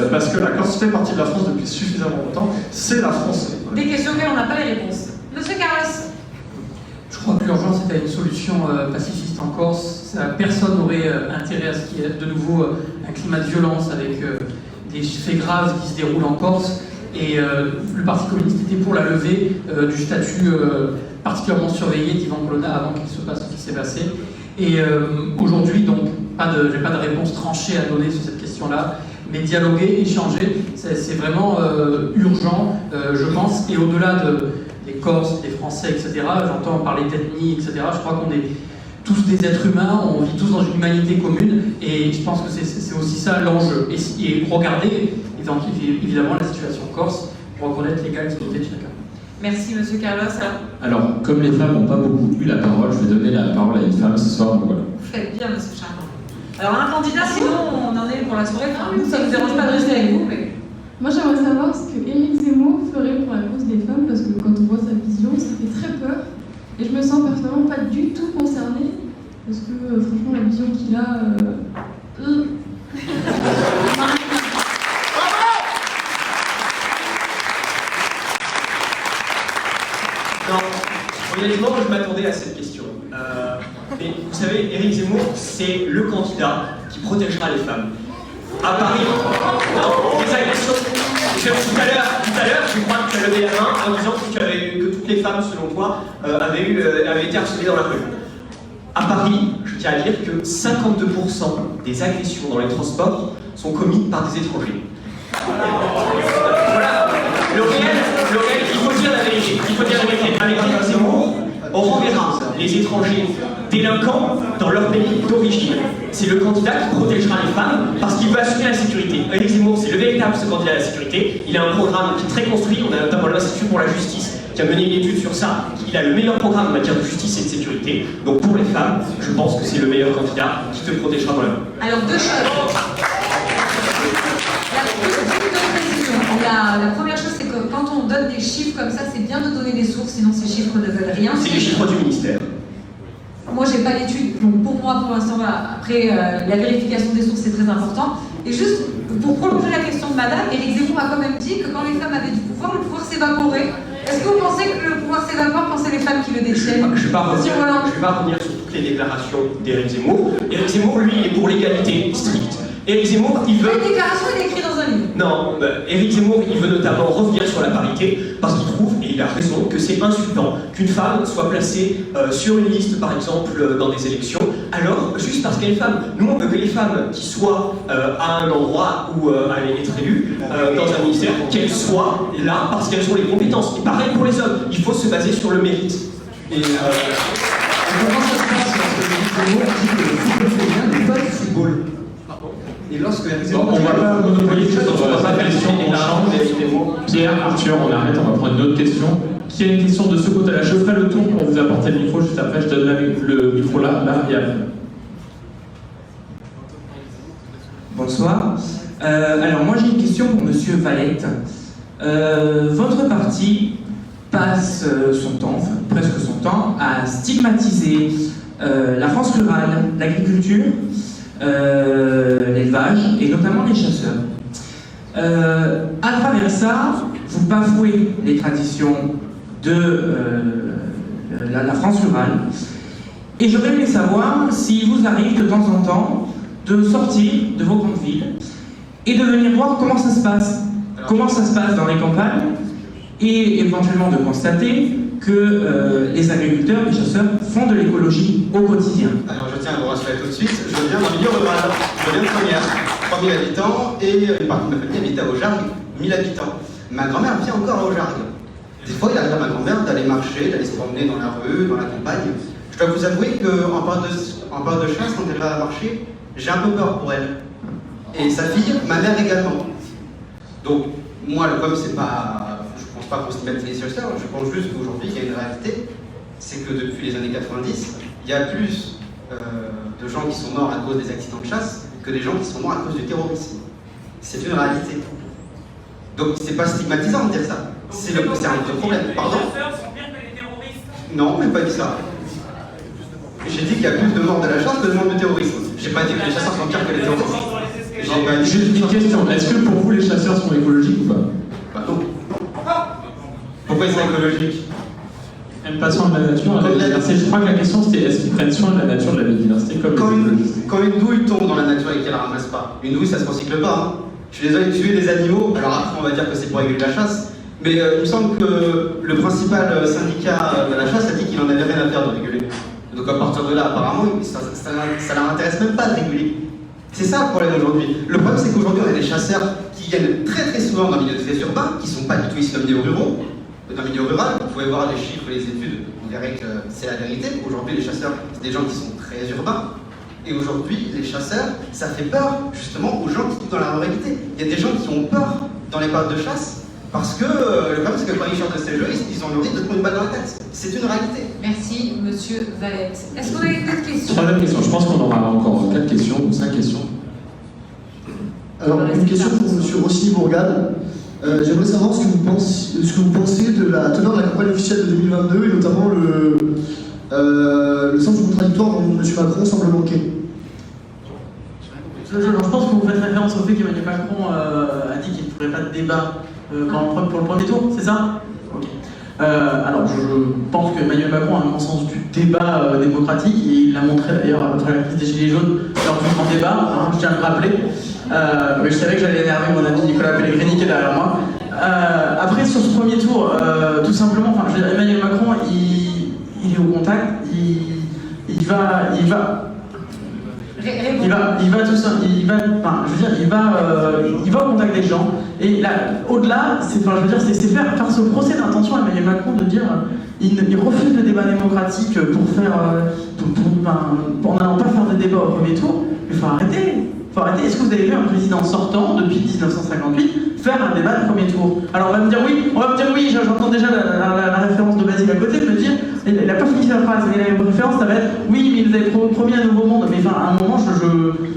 parce que la Corse fait partie de la France depuis suffisamment longtemps. C'est la France. Des questions auxquelles on n'a pas les réponses. Monsieur Carlos. Je crois que l'urgence est à une solution pacifiste en Corse. Personne n'aurait intérêt à ce qu'il y ait de nouveau un climat de violence avec des faits graves qui se déroulent en Corse. Et le Parti communiste était pour la levée du statut particulièrement surveillé d'Ivan Colonna avant qu'il se passe ce qui s'est passé. Et aujourd'hui, donc, j'ai pas de réponse tranchée à donner sur cette question-là. Mais dialoguer, échanger, c'est vraiment urgent, je pense. Et au-delà des Corses, des Français, etc., j'entends parler d'ethnie, etc., je crois qu'on est tous des êtres humains, on vit tous dans une humanité commune, et je pense que c'est aussi ça l'enjeu. Et regarder, évidemment, la situation corse, pour reconnaître l'égalité de chacun. Merci, monsieur Carlos. Alors, comme les femmes n'ont pas beaucoup eu la parole, je vais donner la parole à une femme ce soir, donc voilà. Vous faites bien, monsieur Charmant. Alors, un candidat, sinon, on en est pour la soirée. Enfin, nous, ça ne nous dérange pas de rester avec vous, mais... Moi, j'aimerais savoir ce que Éric Zemmour ferait pour la cause des femmes, parce que quand on voit sa vision, ça fait très peur. Et je me sens personnellement pas du tout concernée, parce que franchement, la vision qu'il a... Non, honnêtement, je m'attendais à cette question. Mais vous savez, Éric Zemmour, c'est le candidat qui protégera les femmes. À Paris, non, des agressions. Tout à l'heure, je crois que tu as levé la main en disant que toutes les femmes, selon toi, avaient été harcelées dans la rue. À Paris, je tiens à dire que 52% des agressions dans les transports sont commises par des étrangers. Voilà, le réel, il faut dire la vérité. Il faut dire la vérité. Avec Éric Zemmour, on renverra les étrangers délinquants dans leur pays d'origine. C'est le candidat qui protégera les femmes parce qu'il veut assurer la sécurité. Éric Zemmour, c'est le véritable candidat à la sécurité. Il a un programme qui est très construit. On a notamment l'Institut pour la justice qui a mené une étude sur ça. Il a le meilleur programme en matière de justice et de sécurité. Donc pour les femmes, je pense que c'est le meilleur candidat qui te protégera dans la vie. Alors, deux choses. La première chose, c'est que quand on donne des chiffres comme ça, c'est bien de donner des sources, sinon ces chiffres ne veulent rien. C'est les chiffres du ministère. Moi, j'ai pas l'étude. Donc pour moi, pour l'instant, voilà. Après, la vérification des sources, c'est très important. Et juste pour prolonger la question de madame, Éric Zemmour a quand même dit que quand les femmes avaient du pouvoir, le pouvoir s'évaporait. Est-ce que vous pensez que le pouvoir s'évapore quand c'est les femmes qui le détiennent? Je ne vais pas revenir sur toutes les déclarations d'Éric Zemmour. Éric Zemmour, lui, il est pour l'égalité stricte. Éric Zemmour, il veut... La déclaration est écrite dans un livre. Non, Éric Zemmour, il veut notamment revenir sur la parité parce qu'il trouve, et il a raison, que c'est insultant qu'une femme soit placée sur une liste, par exemple, dans des élections, alors, juste parce qu'elle est femme. Nous, on veut que les femmes qui soient à un endroit où aller être élues, dans un ministère, qu'elles soient là parce qu'elles ont les compétences. Et pareil pour les hommes, il faut se baser sur le mérite. Et comment ça se passe lorsque Éric Zemmour dit que le football féminin n'est pas du football? Et lorsque Éric Zemmour... On va pas monopoliser les choses, on va pas faire question, on change. Pierre, Arthur, on arrête, on va prendre une autre question. Qui a une question de ce côté-là? Je ferai le tour pour vous apporter le micro, juste après je donne le micro là et après. Bonsoir. Alors moi j'ai une question pour Monsieur Valette. Votre parti passe son temps, enfin presque son temps, à stigmatiser la France rurale, l'agriculture, l'élevage et notamment les chasseurs. À travers ça, vous bafouez les traditions de la France rurale. Et j'aurais aimé savoir s'il vous arrive de temps en temps de sortir de vos grandes villes et de venir voir comment ça se passe. Comment ça se passe dans les campagnes et éventuellement de constater que les agriculteurs, les chasseurs font de l'écologie au quotidien. Alors je tiens à vous rassurer tout de suite, je viens d'un milieu rural, je viens de Première, 3000 habitants et une partie de ma famille habite à Aujargues, 1000 habitants. Ma grand-mère vit encore à Aujargues. Des fois, il arrive à ma grand-mère d'aller marcher, d'aller se promener dans la rue, dans la campagne. Je dois vous avouer qu'en période de chasse, quand elle va marcher, j'ai un peu peur pour elle. Et sa fille, ma mère également. Donc, moi, le problème, c'est pas... Je pense pas qu'on se mette les chasseurs, je pense juste qu'aujourd'hui, il y a une réalité. C'est que depuis les années 90, il y a plus de gens qui sont morts à cause des accidents de chasse que des gens qui sont morts à cause du terrorisme. C'est une réalité. Donc, c'est pas stigmatisant de dire ça. C'est un vrai problème. Pardon? Non, je n'ai pas dit ça. J'ai dit qu'il y a plus de morts de la chasse que de morts du terrorisme. J'ai pas dit que les chasseurs sont pires que les terroristes. Juste une question, est-ce que pour vous les chasseurs sont écologiques ou pas? Bah non. Pourquoi ils sont écologiques? Ils prennent pas soin de la nature, de la biodiversité. Je crois que la question c'était est-ce qu'ils prennent soin de la nature, de la biodiversité comme les écologistes? Quand une douille tombe dans la nature et qu'elle ne ramasse pas, une douille ça se recycle pas. Hein. Je suis désolé de tuer des animaux, alors après on va dire que c'est pour réguler la chasse, mais il me semble que le principal syndicat de la chasse a dit qu'il n'en avait rien à faire de réguler. Donc à partir de là, apparemment, ça ne leur intéresse même pas de réguler. C'est ça le problème aujourd'hui. Le problème c'est qu'aujourd'hui on a des chasseurs qui viennent très très souvent dans le milieu très urbain, qui ne sont pas du tout issus d'un milieu rural. Dans le milieu rural, vous pouvez voir les chiffres et les études, vous verrez que c'est la vérité. Aujourd'hui les chasseurs, c'est des gens qui sont très urbains. Et aujourd'hui, les chasseurs, ça fait peur justement aux gens qui sont dans la ruralité. Il y a des gens qui ont peur dans les périodes de chasse parce que le problème c'est que quand ils sortent de ces jeux, ils ont le risque de prendre une balle dans la tête. C'est une réalité. Merci, Monsieur Valette. Est-ce qu'on a une autre question? Troisième question, je pense qu'on aura encore 4 questions ou 5 questions. Alors, une question pour Monsieur Rossi-Bourgade. J'aimerais savoir ce que vous pensez de la teneur de la campagne officielle de 2022 et notamment le sens contradictoire dont M. Macron semble manquer. Je pense que vous faites référence au fait qu'Emmanuel Macron a dit qu'il ne ferait pas de débat pour le premier tour, c'est ça? Okay. Alors je pense qu'Emmanuel Macron a un grand sens du débat démocratique et il l'a montré d'ailleurs à travers la crise des Gilets jaunes lors du grand débat, hein, je tiens à le rappeler. Mais je savais que j'allais énerver mon ami Nicolas Pellegrini qui est derrière moi. Après sur ce premier tour, tout simplement, je veux dire, Emmanuel Macron il est au contact, il va au contact des gens. Et là, au-delà, c'est faire ce procès d'intention à Emmanuel Macron de dire il refuse le débat démocratique pour n'allant pas faire de débat au premier tour. Mais il faut arrêter. Est-ce que vous avez vu un président sortant depuis 1958 faire un débat de premier tour? Alors on va me dire oui, j'entends déjà la référence de Basile à côté, me dire, il n'a pas fini sa phrase, mais la référence ça va être oui, mais vous avez promis un nouveau monde. Mais à un moment,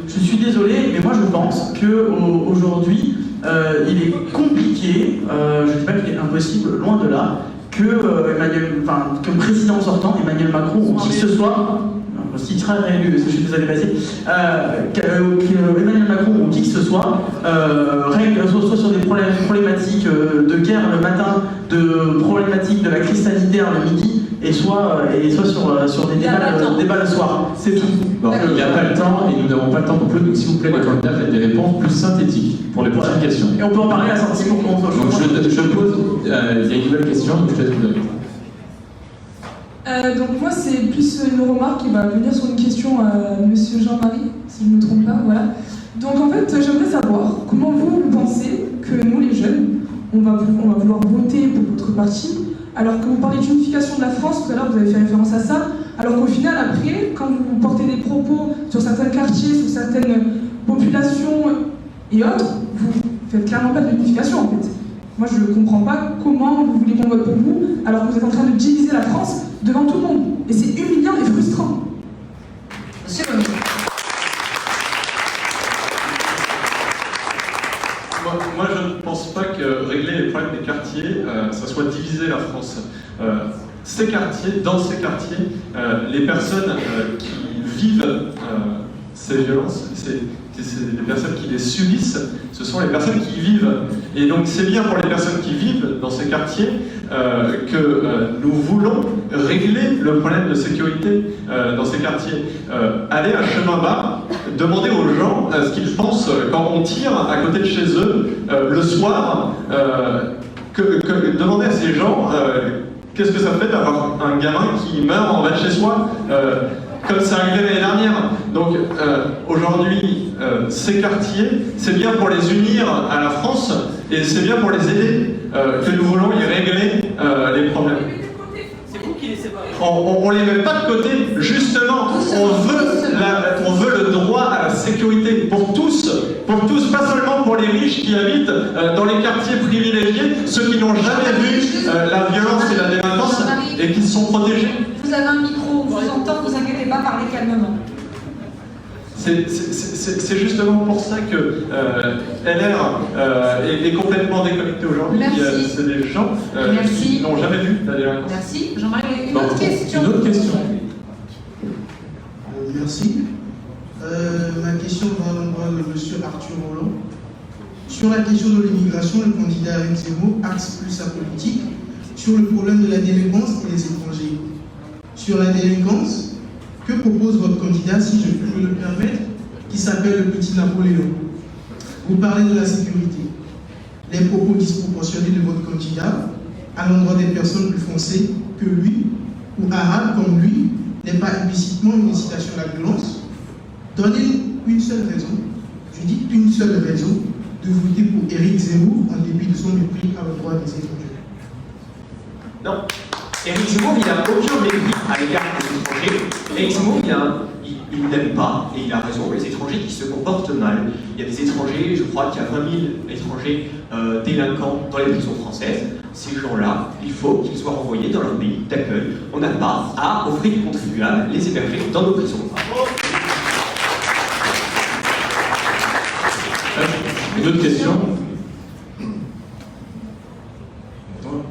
je suis désolé, mais moi je pense qu'aujourd'hui, il est compliqué, je ne dis pas qu'il est impossible, loin de là, que le président sortant, Emmanuel Macron, ou qui que ce soit, si très réélu, parce que je suis désolé, vas-y, Emmanuel Macron ou qui que ce soit règle soit sur des problématiques de guerre le matin, de problématiques de la crise sanitaire le midi, et soit sur des débats le soir. C'est tout. Bon, il n'y a pas le temps et nous n'avons pas le temps non plus, donc s'il vous plaît, les candidats, faites des réponses plus synthétiques pour les prochaines questions. Et on peut en parler à la sortie pour qu'on Donc je pose, il y a une nouvelle question, donc je laisse vous Donc moi c'est plus une remarque qui va venir sur une question à Monsieur Jean-Marie, si je ne me trompe pas, voilà. Donc en fait j'aimerais savoir comment vous pensez que nous les jeunes, on va vouloir voter pour votre parti, alors que vous parlez d'unification de la France, tout à l'heure vous avez fait référence à ça, alors qu'au final après, quand vous portez des propos sur certains quartiers, sur certaines populations et autres, vous faites clairement pas de l'unification en fait. Moi je ne comprends pas comment vous voulez qu'on vote pour vous, alors que vous êtes en train de diviser la France devant tout le monde. Et c'est humiliant et frustrant. Monsieur le ministre. Moi, je ne pense pas que régler les problèmes des quartiers, ça soit diviser la France. Ces quartiers, dans ces quartiers, les personnes qui vivent ces violences, c'est les personnes qui les subissent, ce sont les personnes qui vivent. Et donc c'est bien pour les personnes qui vivent dans ces quartiers que nous voulons régler le problème de sécurité dans ces quartiers. Aller à chemin bas, demander aux gens ce qu'ils pensent quand on tire à côté de chez eux le soir, demander à ces gens qu'est-ce que ça fait d'avoir un gamin qui meurt en bas de chez soi comme c'est arrivé l'année dernière. Donc aujourd'hui, ces quartiers, c'est bien pour les unir à la France et c'est bien pour les aider que nous voulons y régler les problèmes. C'est vous qui les séparez. On les met pas de côté, justement, on veut le droit à la sécurité pour tous, pas seulement pour les riches qui habitent dans les quartiers privilégiés, ceux qui n'ont jamais vu la violence et la délinquance et qui sont protégés. Vous avez un micro, on vous entend, ne vous inquiétez pas, parlez calmement. C'est justement pour ça que LR est complètement déconnecté aujourd'hui. C'est des gens qui n'ont jamais vu la délinquance. Merci. Jean-Marie, une autre question. Une autre question. Merci. Ma question va à l'endroit de M. Arthur Roland. Sur la question de l'immigration, le candidat Éric Zemmour axe plus sa politique sur le problème de la délinquance et des étrangers. Sur la délinquance, que propose votre candidat, si je peux me le permettre, qui s'appelle le petit Napoléon? Vous parlez de la sécurité. Les propos disproportionnés de votre candidat à l'endroit des personnes plus foncées que lui, ou arabes comme lui, n'est pas implicitement une incitation à la violence. Donnez une seule raison, je dis une seule raison, de voter pour Éric Zemmour en dépit de son mépris à l'endroit des étrangers. Non. Éric Zemmour, il n'a aucun mépris à l'égard des étrangers. Éric Zemmour, il n'aime pas, et il a raison, les étrangers qui se comportent mal. Il y a des étrangers, je crois qu'il y a 20 000 étrangers délinquants dans les prisons françaises. Ces gens-là, il faut qu'ils soient renvoyés dans leur pays d'accueil. On n'a pas à offrir des contribuables, les héberger dans nos prisons. Une autre question?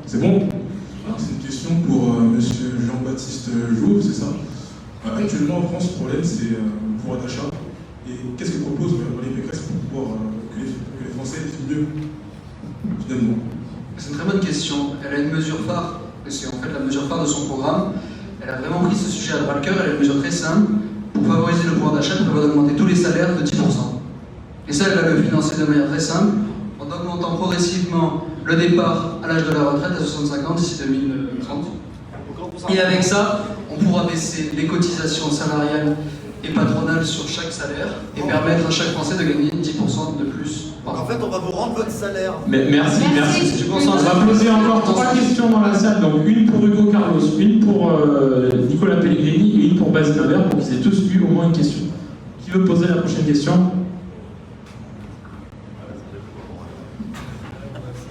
C'est bon? Alors, c'est une question pour Monsieur Jean-Baptiste Jouve, c'est ça? Actuellement en France, le problème c'est le pouvoir d'achat. Et qu'est-ce que propose Valérie Pécresse pour pouvoir que les Français vivent mieux finalement? C'est une très bonne question. Elle a une mesure phare, et c'est en fait la mesure phare de son programme. Elle a vraiment pris ce sujet à bras-le-cœur. Elle a une mesure très simple. Pour favoriser le pouvoir d'achat, elle prévoit d'augmenter tous les salaires de 10%. Et ça, elle va le financer de manière très simple, en augmentant progressivement le départ à l'âge de la retraite à 65 ans d'ici 2030. Et avec ça, on pourra baisser les cotisations salariales et patronales sur chaque salaire et permettre à chaque Français de gagner 10% de plus. En fait, on va vous rendre votre salaire. Mais merci. On va poser encore 3 questions dans la salle, donc une pour Hugo Carlos, une pour Nicolas Pellegrini et une pour Bastien Weber, pour qu'ils aient tous eu au moins une question. Qui veut poser la prochaine question?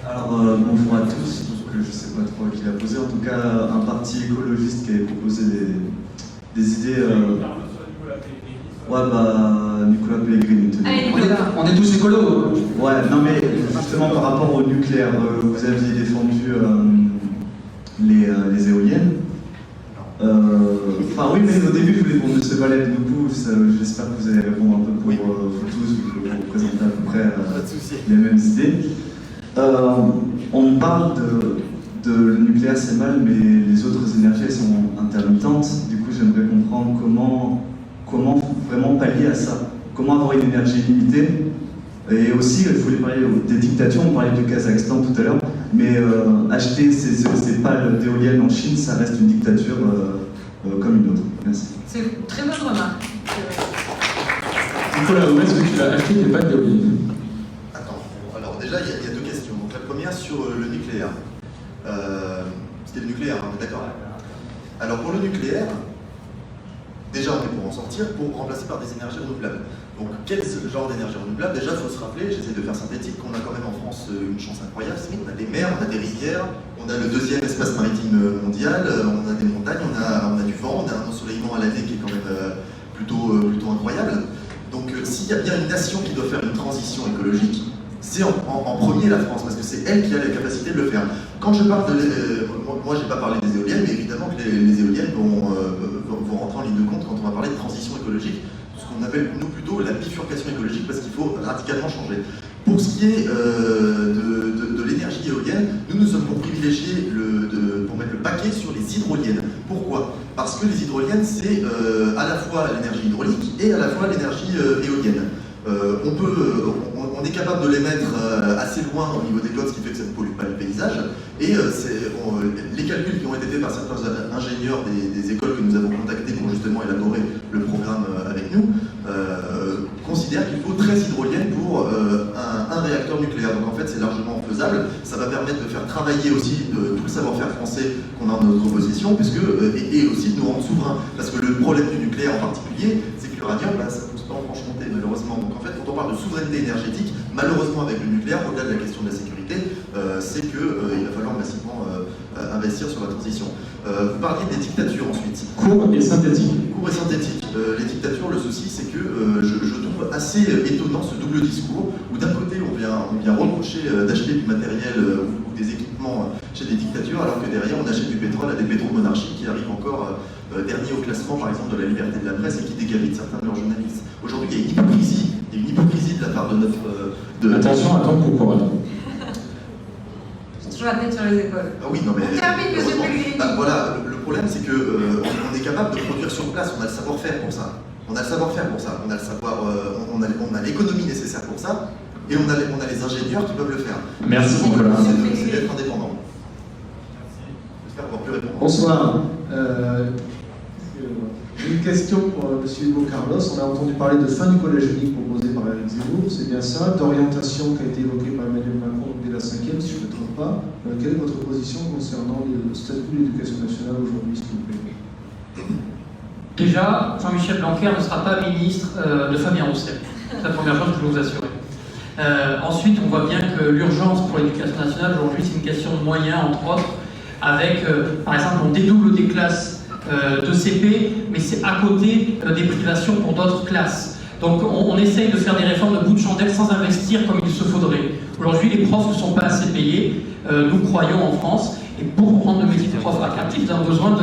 Alors bonjour à tous, donc je ne sais pas trop qui l'a posé, en tout cas un parti écologiste qui avait proposé des idées... Ouais bah Nicolas Pellegrini. On est tous écolos. Ouais, non mais justement par rapport au nucléaire, vous aviez défendu les éoliennes. Enfin oui, mais au début, je voulais pour M. Valette du coup, j'espère que vous allez répondre un peu pour vous tous, pour vous présenter à peu près les mêmes idées. On parle de le nucléaire c'est mal, mais les autres énergies elles sont intermittentes. Du coup, j'aimerais comprendre comment vraiment pallier à ça. Comment avoir une énergie limitée. Et aussi, je voulais parler des dictatures, on parlait du Kazakhstan tout à l'heure, mais acheter ces pales d'éoliennes en Chine, ça reste une dictature comme une autre. Merci. C'est une très bonne remarque. Nicolas, où est-ce que tu vas acheter tes pales d'éoliennes? Attends, alors déjà, il y a deux questions. Donc la première sur le nucléaire. C'était le nucléaire, on est d'accord? Alors pour le nucléaire, déjà on est pour en sortir, pour remplacer par des énergies renouvelables. Donc quel genre d'énergie renouvelable? Déjà il faut se rappeler, j'essaie de faire synthétique, qu'on a quand même en France une chance incroyable, c'est qu'on a des mers, on a des rivières, on a le deuxième espace maritime mondial, on a des montagnes, on a du vent, on a un ensoleillement à l'année qui est quand même plutôt incroyable. Donc s'il y a bien une nation qui doit faire une transition écologique, c'est en premier la France, parce que c'est elle qui a la capacité de le faire. Quand je parle moi j'ai pas parlé des éoliennes, mais évidemment que les éoliennes vont rentrer en ligne de compte quand on va parler de transition écologique, ce qu'on appelle nous plutôt la bifurcation écologique, parce qu'il faut radicalement changer. Pour ce qui est de l'énergie éolienne, nous sommes pour privilégier, pour mettre le paquet sur les hydroliennes. Pourquoi? Parce que les hydroliennes, c'est à la fois l'énergie hydraulique et à la fois l'énergie éolienne. On est capable de les mettre assez loin au niveau des côtes, ce qui fait que ça ne pollue pas le paysage. Et les calculs qui ont été faits par certains ingénieurs des écoles que nous avons contactés pour justement élaborer le programme avec nous, considèrent qu'il faut 13 hydroliennes pour un réacteur nucléaire. Donc en fait c'est largement faisable. Ça va permettre de faire travailler aussi tout le savoir-faire français qu'on a en notre possession, et aussi de nous rendre souverains. Parce que le problème du nucléaire en particulier, c'est que l'uranium, ça ne pousse pas en Franche-Comté malheureusement. Donc en fait quand on parle de souveraineté énergétique, malheureusement avec le nucléaire, au-delà de la question de la sécurité, c'est qu'il va falloir massivement investir sur la transition. Vous parliez des dictatures ensuite. Court et synthétique. Court et synthétique. Les dictatures, le souci c'est que je trouve assez étonnant ce double discours où d'un côté on vient reprocher d'acheter du matériel ou des équipements chez des dictatures, alors que derrière on achète du pétrole à des pétromonarchies qui arrivent encore dernier au classement par exemple de la liberté de la presse et qui décapitent certains de leurs journalistes. Aujourd'hui il y a une hypocrisie de la part de notre... Attention à ton concours. J'ai toujours la tête sur les épaules. Ah oui, non mais... On termine, monsieur Pellegrini. Voilà, le problème c'est qu'on est capable de produire sur place, on a le savoir-faire pour ça. On a le savoir-faire pour ça, on a l'économie nécessaire pour ça, et on a les ingénieurs qui peuvent le faire. Merci Nicolas. C'est d'être indépendant. J'espère pouvoir plus répondre. Bonsoir. Une question pour M. Hugo Carlos. On a entendu parler de fin du collège unique proposé par Éric Zemmour, c'est bien ça, d'orientation qui a été évoquée par Emmanuel Macron dès la 5e, si je ne me trompe pas. Quelle est votre position concernant le statut de l'éducation nationale aujourd'hui, s'il vous plaît? Déjà, Jean-Michel Blanquer ne sera pas ministre de Fabien Roussel. C'est la première chose que je peux vous assurer. Ensuite, on voit bien que l'urgence pour l'éducation nationale aujourd'hui, c'est une question de moyens, entre autres, avec, par exemple, on dédouble des classes de CP, mais c'est à côté des privations pour d'autres classes. Donc on essaye de faire des réformes de bout de chandelle sans investir comme il se faudrait. Aujourd'hui, les profs ne sont pas assez payés, nous croyons en France, et pour rendre le métier de prof attractif, nous avons besoin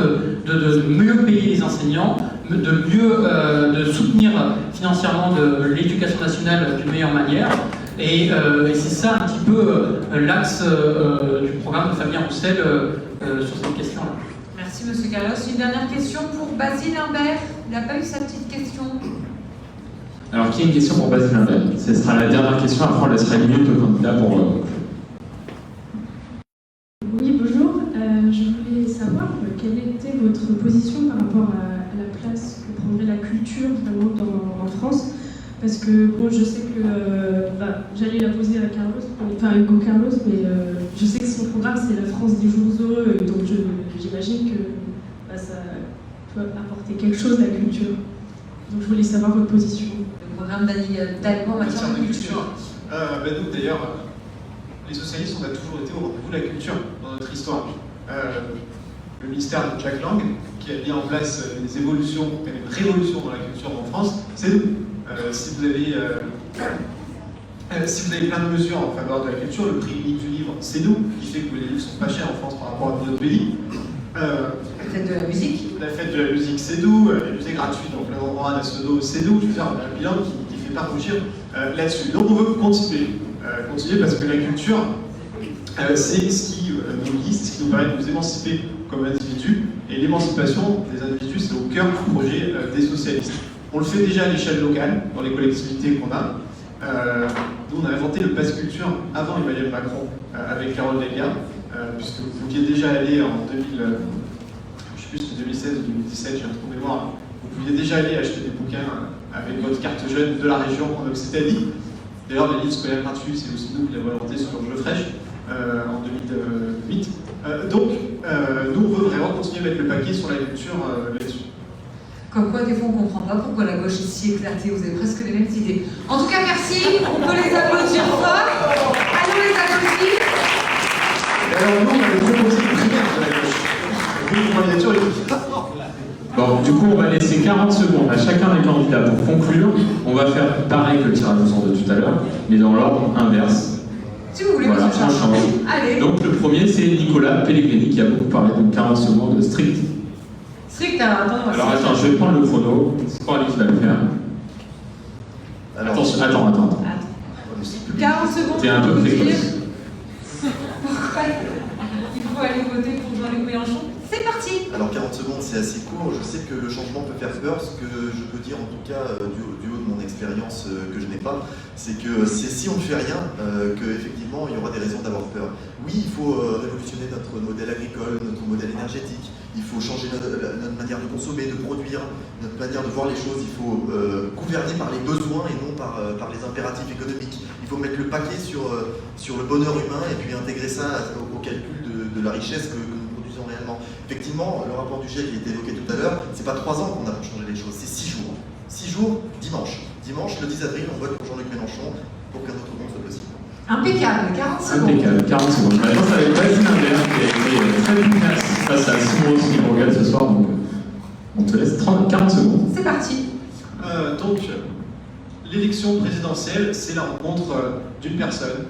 de mieux payer les enseignants, de soutenir financièrement l'éducation nationale d'une meilleure manière. Et c'est ça un petit peu l'axe du programme de Fabien Roussel sur cette question-là. Merci Monsieur Carlos. Une dernière question pour Basile Imbert. Il n'a pas eu sa petite question. Alors, qui a une question pour Basile Imbert? Ce sera la dernière question, après on laissera une minute au candidat pour... Oui, bonjour. Je voulais savoir quelle était votre position par rapport à la place que prendrait la culture vraiment en France. Parce que bon, je sais que j'allais la poser à Carlos, enfin Hugo Carlos, mais je sais que son programme c'est la France des jours heureux, donc j'imagine que ça peut apporter quelque chose à la culture. Donc je voulais savoir votre position. Le programme d'Allemand en matière de culture. Nous d'ailleurs, les socialistes, on a toujours été au rendez-vous de la culture dans notre histoire. Le ministère de Jack Lang, qui a mis en place des évolutions, une révolution dans la culture en France, c'est nous. Si vous avez plein de mesures en faveur de la culture, le prix unique du livre, c'est nous, qui fait que les livres sont pas chers en France par rapport à d'autres pays. La fête de la musique. La fête de la musique, c'est doux. Les musées gratuits dans plein d'endroits nationaux, c'est doux. Je veux dire, on a un bilan qui ne fait pas rougir là-dessus. Donc on veut continuer. Continuer parce que la culture, c'est ce qui nous lie, c'est ce qui nous permet de nous émanciper comme individus. Et l'émancipation des individus, c'est au cœur du projet des socialistes. On le fait déjà à l'échelle locale, dans les collectivités qu'on a. Nous, on a inventé le pass culture avant Emmanuel Macron, avec Carole Delga, puisque vous pouviez déjà aller en 2000, je sais plus si 2016 ou 2017, j'ai un trou de mémoire, vous pouviez déjà aller acheter des bouquins avec votre carte jeune de la région en Occitanie. D'ailleurs, les livres scolaires gratuits, c'est aussi nous qui l'avons inventé sur Jeux Fraîche en 2008. Donc, nous, on veut vraiment continuer à mettre le paquet sur la culture là-dessus. Comme quoi, des fois, on ne comprend pas pourquoi la gauche est si éclatée. Vous avez presque les mêmes idées. En tout cas, merci. On peut les applaudir fort. Allons les applaudir. Alors, nous, on avait proposé une primaire de la gauche. Une candidature et Bon, du coup, on va laisser 40 secondes à chacun des candidats pour conclure. On va faire pareil que le tirage au sort de tout à l'heure, mais dans l'ordre inverse. Si vous voulez, voilà, monsieur on Charles. change. Allez. Donc, le premier, c'est Nicolas Pellegrini qui a beaucoup parlé, donc 40 secondes de strict. Strict, attends. Alors attends, je vais prendre le chrono. C'est pas lui qui va le faire. Attention, attends. 40 secondes. T'es un peu pour dire précoce. pourquoi il faut aller voter pour Jean-Luc Mélenchon. C'est parti. Alors 40 secondes c'est assez court, je sais que le changement peut faire peur, ce que je peux dire en tout cas du haut de mon expérience que je n'ai pas, c'est que si on ne fait rien, qu'effectivement il y aura des raisons d'avoir peur. Oui, il faut révolutionner notre modèle agricole, notre modèle énergétique, il faut changer notre manière de consommer, de produire, notre manière de voir les choses, il faut gouverner par les besoins et non par les impératifs économiques. Il faut mettre le paquet sur le bonheur humain et puis intégrer ça au calcul de la richesse que nous produisons réellement. Effectivement, le rapport du GIEC qui a été évoqué tout à l'heure, c'est pas 3 ans qu'on a pour changer les choses, c'est 6 jours. 6 jours, dimanche. Dimanche, le 10 avril, on vote pour Jean-Luc Mélenchon pour qu'un autre monde soit possible. Impeccable, 40 secondes. Impeccable, 40 secondes. Maintenant, ça va être Bastien Imbert qui a été très efficace face à Simon Rossi qui regarde ce soir, donc on te laisse 40 secondes. C'est parti. Donc, l'élection présidentielle, c'est la rencontre d'une personne,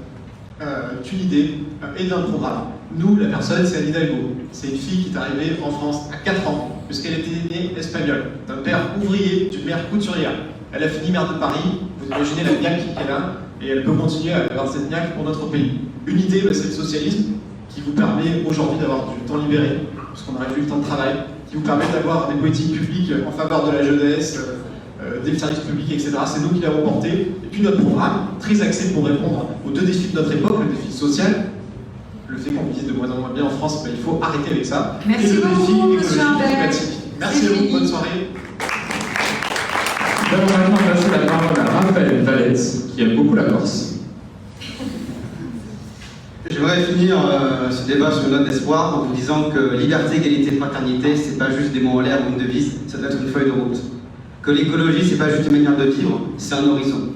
d'une idée et d'un programme. Nous, la personne, c'est Anne Hidalgo. C'est une fille qui est arrivée en France à 4 ans, puisqu'elle était née espagnole, d'un père ouvrier, d'une mère couturière. Elle a fini maire de Paris, vous imaginez la niaque qu'elle a, et elle peut continuer à avoir cette niaque pour notre pays. Une idée, c'est le socialisme, qui vous permet aujourd'hui d'avoir du temps libéré, puisqu'on a réduit le temps de travail, qui vous permet d'avoir des politiques publiques en faveur de la jeunesse, des services publics, etc. C'est nous qui l'avons porté. Et puis notre programme, très axé pour répondre aux 2 défis de notre époque, le défi social, le fait qu'on vise de moins en moins bien en France, il faut arrêter avec ça. Merci et le beaucoup, défi monsieur écologique Imbert. climatique. Merci à vous, bonne soirée. Nous allons maintenant passer la parole à Raphaël Valette, qui aime beaucoup la Corse. J'aimerais finir ce débat sur une note d'espoir en vous disant que liberté, égalité, fraternité, c'est pas juste des mots en l'air ou une devise, ça doit être une feuille de route. Que l'écologie, c'est pas juste une manière de vivre, c'est un horizon.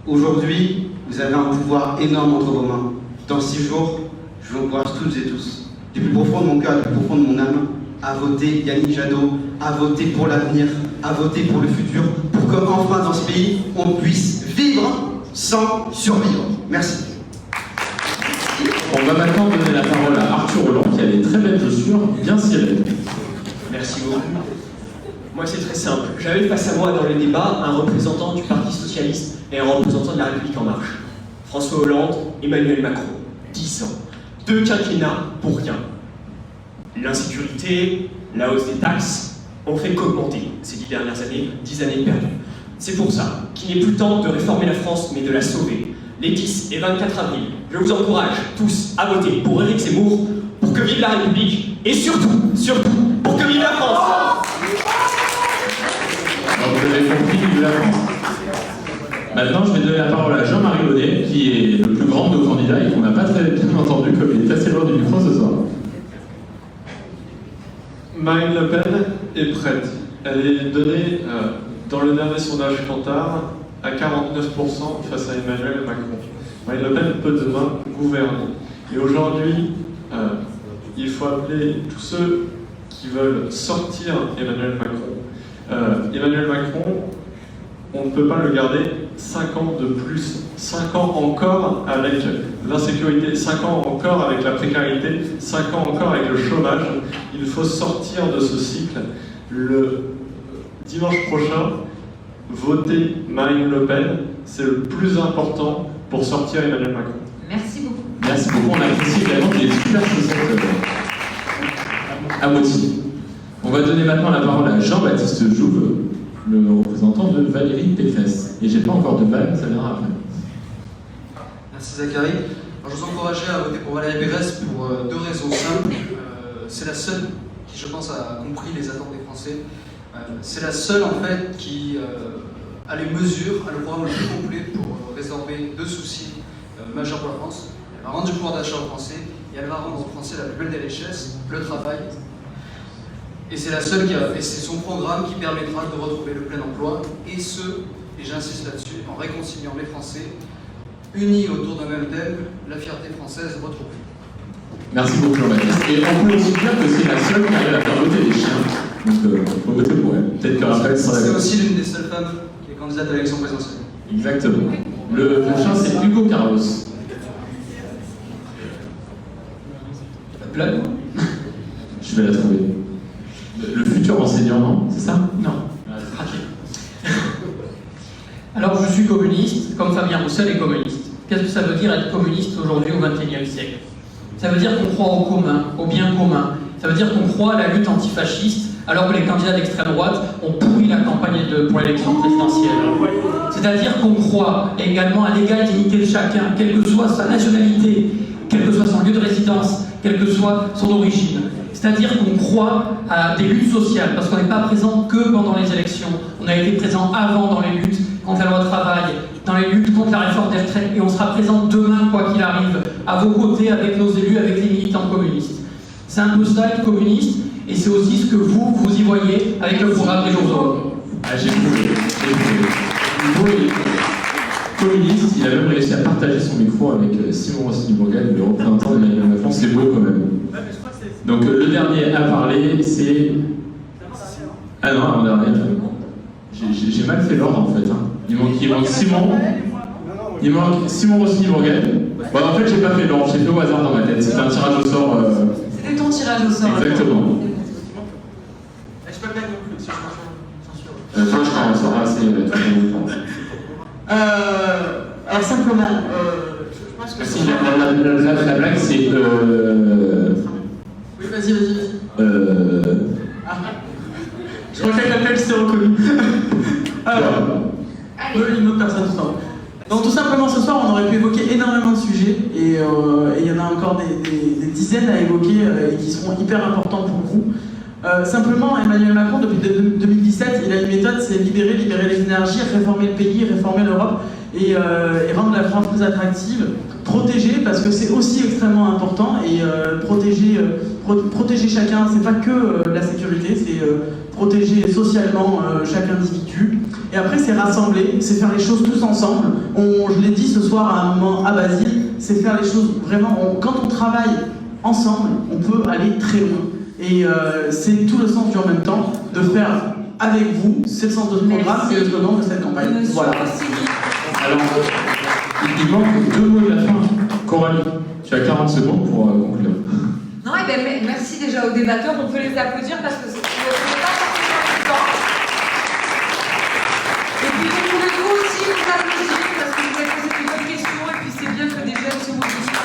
Aujourd'hui, vous avez un pouvoir énorme entre vos mains. Dans 6 jours, je vous encourage toutes et tous, du plus profond de mon cœur, du plus profond de mon âme, à voter Yannick Jadot, à voter pour l'avenir, à voter pour le futur, pour qu'enfin dans ce pays, on puisse vivre sans survivre. Merci. On va maintenant donner la parole à Arthur Roland, qui a des très belles chaussures bien cirées. Merci beaucoup. Moi, c'est très simple. J'avais face à moi dans le débat un représentant du Parti Socialiste et un représentant de la République En Marche. François Hollande, Emmanuel Macron. 10 ans. 2 quinquennats pour rien. L'insécurité, la hausse des taxes ont fait qu'augmenter ces 10 dernières années, 10 années perdues. C'est pour ça qu'il n'est plus temps de réformer la France, mais de la sauver. Les 10 et 24 avril, je vous encourage tous à voter pour Éric Zemmour, pour que vive la République, et surtout, pour que vive la France. Alors, vous avez compris, vive la France. Maintenant, je vais donner la parole à Jean-Marie Launay, qui est le plus grand de nos candidats et qu'on n'a pas très bien entendu comme il est assez loin du micro ce soir. Marine Le Pen est prête. Elle est donnée dans le dernier sondage Kantar à 49% face à Emmanuel Macron. Marine Le Pen peut demain gouverner. Et aujourd'hui, il faut appeler tous ceux qui veulent sortir Emmanuel Macron. Emmanuel Macron, on ne peut pas le garder 5 ans de plus, 5 ans encore avec l'insécurité, 5 ans encore avec la précarité, 5 ans encore avec le chômage. Il faut sortir de ce cycle. Le dimanche prochain, voter Marine Le Pen, c'est le plus important pour sortir Emmanuel Macron. Merci beaucoup. Merci beaucoup, on apprécie également des super chaussettes à moitié. On va donner maintenant la parole à Jean-Baptiste Jouve, le représentant de Valérie Pécresse. Et j'ai pas encore de vanne, ça viendra après. Merci Zachary. Alors, je vous encourageais à voter pour Valérie Pécresse pour 2 raisons simples. C'est la seule qui, je pense, a compris les attentes des Français. C'est la seule, en fait, qui a les mesures, a le programme le plus complet pour résorber 2 soucis majeurs pour la France. Elle va rendre du pouvoir d'achat aux Français et elle va rendre aux Français la plus belle des richesses, le travail. Et c'est la seule et c'est son programme qui permettra de retrouver le plein emploi, et j'insiste là-dessus, en réconciliant les Français, unis autour d'un même thème, la fierté française retrouvée. Merci beaucoup Jean-Baptiste. Et on peut aussi dire que c'est la seule qui arrive à faire voter les chiens. Donc il faut voter pour elle. Peut-être que Raphaël sera C'est d'accord. aussi l'une des seules femmes qui est candidate à l'élection présidentielle. Exactement. Le prochain c'est Hugo Carlos. La blague. Je vais la trouver. Le futur enseignant, non? C'est ça? Non. Ok. Alors, je suis communiste, comme Fabien Roussel est communiste. Qu'est-ce que ça veut dire être communiste aujourd'hui au XXIe siècle? Ça veut dire qu'on croit au commun, au bien commun. Ça veut dire qu'on croit à la lutte antifasciste, alors que les candidats d'extrême droite ont pourri la campagne pour l'élection présidentielle. C'est-à-dire qu'on croit également à l'égale dignité de chacun, quelle que soit sa nationalité, quel que soit son lieu de résidence, quelle que soit son origine. C'est-à-dire qu'on croit à des luttes sociales, parce qu'on n'est pas présent que pendant les élections. On a été présent avant dans les luttes contre la loi de travail, dans les luttes contre la réforme des retraites, et on sera présent demain, quoi qu'il arrive, à vos côtés, avec nos élus, avec les militants communistes. C'est un peu ça, être communiste, et c'est aussi ce que vous y voyez avec le programme des jours. Ah, j'ai trouvé. Hugo est communiste, il a même réussi à partager son micro avec Simon Rossini-Bourgade, le représentant d'Emmanuel Macron. C'est beau quand même. Donc le dernier à parler, c'est... Ah non, avant-dernier. J'ai mal fait l'ordre en fait. Hein. Il manque Simon. Il manque Simon Rossini-Bourgade. Bon, en fait, j'ai pas fait l'ordre, j'ai fait au hasard dans ma tête. C'était un tirage au sort. C'était ton tirage au sort. Exactement. Je peux bien conclure si je Toi, je crois qu'on sort assez. Alors simplement, je pense que... Si, la blague, c'est... Oui, vas-y. Ah. Je crois que quelqu'un qui s'est reconnu. Une autre personne, tout ça. Donc tout simplement, ce soir, on aurait pu évoquer énormément de sujets, et il y en a encore des dizaines à évoquer et qui seront hyper importants pour vous. Simplement, Emmanuel Macron, depuis 2017, il a une méthode, c'est libérer les énergies, réformer le pays, réformer l'Europe et rendre la France plus attractive, protéger, parce que c'est aussi extrêmement important, et protéger chacun, c'est pas que la sécurité, c'est protéger socialement chaque individu. Et après, c'est rassembler, c'est faire les choses tous ensemble. Je l'ai dit ce soir à un moment à Basile, c'est faire les choses vraiment... Quand on travaille ensemble, on peut aller très loin. Et c'est tout le sens du en même temps, de faire avec vous, c'est le sens de ce programme et le slogan de cette campagne. Voilà. Alors, il manque 2 mots de la fin. Coralie, tu as 40 secondes pour conclure. Non, merci déjà aux débatteurs, on peut les applaudir parce que c'est pas forcément évident. Et puis vous pouvez vous aussi vous applaudir parce que vous avez posé une bonne question, et puis c'est bien que des jeunes se mobilisent.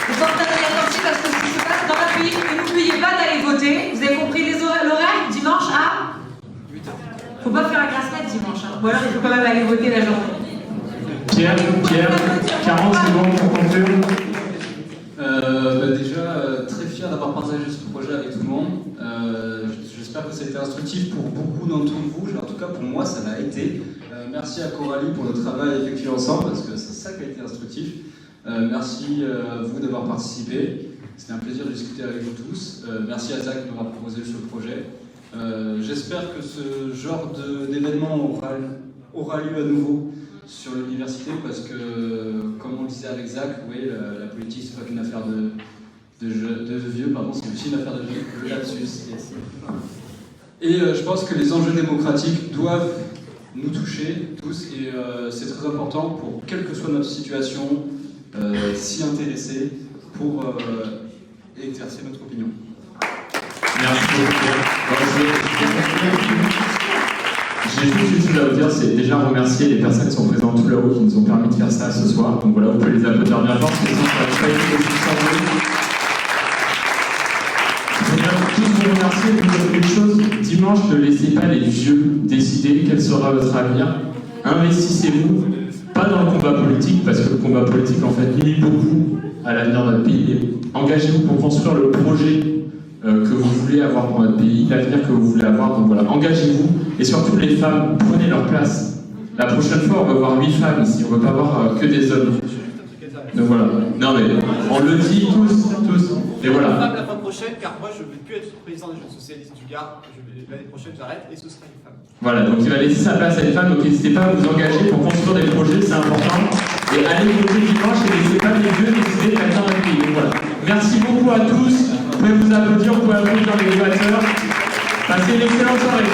Vous portez attention parce que ce qui se passe dans notre pays, et n'oubliez pas d'aller voter. Vous avez compris l'horaire dimanche à 8h. Faut pas faire la grasse-mat dimanche, hein. Ou alors il faut quand même aller voter la journée. Pierre, 40 secondes pour conclure. Déjà, très fier d'avoir partagé ce projet avec tout le monde. J'espère que ça a été instructif pour beaucoup d'entre vous. En tout cas, pour moi, ça l'a été. Merci à Coralie pour le travail effectué ensemble, parce que c'est ça qui a été instructif. Merci à vous d'avoir participé. C'était un plaisir de discuter avec vous tous. Merci à Zach de m'avoir proposé ce projet. J'espère que ce genre d'événement aura lieu à nouveau sur l'université, parce que, comme on le disait avec Zach, oui, la politique, c'est pas qu'une affaire de vieux, pardon, c'est aussi une affaire de jeunes. Lapsus. Et je pense que les enjeux démocratiques doivent nous toucher tous, et c'est très important pour, quelle que soit notre situation, s'y intéresser pour exercer notre opinion. Merci beaucoup. J'ai juste une chose à vous dire, c'est déjà remercier les personnes qui sont présentes tout là-haut qui nous ont permis de faire ça ce soir. Donc voilà, vous pouvez les applaudir bien fort, parce que sinon ça n'aurait pas été possible sans vous. Je voudrais tous vous remercier et vous dire une chose. Dimanche, ne laissez pas les vieux décider quel sera votre avenir. Investissez-vous, pas dans le combat politique, parce que le combat politique en fait nuit beaucoup à l'avenir de notre pays. Engagez-vous pour construire le projet que vous voulez avoir pour notre pays, l'avenir que vous voulez avoir. Donc voilà, engagez-vous. Et surtout les femmes, prenez leur place. La prochaine fois, on va voir 8 femmes ici, on ne va pas voir que des hommes. Donc voilà. Non mais, on le dit tous. Et voilà. Femme la fin prochaine, car moi je ne vais plus être président des Jeunes Socialistes du Gard. L'année prochaine, j'arrête et ce sera une femme. Voilà, donc il va laisser sa place à une femme, donc n'hésitez pas à vous engager pour construire des projets, c'est important. Et allez voter dimanche et laissez pas les vieux décider de l'avenir de notre pays. Donc voilà. Merci beaucoup à tous. Vous pouvez vous applaudir, vous pouvez applaudir les débatteurs. Passez une excellente soirée.